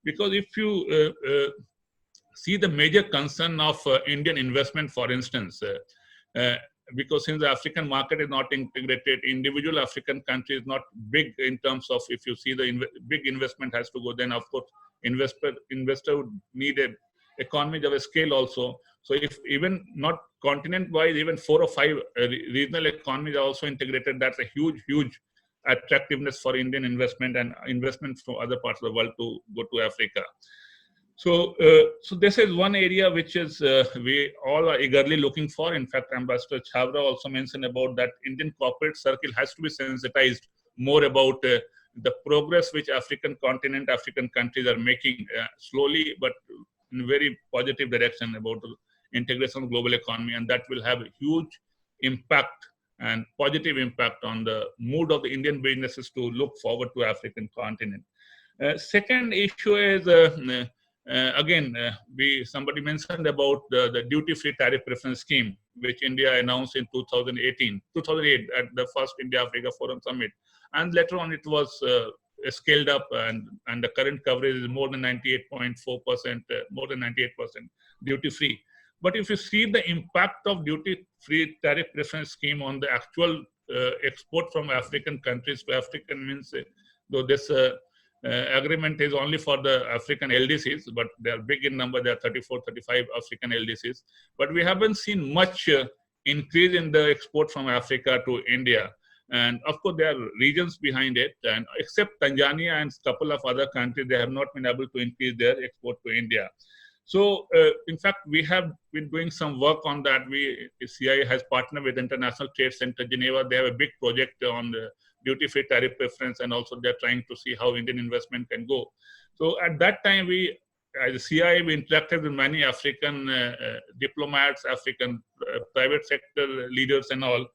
Because if you see the major concern of Indian investment, for instance, because since the African market is not integrated, individual African countries not big in terms of, if you see the big investment has to go, then of course investor would need a economies of a scale also. So if even not continent-wise, even 4 or 5 regional economies are also integrated, that's a huge attractiveness for Indian investment and investment from other parts of the world to go to Africa. So this is one area which is we all are eagerly looking for. In fact, Ambassador Chavra also mentioned about that Indian corporate circle has to be sensitized more about the progress which African continent, African countries are making slowly, but in a very positive direction about the integration of global economy, and that will have a huge impact and positive impact on the mood of the Indian businesses to look forward to African continent. Second issue is somebody mentioned about the duty-free tariff preference scheme, which India announced in 2008 at the first India-Africa Forum Summit, and later on it was scaled up, and the current coverage is more than 98.4%, more than 98% duty-free. But if you see the impact of duty-free tariff preference scheme on the actual export from African countries to African, means though this agreement is only for the African LDCs, but they are big in number, there are 34, 35 African LDCs. But we haven't seen much increase in the export from Africa to India. And of course, there are regions behind it, and except Tanzania and a couple of other countries, they have not been able to increase their export to India. So, in fact, we have been doing some work on that. CIA has partnered with International Trade Center Geneva. They have a big project on the duty-free tariff preference, and also they're trying to see how Indian investment can go. So at that time, we, as a CIA, we interacted with many African diplomats, African private sector leaders and all.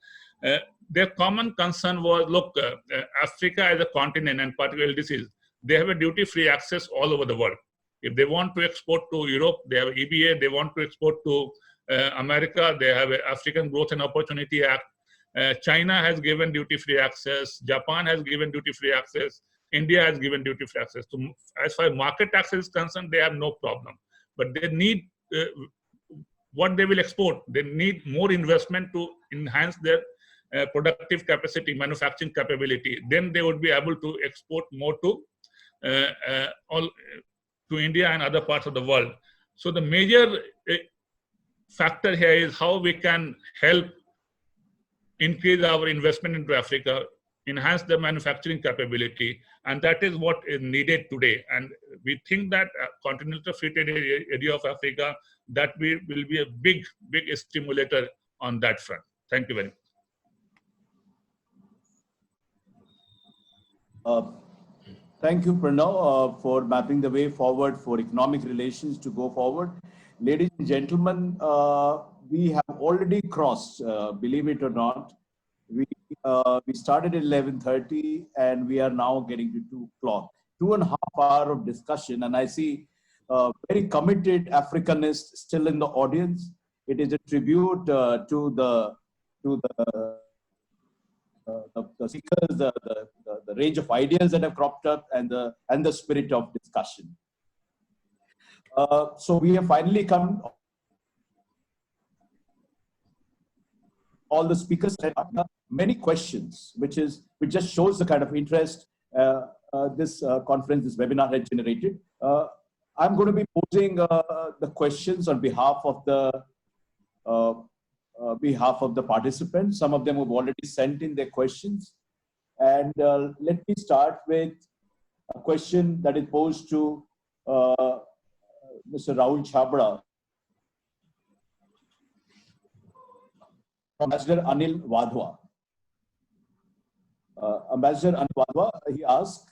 Their common concern was, look, Africa as a continent, and particularly LDCs, they have a duty-free access all over the world. If they want to export to Europe, they have EBA. They want to export to America, they have an African Growth and Opportunity Act. China has given duty-free access. Japan has given duty-free access. India has given duty-free access. So as far as market access is concerned, they have no problem. But they need what they will export. They need more investment to enhance their productive capacity, manufacturing capability. Then they would be able to export more to India and other parts of the world. So the major factor here is how we can help increase our investment into Africa, enhance the manufacturing capability, and that is what is needed today. And we think that continental free trade area of Africa, that will be a big stimulator on that front. Thank you very much. Thank you, Pranav, for mapping the way forward for economic relations to go forward. Ladies and gentlemen, we have already crossed, believe it or not, we started at 11:30 and we are now getting to 2 o'clock. 2.5 hours of discussion, and I see very committed Africanists still in the audience. It is a tribute to the speakers, the range of ideas that have cropped up, and the spirit of discussion. So we have finally come. All the speakers had many questions, which just shows the kind of interest this conference, this webinar had generated. I'm going to be posing the questions on behalf of the behalf of the participants. Some of them have already sent in their questions. And let me start with a question that is posed to Mr. Rahul Chabra. Ambassador Anil Wadhwa. Ambassador Anil Wadhwa, he asked,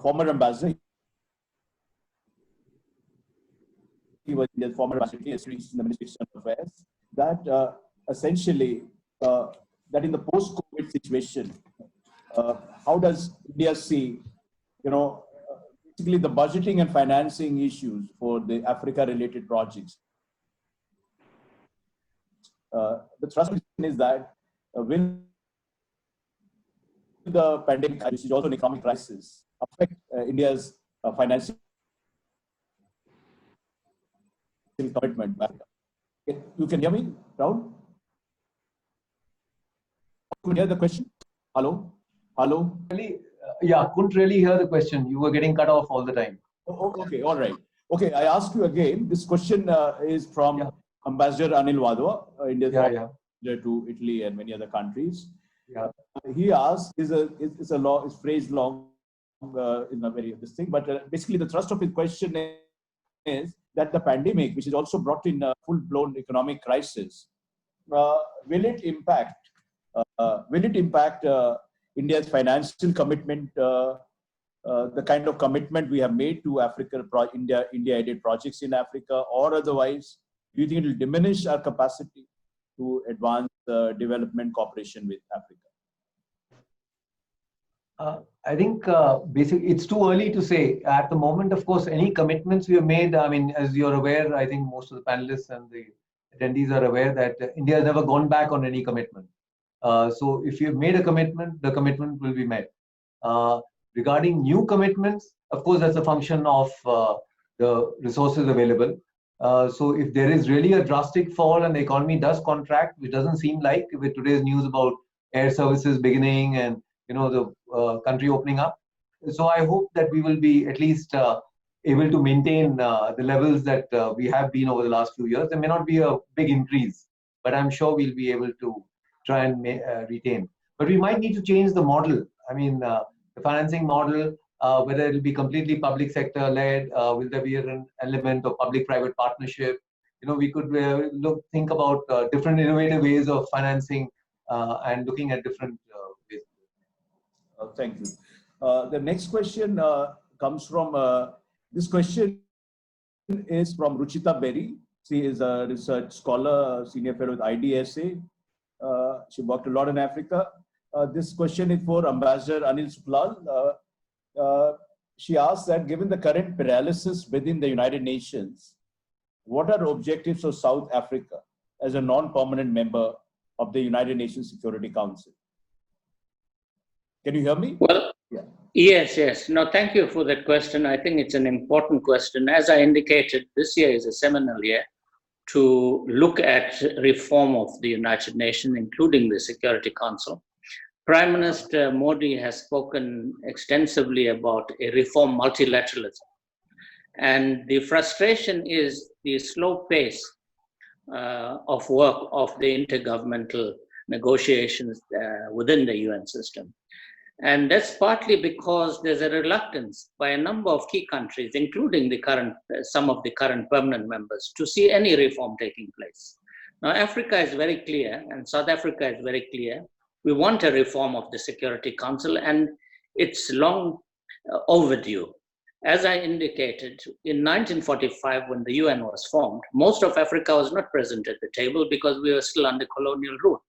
former ambassador, he was the former ambassador in the Ministry of External Affairs, that essentially, that in the post-COVID situation, how does India see, basically the budgeting and financing issues for the Africa-related projects? The thrust is that will the pandemic, which is also an economic crisis, affect India's financial commitment? You can hear me, Rahul? Could you hear the question? Hello? Hello? Yeah, couldn't really hear the question. You were getting cut off all the time. Oh, okay, all right. Okay, I ask you again. This question is from Ambassador Anil Wadhwa, India's ambassador to Italy and many other countries. He asked, is phrased long in a very this thing, but basically the thrust of his question is that the pandemic, which has also brought in a full-blown economic crisis, will it impact India's financial commitment, the kind of commitment we have made to Africa, India-aided projects in Africa, or otherwise? Do you think it will diminish our capacity to advance development cooperation with Africa? I think basically it's too early to say. At the moment, of course, any commitments we have made, I mean, as you're aware, I think most of the panelists and the attendees are aware that India has never gone back on any commitment. So if you've made a commitment, the commitment will be met. Regarding new commitments, of course, that's a function of the resources available. So if there is really a drastic fall and the economy does contract, which doesn't seem like with today's news about air services beginning and the country opening up. So I hope that we will be at least able to maintain the levels that we have been over the last few years. There may not be a big increase, but I'm sure we'll be able to try and retain. But we might need to change the model. I mean, the financing model, whether it will be completely public sector led, will there be an element of public-private partnership? We could think about different innovative ways of financing and looking at different ways. Thank you. The next question comes from, this question is from Ruchita Berry. She is a research scholar, senior fellow with IDSA. She worked a lot in Africa. This question is for Ambassador Anil Suklal. She asks that given the current paralysis within the United Nations, what are the objectives of South Africa as a non-permanent member of the United Nations Security Council? Can you hear me? Well, yes. No, thank you for that question. I think it's an important question. As I indicated, this year is a seminal year to look at reform of the United Nations, including the Security Council. Prime Minister Modi has spoken extensively about a reform multilateralism. And the frustration is the slow pace of work of the intergovernmental negotiations within the UN system. And that's partly because there's a reluctance by a number of key countries, including some of the current permanent members, to see any reform taking place. Now, Africa is very clear, and South Africa is very clear. We want a reform of the Security Council, and it's long overdue. As I indicated, in 1945, when the UN was formed, most of Africa was not present at the table because we were still under colonial rule.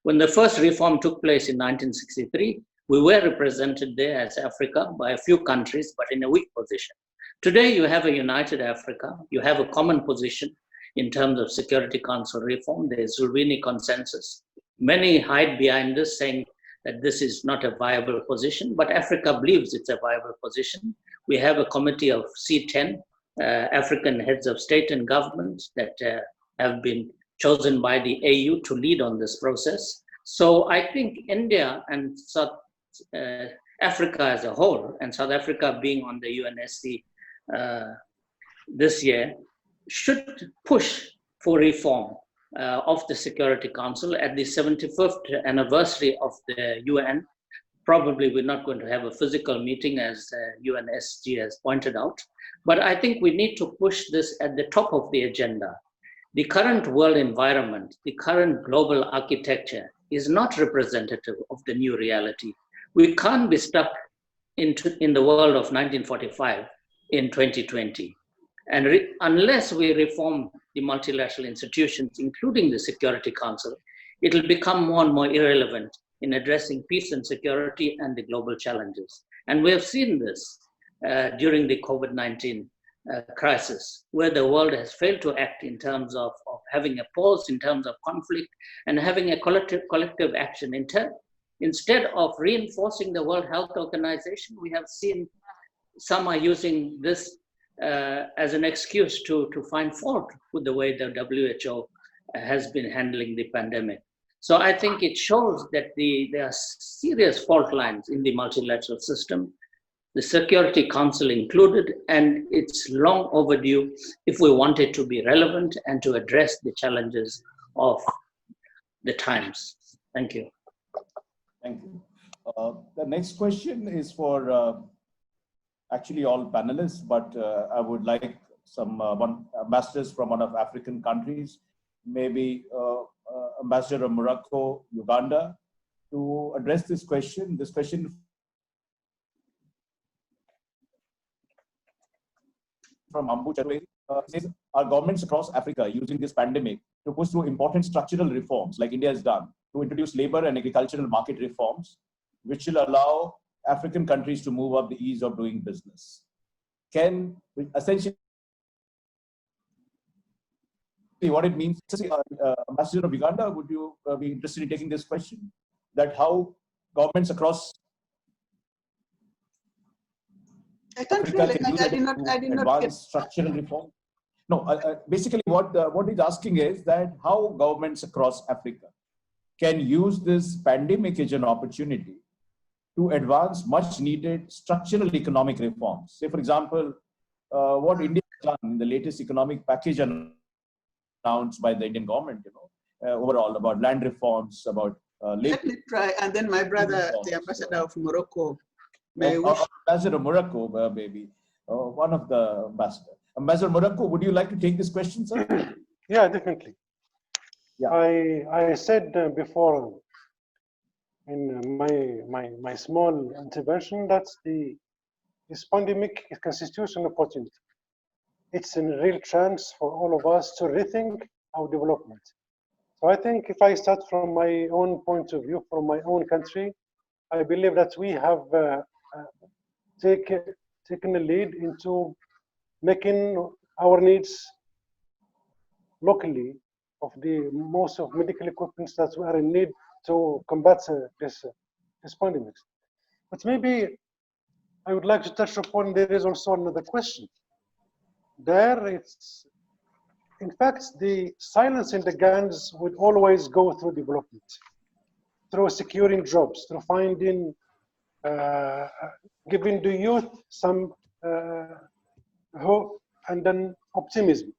When the first reform took place in 1963, we were represented there as Africa by a few countries, but in a weak position. Today, you have a united Africa. You have a common position in terms of Security Council reform. There is Zulwini consensus. Many hide behind this, saying that this is not a viable position, but Africa believes it's a viable position. We have a committee of C10, African heads of state and government that have been chosen by the AU to lead on this process. So I think India and South Africa as a whole, and South Africa being on the UNSC this year, should push for reform of the Security Council at the 75th anniversary of the UN. Probably we're not going to have a physical meeting, as UNSG has pointed out, but I think we need to push this at the top of the agenda. The current world environment, the current global architecture is not representative of the new reality. We can't be stuck in the world of 1945 in 2020. And unless we reform the multilateral institutions, including the Security Council, it will become more and more irrelevant in addressing peace and security and the global challenges. And we have seen this during the COVID-19 crisis, where the world has failed to act in terms of having a pause, in terms of conflict, and having a collective action. Instead of reinforcing the World Health Organization, we have seen some are using this as an excuse to find fault with the way the WHO has been handling the pandemic. So I think it shows that there are serious fault lines in the multilateral system, the Security Council included, and it's long overdue if we want it to be relevant and to address the challenges of the times. Thank you. Thank you. The next question is for actually all panelists, but I would like some ambassadors from one of African countries, maybe Ambassador of Morocco, Uganda, to address this question. This question from Ambu Charweri says, are governments across Africa using this pandemic to push through important structural reforms like India has done, to introduce labor and agricultural market reforms, which will allow African countries to move up the ease of doing business? Can essentially what it means, Ambassador of Uganda, would you be interested in taking this question? That how governments across Africa can use it to advance structural reform? No, basically what he's asking is that how governments across Africa can use this pandemic as an opportunity to advance much needed structural economic reforms. Say, for example, what India has done in the latest economic package announced by the Indian government, overall about land reforms, about labor. Let me try, and then my brother, the ambassador of Morocco, may wish. Ambassador of Morocco, maybe one of the ambassadors. Ambassador of Morocco, would you like to take this question, sir? Yeah, definitely. Yeah. I said before in my small intervention that this pandemic constitutes an opportunity. It's a real chance for all of us to rethink our development. So I think if I start from my own point of view, from my own country, I believe that we have taken a lead into making our needs locally of the most of medical equipment that we are in need to combat this pandemic. But maybe I would like to touch upon, there is also another question. In fact, the silence in the guns would always go through development, through securing jobs, through finding, giving the youth some hope and then optimism.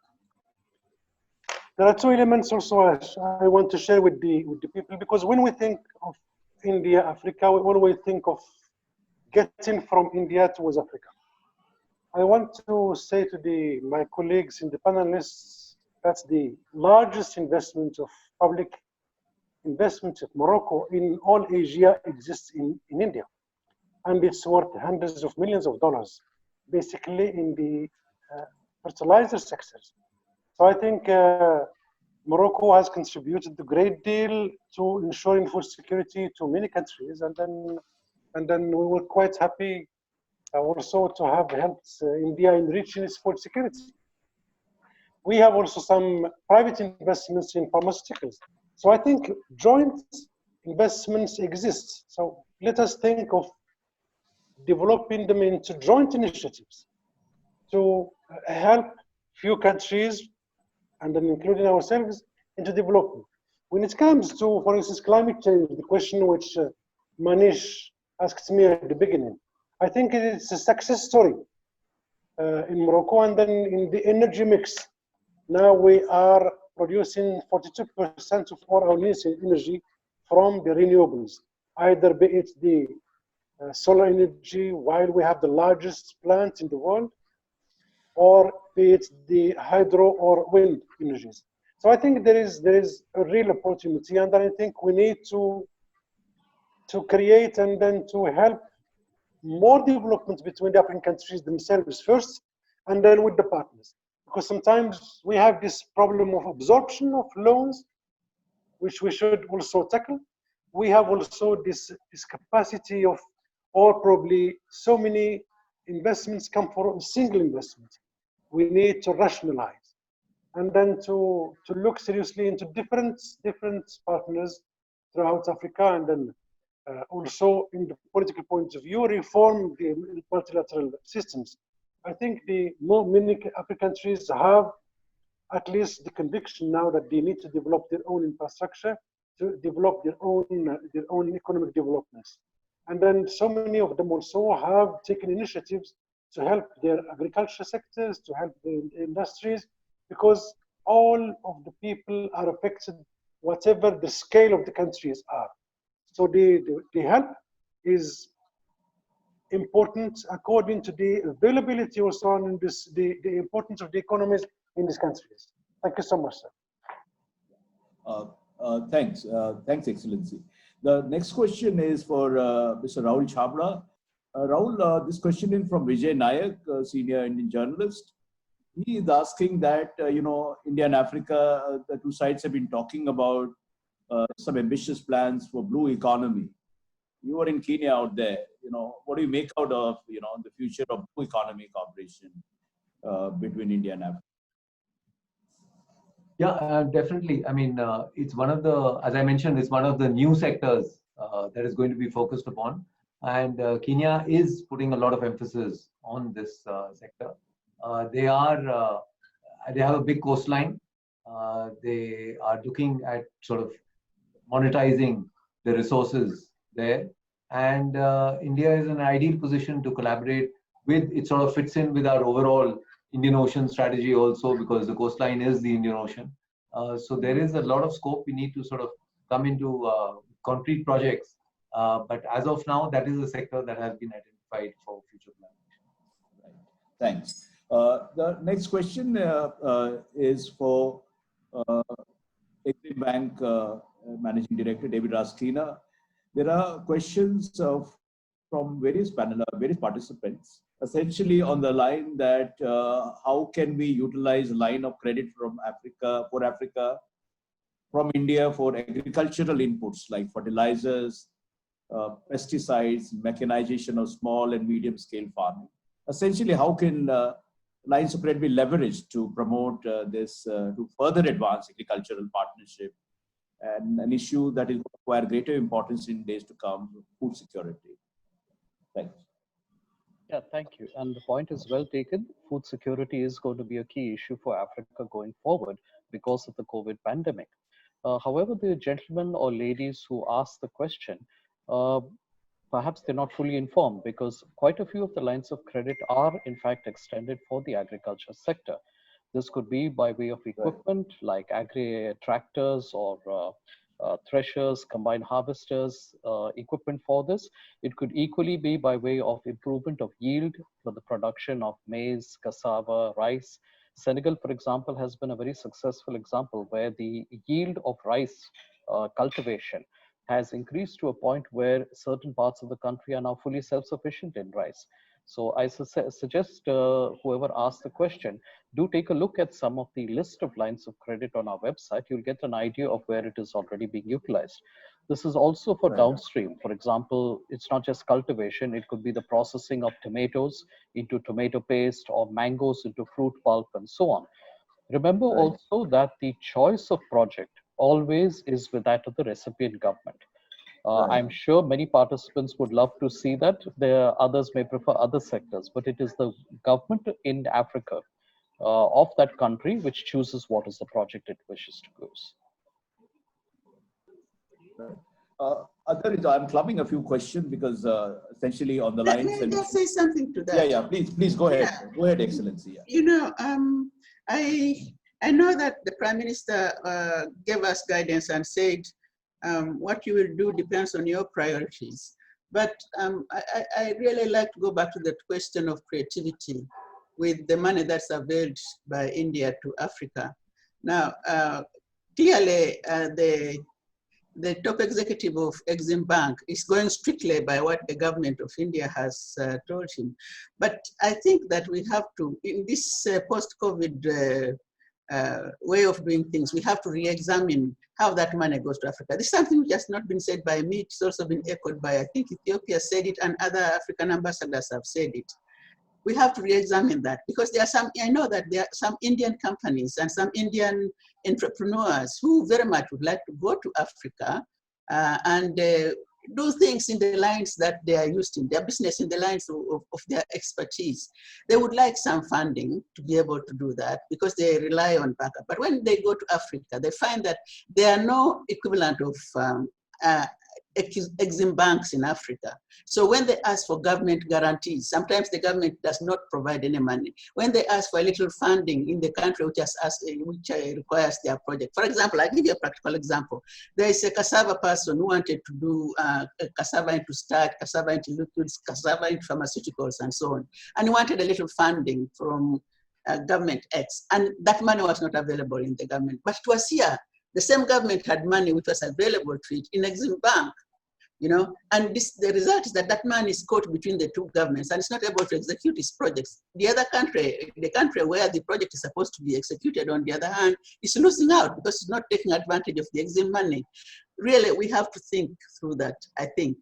There are two elements also I want to share with the people, because when we think of India, Africa, we always think of getting from India towards Africa. I want to say to my colleagues in the panelists that the largest investment of public investment of Morocco in all Asia exists in India. And it's worth hundreds of millions of dollars, basically in the fertilizer sectors. So I think Morocco has contributed a great deal to ensuring food security to many countries, and then we were quite happy also to have helped India in reaching its food security. We have also some private investments in pharmaceuticals. So I think joint investments exist. So let us think of developing them into joint initiatives to help few countries, and then including ourselves, into development. When it comes to, for instance, climate change, the question which Manish asked me at the beginning, I think it's a success story in Morocco, and then in the energy mix. Now we are producing 42% of all our energy from the renewables, either be it the solar energy, while we have the largest plant in the world, or be it the hydro or wind energies. So I think there is a real opportunity, and I think we need to create and then to help more development between the African countries themselves first, and then with the partners. Because sometimes we have this problem of absorption of loans, which we should also tackle. We have also this capacity of, or probably so many investments come for a single investment. We need to rationalize, and then to look seriously into different partners throughout Africa, and then also in the political point of view, reform the multilateral systems. I think many African countries have at least the conviction now that they need to develop their own infrastructure, to develop their own economic developments. And then so many of them also have taken initiatives to help their agriculture sectors, to help the industries, because all of the people are affected, whatever the scale of the countries are. So the help is important according to the availability also, and the importance of the economies in these countries. Thank you so much, sir. Thanks, Excellency. The next question is for Mr. Rahul Chhabra. Rahul, this question is from Vijay Nayak, senior Indian journalist. He is asking that, India and Africa, the two sides have been talking about some ambitious plans for blue economy. You are in Kenya out there, what do you make out of, the future of blue economy cooperation between India and Africa? Yeah, definitely. I mean, it's one of the, as I mentioned, it's one of the new sectors that is going to be focused upon. And Kenya is putting a lot of emphasis on this sector. They have a big coastline. They are looking at sort of monetizing the resources there. And India is in an ideal position to collaborate with, it sort of fits in with our overall Indian Ocean strategy also, because the coastline is the Indian Ocean. So there is a lot of scope. We need to sort of come into concrete projects. But as of now, that is a sector that has been identified for future planning. Right. Thanks. The next question is for Exim Bank Managing Director David Rastina. There are questions from various participants, essentially on the line that how can we utilize line of credit from Africa, from India for agricultural inputs like fertilizers, pesticides, mechanization of small and medium scale farming. Essentially, how can lines of credit be leveraged to promote this, to further advance agricultural partnership, and an issue that will acquire greater importance in days to come, food security. Thanks. Yeah, thank you. And the point is well taken. Food security is going to be a key issue for Africa going forward because of the COVID pandemic. However, the gentlemen or ladies who asked the question, perhaps they're not fully informed, because quite a few of the lines of credit are in fact extended for the agriculture sector. This could be by way of equipment like agri tractors or threshers, combined harvesters, equipment for this. It could equally be by way of improvement of yield for the production of maize, cassava, rice. Senegal, for example, has been a very successful example where the yield of rice cultivation has increased to a point where certain parts of the country are now fully self-sufficient in rice. So I suggest whoever asked the question, do take a look at some of the list of lines of credit on our website. You'll get an idea of where it is already being utilized. This is also for downstream. For example, it's not just cultivation. It could be the processing of tomatoes into tomato paste, or mangoes into fruit pulp, and so on. Remember also that the choice of project always is with that of the recipient government. I'm sure many participants would love to see that. Others may prefer other sectors, but it is the government in Africa of that country which chooses what is the project it wishes to go. I'm clubbing a few questions because essentially on the lines. Let me say something to that. Yeah, please go ahead. Yeah. Go ahead, Excellency. Yeah. You know, I I know that the Prime Minister gave us guidance and said, what you will do depends on your priorities. But I really like to go back to the question of creativity with the money that's availed by India to Africa. Now, clearly, the top executive of Exim Bank is going strictly by what the government of India has told him. But I think that we have to, in this post-COVID way of doing things, we have to re-examine how that money goes to Africa. This is something which has not been said by me. It's also been echoed by, I think Ethiopia said it and other African ambassadors have said it. We have to re-examine that because there are some, I know that there are some Indian companies and some Indian entrepreneurs who very much would like to go to Africa and do things in the lines that they are used in, their business in the lines of their expertise. They would like some funding to be able to do that because they rely on backup. But when they go to Africa, they find that there are no equivalent of Exim banks in Africa. So when they ask for government guarantees, sometimes the government does not provide any money. When they ask for a little funding in the country which requires their project. For example, I'll give you a practical example. There is a cassava person who wanted to do cassava into starch, cassava into liquids, cassava into pharmaceuticals and so on. And he wanted a little funding from government X. And that money was not available in the government. But it was here. The same government had money which was available to it in Exim Bank. You know, and the result is that that man is caught between the two governments and is not able to execute his projects. The other country, the country where the project is supposed to be executed, on the other hand, is losing out because it's not taking advantage of the Exim money. Really, we have to think through that, I think.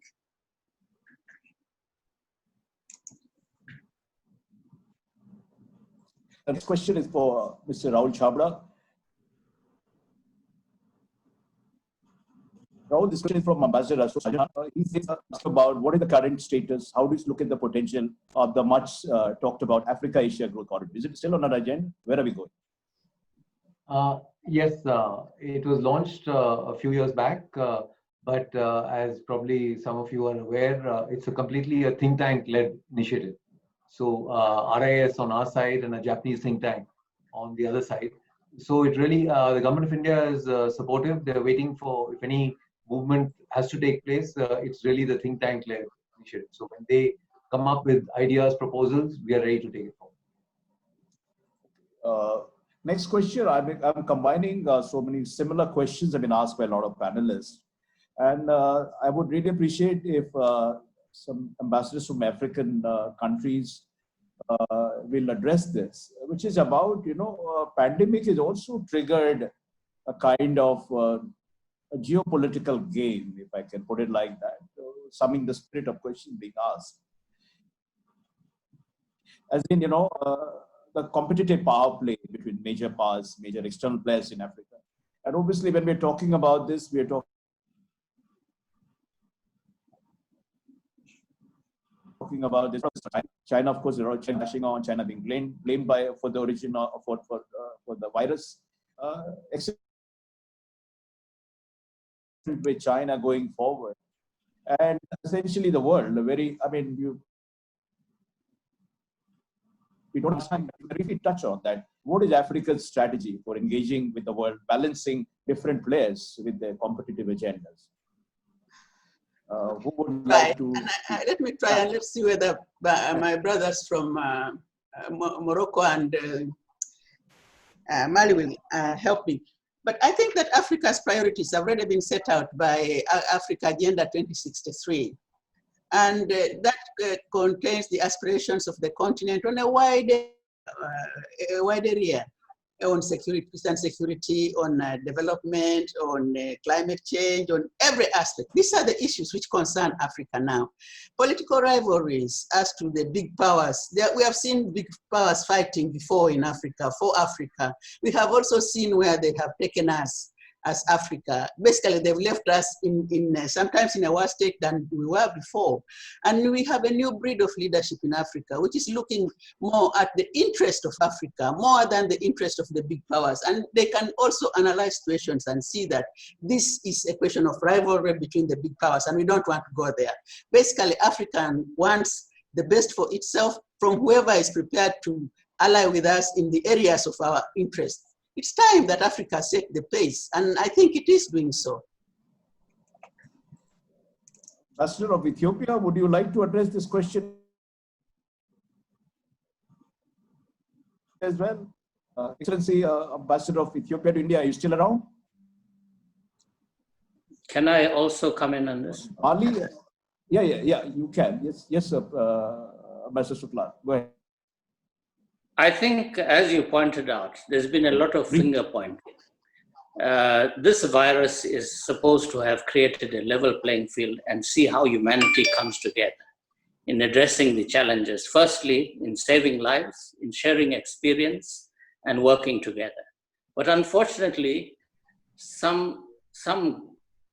The next question is for Mr. Rahul Chabra. Rahul, this question is from Ambassador Ashok. He says about what is the current status, how do you look at the potential of the much talked about Africa-Asia growth corridor? Is it still on our agenda? Where are we going? Yes, it was launched a few years back, but as probably some of you are aware, it's completely a think tank-led initiative. So RIS on our side and a Japanese think tank on the other side. So it really, the government of India is supportive. They're waiting for, if any movement has to take place, it's really the think tank-led initiative. So when they come up with ideas, proposals, we are ready to take it forward. Next question, I'm combining so many similar questions have been asked by a lot of panelists. And I would really appreciate if some ambassadors from African countries will address this, which is about, you know, pandemic is also triggered a kind of a geopolitical game, if I can put it like that, summing the spirit of question being asked. As in, you know, the competitive power play between major powers, major external players in Africa. And obviously, when we're talking about this, we're talking about this. China, of course, they're all bashing on China being blamed by for the origin of for the virus. With China going forward, and essentially the world, we don't understand, briefly touch on that. What is Africa's strategy for engaging with the world, balancing different players with their competitive agendas? Who would like to? And let me try and let's see whether my brothers from Morocco and Mali will help me. But I think that Africa's priorities have already been set out by Africa Agenda 2063. And that contains the aspirations of the continent on a wide area, on security, peace and security, on development, on climate change, on every aspect. These are the issues which concern Africa now. Political rivalries as to the big powers. We have seen big powers fighting before in Africa, for Africa. We have also seen where they have taken us as Africa. Basically, they've left us sometimes in a worse state than we were before. And we have a new breed of leadership in Africa, which is looking more at the interest of Africa, more than the interest of the big powers. And they can also analyze situations and see that this is a question of rivalry between the big powers, and we don't want to go there. Basically, Africa wants the best for itself from whoever is prepared to ally with us in the areas of our interest. It's time that Africa set the pace, and I think it is doing so. Ambassador of Ethiopia, would you like to address this question as well? Excellency, Ambassador of Ethiopia to India, are you still around? Can I also come in on this? Ali, yeah, you can. Yes, Ambassador Shukla, go ahead. I think, as you pointed out, there's been a lot of finger pointing. This virus is supposed to have created a level playing field and see how humanity comes together in addressing the challenges. Firstly, in saving lives, in sharing experience, and working together. But unfortunately, some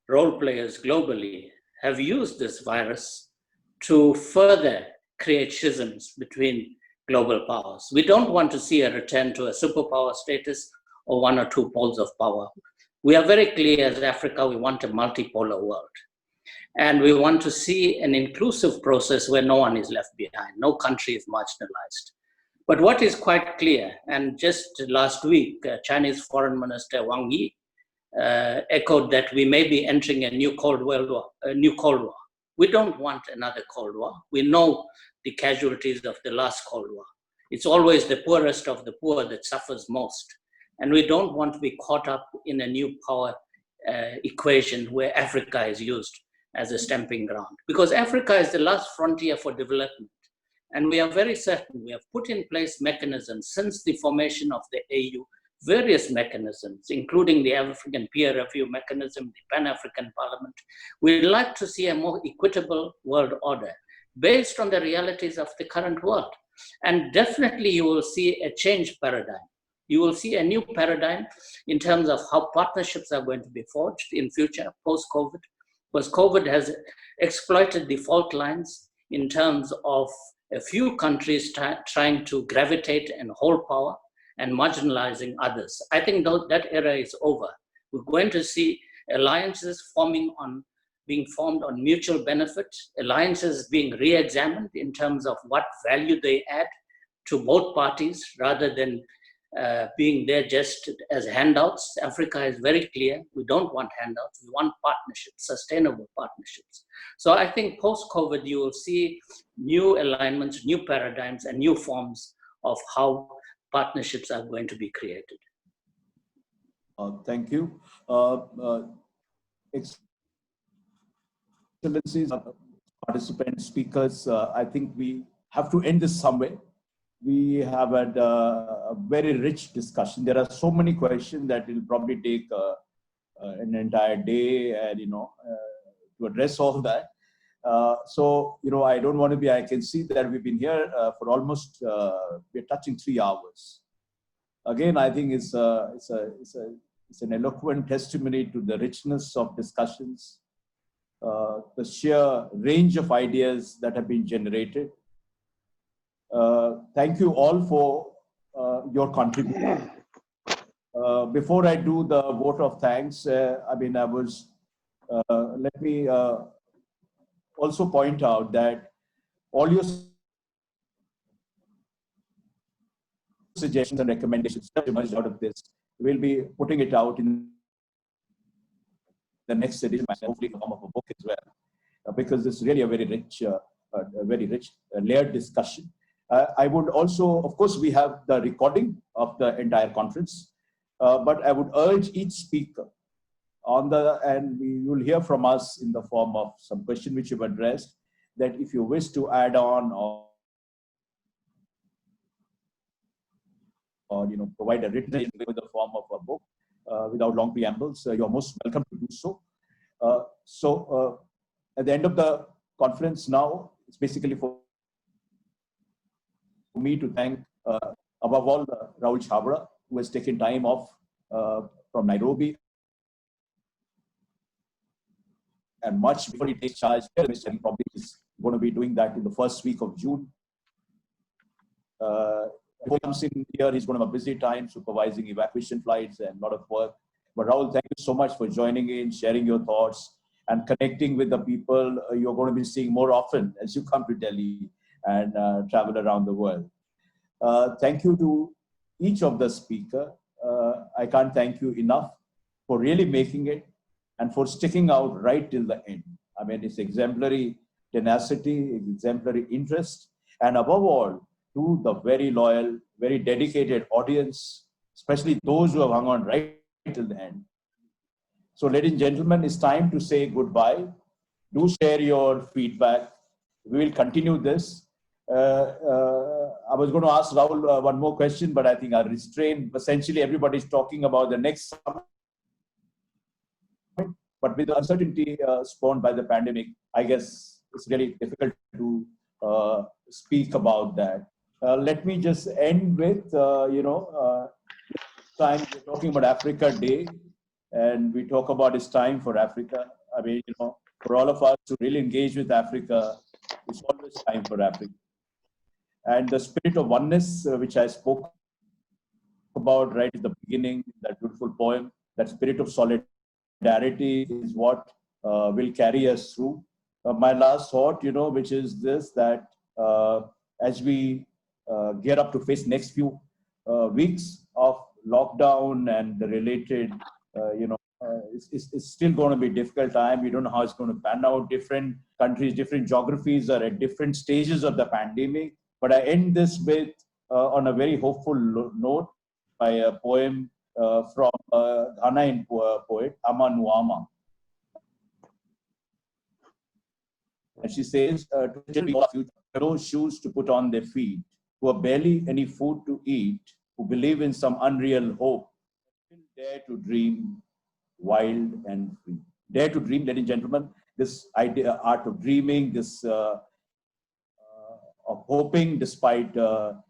role players globally have used this virus to further create schisms between global powers. We don't want to see a return to a superpower status or one or two poles of power. We are very clear as Africa, we want a multipolar world. And we want to see an inclusive process where no one is left behind, no country is marginalized. But what is quite clear, and just last week, Chinese Foreign Minister Wang Yi echoed that we may be entering a new Cold War. We don't want another Cold War. We know the casualties of the last Cold War. It's always the poorest of the poor that suffers most. And we don't want to be caught up in a new power equation where Africa is used as a stamping ground. Because Africa is the last frontier for development. And we are very certain we have put in place mechanisms since the formation of the AU, various mechanisms, including the African peer review mechanism, the Pan-African Parliament. We'd like to see a more equitable world order based on the realities of the current world. And definitely you will see a changed paradigm. You will see a new paradigm in terms of how partnerships are going to be forged in future, post-COVID, because COVID has exploited the fault lines in terms of a few countries trying to gravitate and hold power and marginalizing others. I think that era is over. We're going to see alliances being formed on mutual benefit, alliances being re-examined in terms of what value they add to both parties rather than being there just as handouts. Africa is very clear. We don't want handouts. We want partnerships, sustainable partnerships. So I think post-COVID, you will see new alignments, new paradigms, and new forms of how partnerships are going to be created. Thank you. Excellencies, participants, speakers, I think we have to end this somewhere. We have had a very rich discussion. There are so many questions that will probably take an entire day, and to address all that. So I don't want to be. I can see that we've been here for almost we're touching 3 hours. Again, I think it's an eloquent testimony to the richness of discussions, the sheer range of ideas that have been generated. Thank you all for your contribution. Before I do the vote of thanks, let me also point out that all your suggestions and recommendations emerged out of this, we'll be putting it out in the next edition, hopefully in the form of a book as well, because it's really a very rich, layered discussion. I would also, of course, we have the recording of the entire conference, but I would urge each speaker and you will hear from us in the form of some question which you've addressed, that if you wish to add on or provide a written in the form of a book without long preambles, you're most welcome to do so. At the end of the conference now, it's basically for me to thank above all Rahul Chabra, who has taken time off from Nairobi, and much before he takes charge, he probably is going to be doing that in the first week of June. Before he comes in here, he's going to have a busy time supervising evacuation flights and a lot of work. But Rahul, thank you so much for joining in, sharing your thoughts, and connecting with the people you're going to be seeing more often as you come to Delhi and travel around the world. Thank you to each of the speakers. I can't thank you enough for really making it and for sticking out right till the end. I mean, it's exemplary tenacity, exemplary interest, and above all, to the very loyal, very dedicated audience, especially those who have hung on right till the end. So, ladies and gentlemen, it's time to say goodbye. Do share your feedback. We will continue this. I was going to ask Rahul one more question, but I think I'll restrain. Essentially, everybody's talking about the next summit. But with the uncertainty spawned by the pandemic, I guess it's really difficult to speak about that. Let me just end with, this time we're talking about Africa Day, and we talk about it's time for Africa. I mean, for all of us to really engage with Africa, it's always time for Africa. And the spirit of oneness, which I spoke about right at the beginning, that beautiful poem, that spirit of solidarity is what will carry us through. My last thought, which is this, that as we gear up to face next few weeks of lockdown and the related, it's still going to be a difficult time. We don't know how it's going to pan out. Different countries, different geographies are at different stages of the pandemic. But I end this with, on a very hopeful note, by a poem from a Ghanaian poet, Ama Nuama. And she says, no shoes to put on their feet, who have barely any food to eat, who believe in some unreal hope, dare to dream wild and free. Dare to dream, ladies and gentlemen, this idea, art of dreaming, this of hoping despite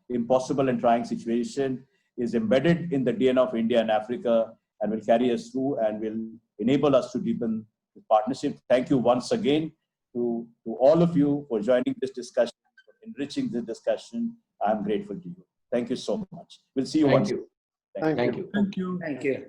impossible and trying situation is embedded in the DNA of India and Africa and will carry us through and will enable us to deepen the partnership. Thank you once again to all of you for joining this discussion, for enriching the discussion. I'm grateful to you. Thank you so much. We'll see you once. Thank you. Thank you. Thank you. Thank you.